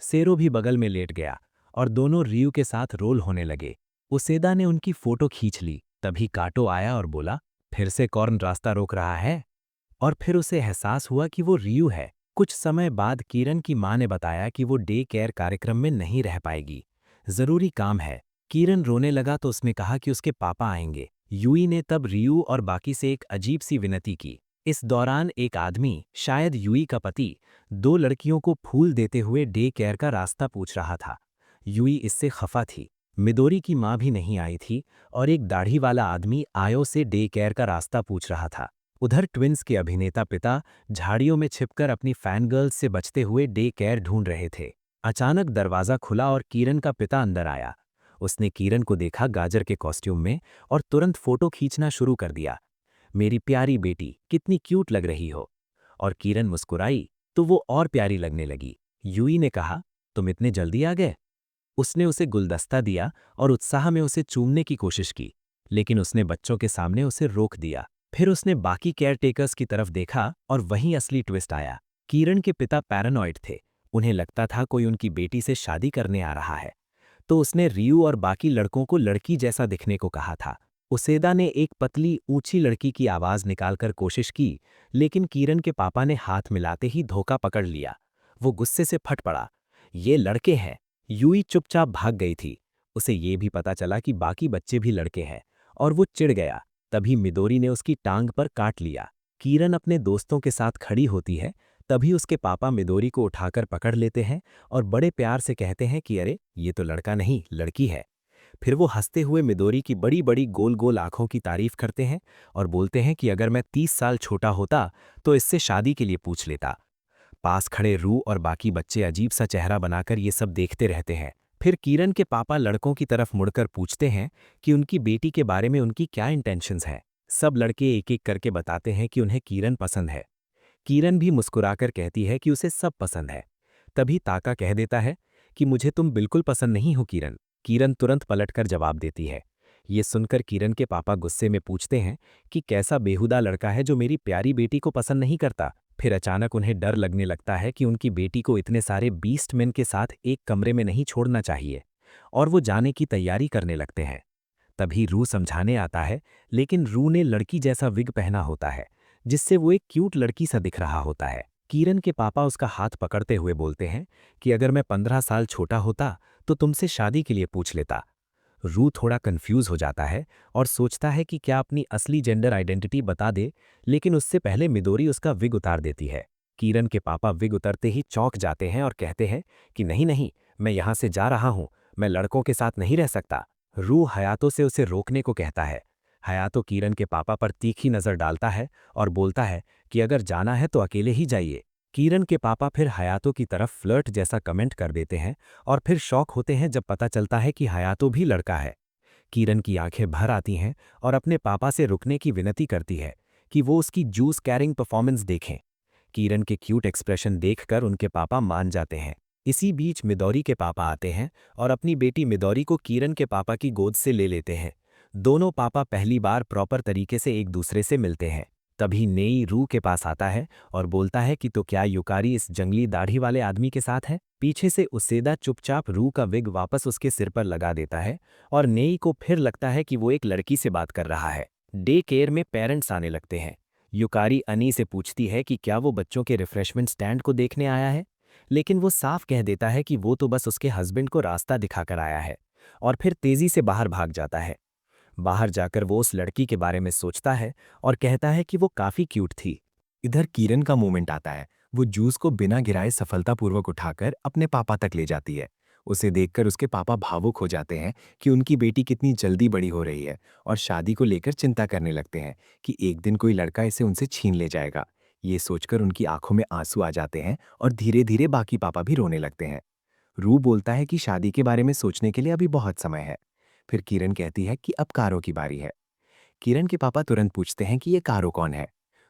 सेरो भी बगल में लेट गया और दोनों रियू के साथ रोल होने लगे। उसेदा ने उनकी फोटो खींच ली। तभी काटो आया और बोला, फिर से कॉर्न रास्ता रोक रहा है। और फिर उसे एहसास हुआ कि वो रियू है। कुछ समय बाद किरण की मां ने बताया कि वो डे केयर कार्यक्रम में नहीं रह पाएगी, जरूरी काम है। किरण रोने लगा तो उसने कहा कि उसके पापा आएंगे। यूई ने तब रियू और बाकी से एक अजीब सी विनती की। इस दौरान एक आदमी, शायद यूई का पति, दो लड़कियों को फूल देते हुए डे केयर का रास्ता पूछ रहा था। यूई इससे खफा थी। मिदोरी की मां भी नहीं आई थी और एक दाढ़ी वाला आदमी आयो से डे केयर का रास्ता पूछ रहा था। उधर ट्विंस के अभिनेता पिता झाड़ियों में छिपकर अपनी फैन गर्ल्स से बचते हुए डे केयर ढूंढ रहे थे। अचानक दरवाजा खुला और किरण का पिता अंदर आया। उसने किरण को देखा गाजर के कॉस्ट्यूम में और तुरंत फोटो खींचना शुरू कर दिया। मेरी प्यारी बेटी, कितनी क्यूट लग रही हो। और किरण मुस्कुराई तो वो और प्यारी लगने लगी। यूई ने कहा, तुम इतने जल्दी आ गए? उसने उसे गुलदस्ता दिया और उत्साह में उसे चूमने की कोशिश की, लेकिन उसने बच्चों के सामने उसे रोक दिया। फिर उसने बाकी केयरटेकर्स की तरफ देखा और वहीं असली ट्विस्ट आया। किरण के पिता पैरानॉइड थे। उन्हें लगता था कोई उनकी बेटी से शादी करने आ रहा है। तो उसने रियू और बाकी लड़कों को लड़की जैसा दिखने को कहा था। उसेदा ने एक पतली ऊंची लड़की की आवाज निकालकर कोशिश की, लेकिन किरण के पापा ने हाथ मिलाते ही धोखा पकड़ लिया। वो गुस्से से फट पड़ा, ये लड़के हैं। यूई चुपचाप भाग गई थी। उसे ये भी पता चला कि बाकी बच्चे भी लड़के हैं और वो चिढ़ गया। तभी मिदोरी ने उसकी टांग पर काट लिया। किरण अपने दोस्तों के साथ खड़ी होती है, तभी उसके पापा मिदोरी को उठाकर पकड़ लेते हैं और बड़े प्यार से कहते हैं कि अरे ये तो लड़का नहीं लड़की है। फिर वो हंसते हुए मिदोरी की बड़ी बड़ी गोल गोल आंखों की तारीफ करते हैं और बोलते हैं कि अगर मैं 30 साल छोटा होता तो इससे शादी के लिए पूछ लेता। पास खड़े रू और बाकी बच्चे अजीब सा चेहरा बनाकर ये सब देखते रहते हैं। फिर किरण के पापा लड़कों की तरफ मुड़कर पूछते हैं कि उनकी बेटी के बारे में उनकी क्या इंटेंशंस है। सब लड़के एक एक करके बताते हैं कि उन्हें किरण पसंद है। किरण भी मुस्कुराकर कहती है कि उसे सब पसंद है। तभी ताका कह देता है कि मुझे तुम बिल्कुल पसंद नहीं हो किरण। किरण तुरंत पलटकर जवाब देती है। ये सुनकर किरण के पापा गुस्से में पूछते हैं कि कैसा बेहुदा लड़का है जो मेरी प्यारी बेटी को पसंद नहीं करता। फिर अचानक उन्हें डर लगने लगता है कि उनकी बेटी को इतने सारे बीस्टमैन के साथ एक कमरे में नहीं छोड़ना चाहिए, और वो जाने की तैयारी करने लगते हैं। तभी रू समझाने आता है, लेकिन रू ने लड़की जैसा विग पहना होता है, जिससे वो एक क्यूट लड़की सा दिख रहा होता है। किरण के पापा उसका हाथ पकड़ते हुए बोलते हैं कि अगर मैं 15 साल छोटा होता तो तुमसे शादी के लिए पूछ लेता। रू थोड़ा कंफ्यूज हो जाता है और सोचता है कि क्या अपनी असली जेंडर आइडेंटिटी बता दे, लेकिन उससे पहले मिदोरी उसका विग उतार देती है। किरण के पापा विग उतरते ही चौंक जाते हैं और कहते हैं कि नहीं नहीं, मैं यहां से जा रहा हूं, मैं लड़कों के साथ नहीं रह सकता। रू हयातो से उसे रोकने को कहता है। हयातो किरण के पापा पर तीखी नजर डालता है और बोलता है कि अगर जाना है तो अकेले ही जाइए। किरण के पापा फिर हयातो की तरफ फ्लर्ट जैसा कमेंट कर देते हैं और फिर शॉक होते हैं जब पता चलता है कि हयातो भी लड़का है। किरण की आंखें भर आती हैं और अपने पापा से रुकने की विनती करती है कि वो उसकी जूस कैरिंग परफॉर्मेंस देखें। किरण के क्यूट एक्सप्रेशन देखकर उनके पापा मान जाते हैं। इसी बीच मिदौरी के पापा आते हैं और अपनी बेटी मिदौरी को किरण के पापा की गोद से ले लेते हैं। दोनों पापा पहली बार प्रॉपर तरीके से एक दूसरे से मिलते हैं। तभी नेई रू के पास आता है और बोलता है कि तो क्या युकारी इस जंगली दाढ़ी वाले आदमी के साथ है। पीछे से उसेदा चुपचाप रू का विग वापस उसके सिर पर लगा देता है और नेई को फिर लगता है कि वो एक लड़की से बात कर रहा है। डे केयर में पेरेंट्स आने लगते हैं। युकारी अनी से पूछती है कि क्या वो बच्चों के रिफ्रेशमेंट स्टैंड को देखने आया है, लेकिन वो साफ कह देता है कि वो तो बस उसके हस्बैंड को रास्ता दिखाकर आया है, और फिर तेजी से बाहर भाग जाता है। बाहर जाकर वो उस लड़की के बारे में सोचता है और कहता है कि वो काफी क्यूट थी। इधर किरण का मोमेंट आता है। वो जूस को बिना गिराए सफलतापूर्वक उठाकर अपने पापा तक ले जाती है। उसे देखकर उसके पापा भावुक हो जाते हैं कि उनकी बेटी कितनी जल्दी बड़ी हो रही है और शादी को लेकर चिंता करने लगते हैं कि एक दिन कोई लड़का इसे उनसे छीन ले जाएगा। ये सोचकर उनकी आंखों में आंसू आ जाते हैं और धीरे धीरे बाकी पापा भी रोने लगते हैं। रू बोलता है कि शादी के बारे में सोचने के लिए अभी बहुत समय है। फिर किरण कहती है कि अब कारो की बारी है। किरण के पापा तुरंत पूछते हैं कि ये कारो कौन है।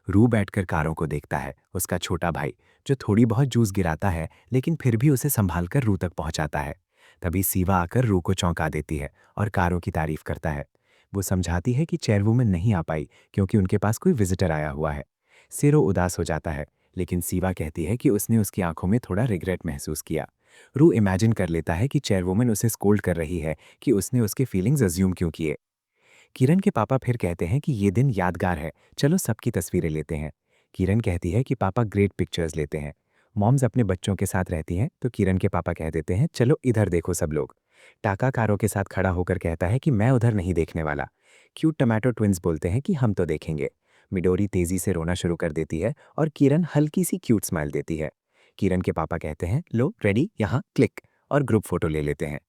रू बैठकर कारों को देखता है, उसका छोटा भाई, जो थोड़ी बहुत जूस गिराता है लेकिन फिर भी उसे संभालकर रू तक पहुंचाता है। तभी सीवा आकर रू को चौंका देती है और कारों की तारीफ करता है। वो समझाती है कि चेयरवुमन नहीं आ पाई क्योंकि उनके पास कोई विजिटर आया हुआ है। सिरो उदास हो जाता है, लेकिन सीवा कहती है कि उसने उसकी आंखों में थोड़ा रिग्रेट महसूस किया। रू इमेजिन कर लेता है कि चेयरवुमन उसे स्कोल्ड कर रही है कि उसने उसके फीलिंग्स अज्यूम क्यों किए। किरण के पापा फिर कहते हैं कि ये दिन यादगार है, चलो सबकी तस्वीरें लेते हैं। किरण कहती है कि पापा ग्रेट पिक्चर्स लेते हैं। मॉम्स अपने बच्चों के साथ रहती हैं तो किरण के पापा कह देते हैं चलो इधर देखो सब लोग। टाका कारो के साथ खड़ा होकर कहता है कि मैं उधर नहीं देखने वाला। क्यूट टमाटो ट्विंस बोलते हैं कि हम तो देखेंगे। मिडोरी तेजी से रोना शुरू कर देती है और किरण हल्की सी क्यूट स्माइल देती है। किरण के पापा कहते हैं लो रेडी, यहाँ क्लिक, और ग्रुप फोटो ले लेते हैं।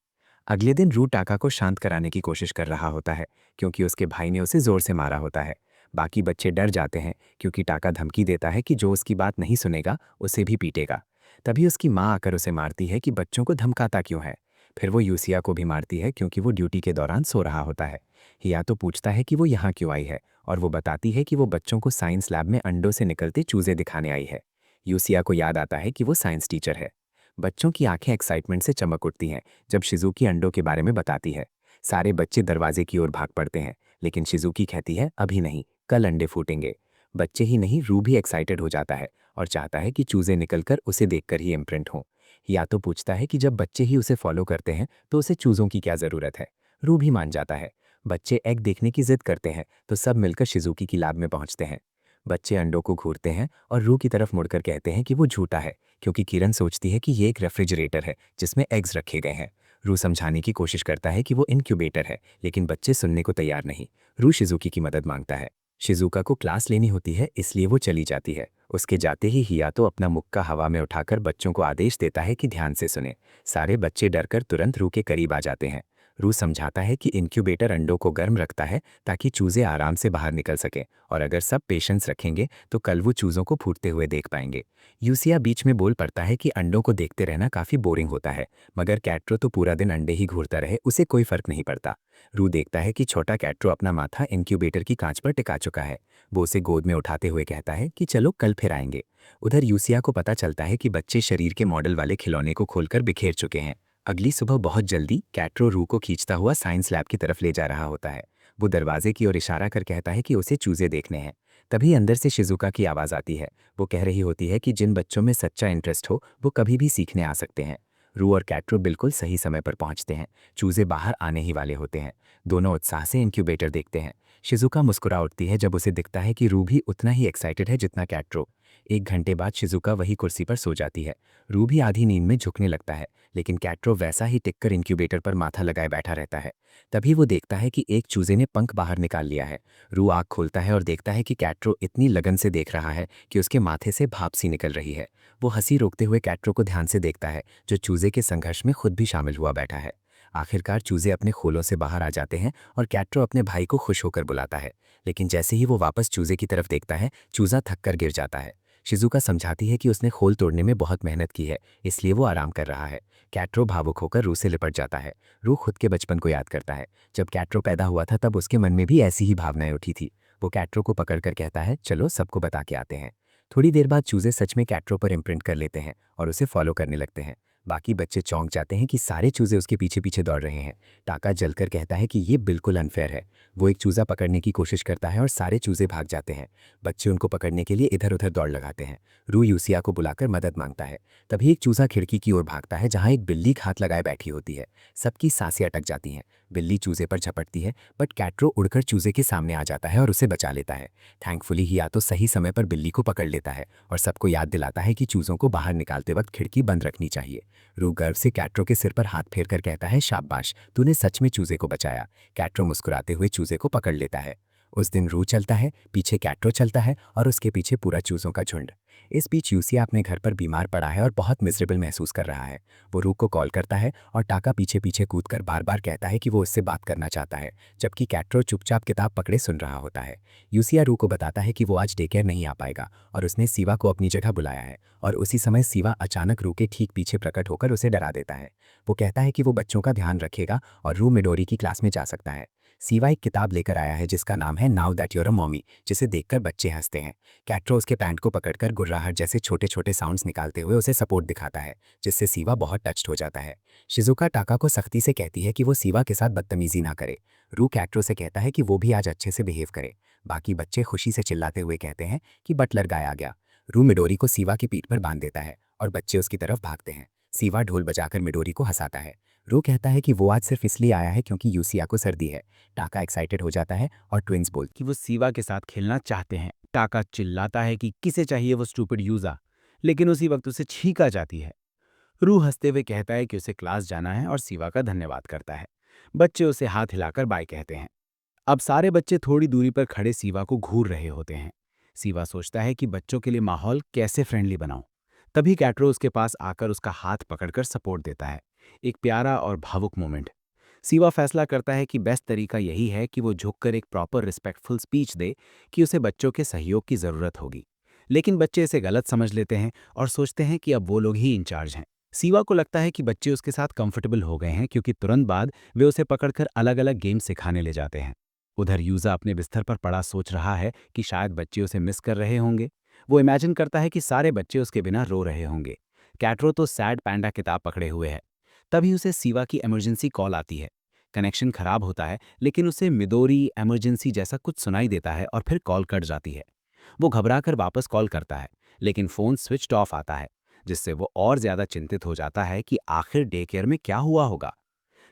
अगले दिन रू टाका को शांत कराने की कोशिश कर रहा होता है क्योंकि उसके भाई ने उसे जोर से मारा होता है। बाकी बच्चे डर जाते हैं क्योंकि टाका धमकी देता है कि जो उसकी बात नहीं सुनेगा उसे भी पीटेगा। तभी उसकी माँ आकर उसे मारती है कि बच्चों को धमकाता क्यों है। फिर वो यूसिया को भी मारती है क्योंकि वो ड्यूटी के दौरान सो रहा होता है। हिया तो पूछता है कि वो यहाँ क्यों आई है और वो बताती है कि वो बच्चों को साइंस लैब में अंडों से निकलते चूजे दिखाने आई है। यूसिया को याद आता है कि वो साइंस टीचर है। बच्चों की आंखें एक्साइटमेंट से चमक उठती हैं जब शिजुकी अंडों के बारे में बताती है। सारे बच्चे दरवाजे की ओर भाग पड़ते हैं, लेकिन शिजुकी कहती है अभी नहीं, कल अंडे फूटेंगे। बच्चे ही नहीं, रू भी एक्साइटेड हो जाता है और चाहता है कि चूजे निकलकर उसे देखकर ही इम्प्रिंट हों। या तो पूछता है कि जब बच्चे ही उसे फॉलो करते हैं तो उसे चूजों की क्या ज़रूरत है। रू भी मान जाता है। बच्चे एग देखने की जिद करते हैं तो सब मिलकर शिजुकी की लैब में पहुंचते हैं। बच्चे अंडों को घूरते हैं और रू की तरफ मुड़कर कहते हैं कि वो झूठा है क्योंकि किरण सोचती है कि ये एक रेफ्रिजरेटर है जिसमें एग्स रखे गए हैं। रू समझाने की कोशिश करता है कि वो इनक्यूबेटर है, लेकिन बच्चे सुनने को तैयार नहीं। रू शिजुकी की मदद मांगता है। शिजुका को क्लास लेनी होती है इसलिए वो चली जाती है। उसके जाते ही हियातो अपना मुक्का हवा में उठाकर बच्चों को आदेश देता है कि ध्यान से सुने। सारे बच्चे डरकर तुरंत रू के करीब आ जाते हैं। रू समझाता है कि इंक्यूबेटर अंडों को गर्म रखता है ताकि चूजे आराम से बाहर निकल सकें, और अगर सब पेशेंस रखेंगे तो कल वो चूजों को फूटते हुए देख पाएंगे। यूसिया बीच में बोल पड़ता है कि अंडों को देखते रहना काफी बोरिंग होता है, मगर कैट्रो तो पूरा दिन अंडे ही घूरता रहे, उसे कोई फर्क नहीं पड़ता। रू देखता है कि छोटा कैट्रो अपना माथा इंक्यूबेटर की कांच पर टिका चुका है। वो उसे गोद में उठाते हुए कहता है कि चलो कल फिर आएंगे। उधर यूसिया को पता चलता है कि बच्चे शरीर के मॉडल वाले खिलौने को खोलकर बिखेर चुके हैं। अगली सुबह बहुत जल्दी कैट्रो रू को खींचता हुआ साइंस लैब की तरफ ले जा रहा होता है। वो दरवाजे की ओर इशारा कर कहता है कि उसे चूजे देखने हैं। तभी अंदर से शिजुका की आवाज़ आती है। वो कह रही होती है कि जिन बच्चों में सच्चा इंटरेस्ट हो वो कभी भी सीखने आ सकते हैं। रू और कैट्रो बिल्कुल सही समय पर पहुंचते हैं। चूजे बाहर आने ही वाले होते हैं। दोनों उत्साह से इंक्यूबेटर देखते हैं। शिजुका मुस्कुरा उठती है जब उसे दिखता है कि रू भी उतना ही एक्साइटेड है जितना कैट्रो। 1 घंटे बाद शिजुका वही कुर्सी पर सो जाती है। रू भी आधी नींद में झुकने लगता है, लेकिन कैट्रो वैसा ही टिककर इंक्यूबेटर पर माथा लगाए बैठा रहता है। तभी वो देखता है कि एक चूजे ने पंख बाहर निकाल लिया है। रू आँख खोलता है और देखता है कि कैट्रो इतनी लगन से देख रहा है कि उसके माथे से भाप सी निकल रही है। वो हंसी रोकते हुए कैट्रो को ध्यान से देखता है, जो चूजे के संघर्ष में खुद भी शामिल हुआ बैठा है। आखिरकार चूजे अपने खोलों से बाहर आ जाते हैं और कैट्रो अपने भाई को खुश होकर बुलाता है, लेकिन जैसे ही वो वापस चूजे की तरफ देखता है, चूजा थककर गिर जाता है। शिजुका समझाती है कि उसने खोल तोड़ने में बहुत मेहनत की है, इसलिए वो आराम कर रहा है। कैट्रो भावुक होकर रू से लिपट जाता है। रू खुद के बचपन को याद करता है। जब कैट्रो पैदा हुआ था तब उसके मन में भी ऐसी ही भावनाएं उठी थी। वो कैट्रो को पकड़कर कहता है, चलो सबको बता के आते हैं। थोड़ी देर बाद चूजे सच में कैट्रो पर इम्प्रिंट कर लेते हैं और उसे फॉलो करने लगते हैं। बाकी बच्चे चौंक जाते हैं कि सारे चूजे उसके पीछे पीछे दौड़ रहे हैं। टाका जलकर कहता है कि ये बिल्कुल अनफेयर है। वो एक चूजा पकड़ने की कोशिश करता है और सारे चूजे भाग जाते हैं। बच्चे उनको पकड़ने के लिए इधर उधर दौड़ लगाते हैं। रू यूसिया को बुलाकर मदद मांगता है। तभी एक चूजा खिड़की की ओर भागता है जहां एक बिल्ली हाथ लगाए बैठी होती है। सबकी सांसें अटक जाती हैं। बिल्ली चूजे पर झपटती है, बट कैट्रो उड़कर चूजे के सामने आ जाता है और उसे बचा लेता है। थैंकफुली ही या तो सही समय पर बिल्ली को पकड़ लेता है और सबको याद दिलाता है कि चूजों को बाहर निकालते वक्त खिड़की बंद रखनी चाहिए। रू गर्व से कैट्रो के सिर पर हाथ फेर कर कहता है, शाबाश, तूने सच में चूजे को बचाया। कैट्रो मुस्कुराते हुए चूजे को पकड़ लेता है। उस दिन रू चलता है, पीछे कैट्रो चलता है और उसके पीछे पूरा चूजों का झुंड। इस बीच यूसिया अपने घर पर बीमार पड़ा है और बहुत मिजरेबल महसूस कर रहा है। वो रू को कॉल करता है और टाका पीछे पीछे कूदकर बार बार कहता है कि वो उससे बात करना चाहता है, जबकि कैट्रो चुपचाप किताब पकड़े सुन रहा होता है। यूसिया रू को बताता है कि वो आज डे केयर नहीं आ पाएगा और उसने सीवा को अपनी जगह बुलाया है। और उसी समय सीवा अचानक रू के ठीक पीछे प्रकट होकर उसे डरा देता है। वो कहता है कि वो बच्चों का ध्यान रखेगा और रू मिडोरी की क्लास में जा सकता है। सीवा एक किताब लेकर आया है जिसका नाम है now that you're a mommy, जिसे देखकर बच्चे हंसते हैं। कैट्रो उसके पैंट को पकड़कर गुर्राहट जैसे छोटे छोटे साउंड्स निकालते हुए उसे सपोर्ट दिखाता है, जिससे सीवा बहुत टच्ड हो जाता है। शिजुका टाका को सख्ती से कहती है कि वो सीवा के साथ बदतमीजी ना करे। रू कैट्रो से कहता है कि वो भी आज अच्छे से बिहेव करे। बाकी बच्चे खुशी से चिल्लाते हुए कहते हैं कि बटलर गाय आ गया। रू मिडोरी को सीवा की पीठ पर बांध देता है और बच्चे उसकी तरफ भागते हैं। सीवा ढोल बजाकर मिडोरी को हंसाता है। रू कहता है कि वो आज सिर्फ इसलिए आया है क्योंकि यूसिया को सर्दी है। टाका एक्साइटेड हो जाता है और ट्विंस बोलते कि वो सीवा के साथ खेलना चाहते हैं। टाका चिल्लाता है कि किसे चाहिए वो स्टूपिड यूजा, लेकिन उसी वक्त उसे छींक आ जाती है। रू हंसते हुए कहता है कि उसे क्लास जाना है और सीवा का धन्यवाद करता है। बच्चे उसे हाथ हिलाकर बाय कहते हैं। अब सारे बच्चे थोड़ी दूरी पर खड़े सीवा को घूर रहे होते हैं। सीवा सोचता है कि बच्चों के लिए माहौल कैसे फ्रेंडली बनाऊं। तभी कैट्रो उसके पास आकर उसका हाथ पकड़कर सपोर्ट देता है। एक प्यारा और भावुक मोमेंट। सीवा फैसला करता है कि बेस्ट तरीका यही है कि वो झुककर एक प्रॉपर रिस्पेक्टफुल स्पीच दे कि उसे बच्चों के सहयोग की जरूरत होगी। लेकिन बच्चे इसे गलत समझ लेते हैं और सोचते हैं कि अब वो लोग ही इंचार्ज हैं। सीवा को लगता है कि बच्चे उसके साथ कंफर्टेबल हो गए हैं, क्योंकि तुरंत बाद वे उसे पकड़कर अलग अलग गेम सिखाने ले जाते हैं। उधर यूजा अपने बिस्तर पर पड़ा सोच रहा है कि शायद बच्चे उसे मिस कर रहे होंगे। वो इमेजिन करता है कि सारे बच्चे उसके बिना रो रहे होंगे। कैट्रो तो सैड पैंडा किताब पकड़े हुए है। तभी उसे सीवा की इमरजेंसी कॉल आती है। कनेक्शन खराब होता है, लेकिन उसे मिडोरी इमरजेंसी जैसा कुछ सुनाई देता है और फिर कॉल कट जाती है। वो घबराकर वापस कॉल करता है, लेकिन फोन स्विच्ड ऑफ आता है, जिससे वो और ज्यादा चिंतित हो जाता है कि आखिर डे केयर में क्या हुआ होगा।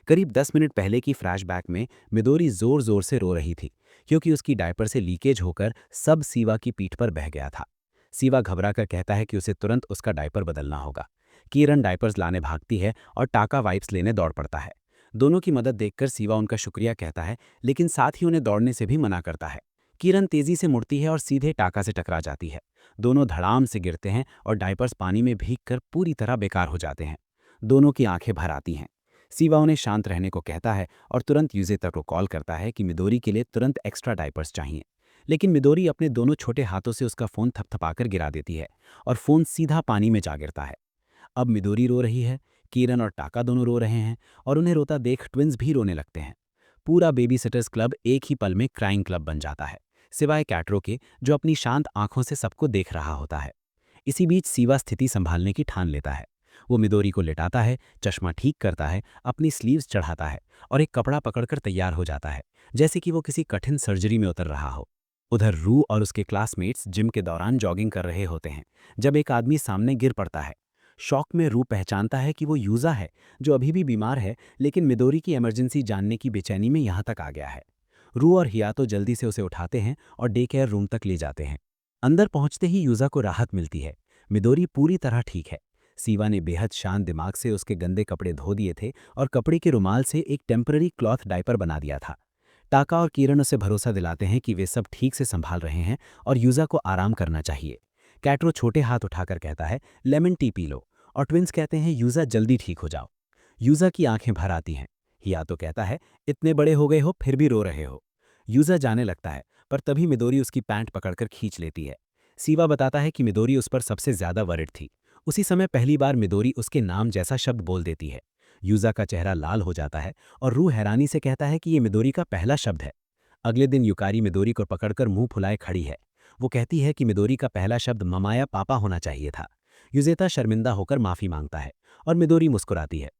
करीब 10 मिनट पहले की फ्लैशबैक में मिडोरी जोर जोर से रो रही थी, क्योंकि उसकी डायपर से लीकेज होकर सब सीवा की पीठ पर बह गया था। सीवा घबराकर कहता है कि उसे तुरंत उसका डायपर बदलना होगा। किरण डायपर्स लाने भागती है और टाका वाइप्स लेने दौड़ पड़ता है। दोनों की मदद देखकर सीवा उनका शुक्रिया कहता है, लेकिन साथ ही उन्हें दौड़ने से भी मना करता है। किरण तेजी से मुड़ती है और सीधे टाका से टकरा जाती है। दोनों धड़ाम से गिरते हैं और डायपर्स पानी में भीगकर पूरी तरह बेकार हो जाते हैं। दोनों की आंखें भर आती हैं। सीवा उन्हें शांत रहने को कहता है और तुरंत यूजेता को कॉल करता है कि मिदोरी के लिए तुरंत एक्स्ट्रा डायपर्स चाहिए। लेकिन मिदोरी अपने दोनों छोटे हाथों से उसका फ़ोन थपथपाकर गिरा देती है और फ़ोन सीधा पानी में जा गिरता है। अब मिदोरी रो रही है, किरण और टाका दोनों रो रहे हैं और उन्हें रोता देख ट्विंस भी रोने लगते हैं। पूरा बेबी सिटर्स क्लब एक ही पल में क्राइंग क्लब बन जाता है, सिवाय कैट्रो के जो अपनी शांत आंखों से सबको देख रहा होता है। इसी बीच सीवा स्थिति संभालने की ठान लेता है। वो मिदोरी को लिटाता है, चश्मा ठीक करता है, अपनी स्लीव्स चढ़ाता है और एक कपड़ा पकड़कर तैयार हो जाता है, जैसे कि वो किसी कठिन सर्जरी में उतर रहा हो। उधर रू और उसके क्लासमेट्स जिम के दौरान जॉगिंग कर रहे होते हैं जब एक आदमी सामने गिर पड़ता है। शॉक में रू पहचानता है कि वो यूजा है, जो अभी भी बीमार है लेकिन मिदोरी की इमरजेंसी जानने की बेचैनी में यहाँ तक आ गया है। रू और हियातो जल्दी से उसे उठाते हैं और डे केयर रूम तक ले जाते हैं। अंदर पहुंचते ही यूजा को राहत मिलती है। मिदोरी पूरी तरह ठीक है। सीवा ने बेहद शांत दिमाग से उसके गंदे कपड़े धो दिए थे और कपड़े के रुमाल से एक टेम्पररी क्लॉथ डायपर बना दिया था। टाका और किरण उसे भरोसा दिलाते हैं कि वे सब ठीक से संभाल रहे हैं और यूजा को आराम करना चाहिए। कैट्रो छोटे हाथ उठाकर कहता है, लेमन टी पी लो, और ट्विंस कहते हैं, यूजा जल्दी ठीक हो जाओ। यूजा की आंखें भर आती हैं। हियातो कहता है, इतने बड़े हो गए हो फिर भी रो रहे हो। यूजा जाने लगता है, पर तभी मिदोरी उसकी पैंट पकड़कर खींच लेती है। सीवा बताता है कि मिदोरी उस पर सबसे ज्यादा वरिड थी। उसी समय पहली बार मिदोरी उसके नाम जैसा शब्द बोल देती है। यूजा का चेहरा लाल हो जाता है और रू हैरानी से कहता है कि ये मिदोरी का पहला शब्द है। अगले दिन युकारी मिदोरी को पकड़कर मुंह फुलाए खड़ी है। वो कहती है कि मिदोरी का पहला शब्द ममाया पापा होना चाहिए था। युजेता शर्मिंदा होकर माफी मांगता है और मिदोरी मुस्कुराती है।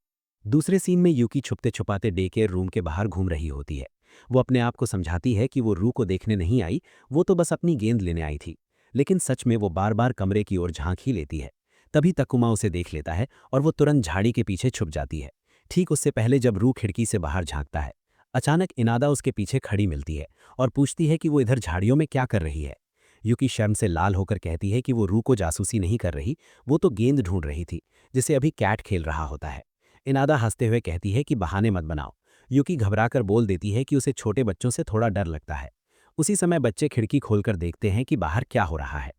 दूसरे सीन में यूकी छुपते छुपाते डे केयर रूम के बाहर घूम रही होती है। वो अपने आप को समझाती है कि वो रू को देखने नहीं आई, वो तो बस अपनी गेंद लेने आई थी। लेकिन सच में वो बार बार कमरे की ओर झांक ही लेती है। तभी तकुमा उसे देख लेता है और वो तुरंत झाड़ी के पीछे छुप जाती है, ठीक उससे पहले जब रू खिड़की से बाहर झांकता है। अचानक इनादा उसके पीछे खड़ी मिलती है और पूछती है कि वो इधर झाड़ियों में क्या कर रही है। यूकी शर्म से लाल होकर कहती है कि वो रू को जासूसी नहीं कर रही, वो तो गेंद ढूंढ रही थी जिसे अभी कैट खेल रहा होता है। इनादा हंसते हुए कहती है कि बहाने मत बनाओ। यूकी घबराकर बोल देती है कि उसे छोटे बच्चों से थोड़ा डर लगता है। उसी समय बच्चे खिड़की खोलकर देखते हैं कि बाहर क्या हो रहा है।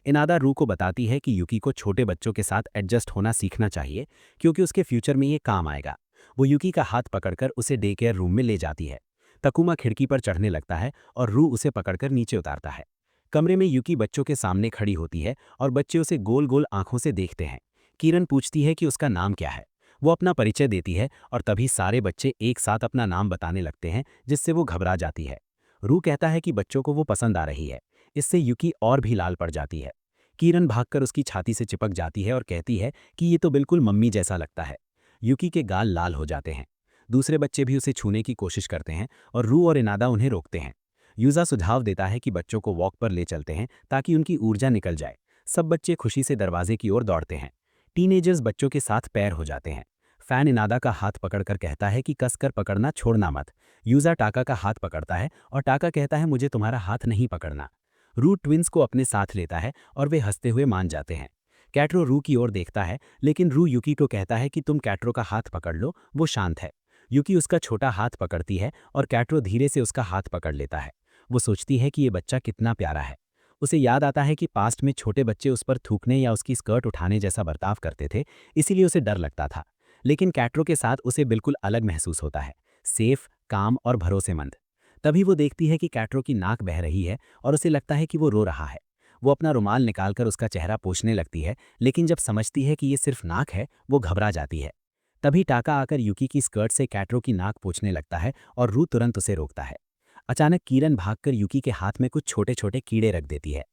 इनादा रू को बताती है कि यूकी को छोटे बच्चों के साथ एडजस्ट होना सीखना चाहिए, क्योंकि उसके फ्यूचर में ये काम आएगा। वो यूकी का हाथ पकड़कर उसे डे केयर रूम में ले जाती है। तकुमा खिड़की पर चढ़ने लगता है और रू उसे पकड़कर नीचे उतारता है। कमरे में यूकी बच्चों के सामने खड़ी होती है और बच्चे उसे गोल गोल आंखों से देखते हैं। किरण पूछती है कि उसका नाम क्या है। वो अपना परिचय देती है और तभी सारे बच्चे एक साथ अपना नाम बताने लगते हैं, जिससे वो घबरा जाती है। रू कहता है कि बच्चों को वो पसंद आ रही है। इससे यूकी और भी लाल पड़ जाती है। किरण भागकर उसकी छाती से चिपक जाती है और कहती है कि ये तो बिल्कुल मम्मी जैसा लगता है। यूकी के गाल लाल हो जाते हैं। दूसरे बच्चे भी उसे छूने की कोशिश करते हैं और रू और इनादा उन्हें रोकते हैं। यूजा सुझाव देता है कि बच्चों को वॉक पर ले चलते हैं ताकि उनकी ऊर्जा निकल जाए। सब बच्चे खुशी से दरवाजे की ओर दौड़ते हैं। टीनेजर्स बच्चों के साथ पैर हो जाते हैं। फैन इनादा का हाथ पकड़कर कहता है कि कसकर पकड़ना, छोड़ना मत। यूजा टाका का हाथ पकड़ता है और टाका कहता है, मुझे तुम्हारा हाथ नहीं पकड़ना। रू ट्विंस को अपने साथ लेता है और वे हंसते हुए मान जाते हैं। कैट्रो रू की ओर देखता है, लेकिन रू यूकी को कहता है कि तुम कैट्रो का हाथ पकड़ लो, वो शांत है। यूकी उसका छोटा हाथ पकड़ती है और कैट्रो धीरे से उसका हाथ पकड़ लेता है। वो सोचती है कि ये बच्चा कितना प्यारा है। उसे याद आता है कि पास्ट में छोटे बच्चे उस पर थूकने या उसकी स्कर्ट उठाने जैसा बर्ताव करते थे, इसीलिए उसे डर लगता था। लेकिन कैट्रो के साथ उसे बिल्कुल अलग महसूस होता है, सेफ, काम और भरोसेमंद। तभी वो देखती है कि कैट्रो की नाक बह रही है और उसे लगता है कि वो रो रहा है। वो अपना रुमाल निकालकर उसका चेहरा पोंछने लगती है, लेकिन जब समझती है कि ये सिर्फ नाक है, वो घबरा जाती है। तभी टाका आकर यूकी की स्कर्ट से कैट्रो की नाक पोंछने लगता है और रू तुरंत उसे रोकता है। अचानक किरण भागकर यूकी के हाथ में कुछ छोटे छोटे कीड़े रख देती है।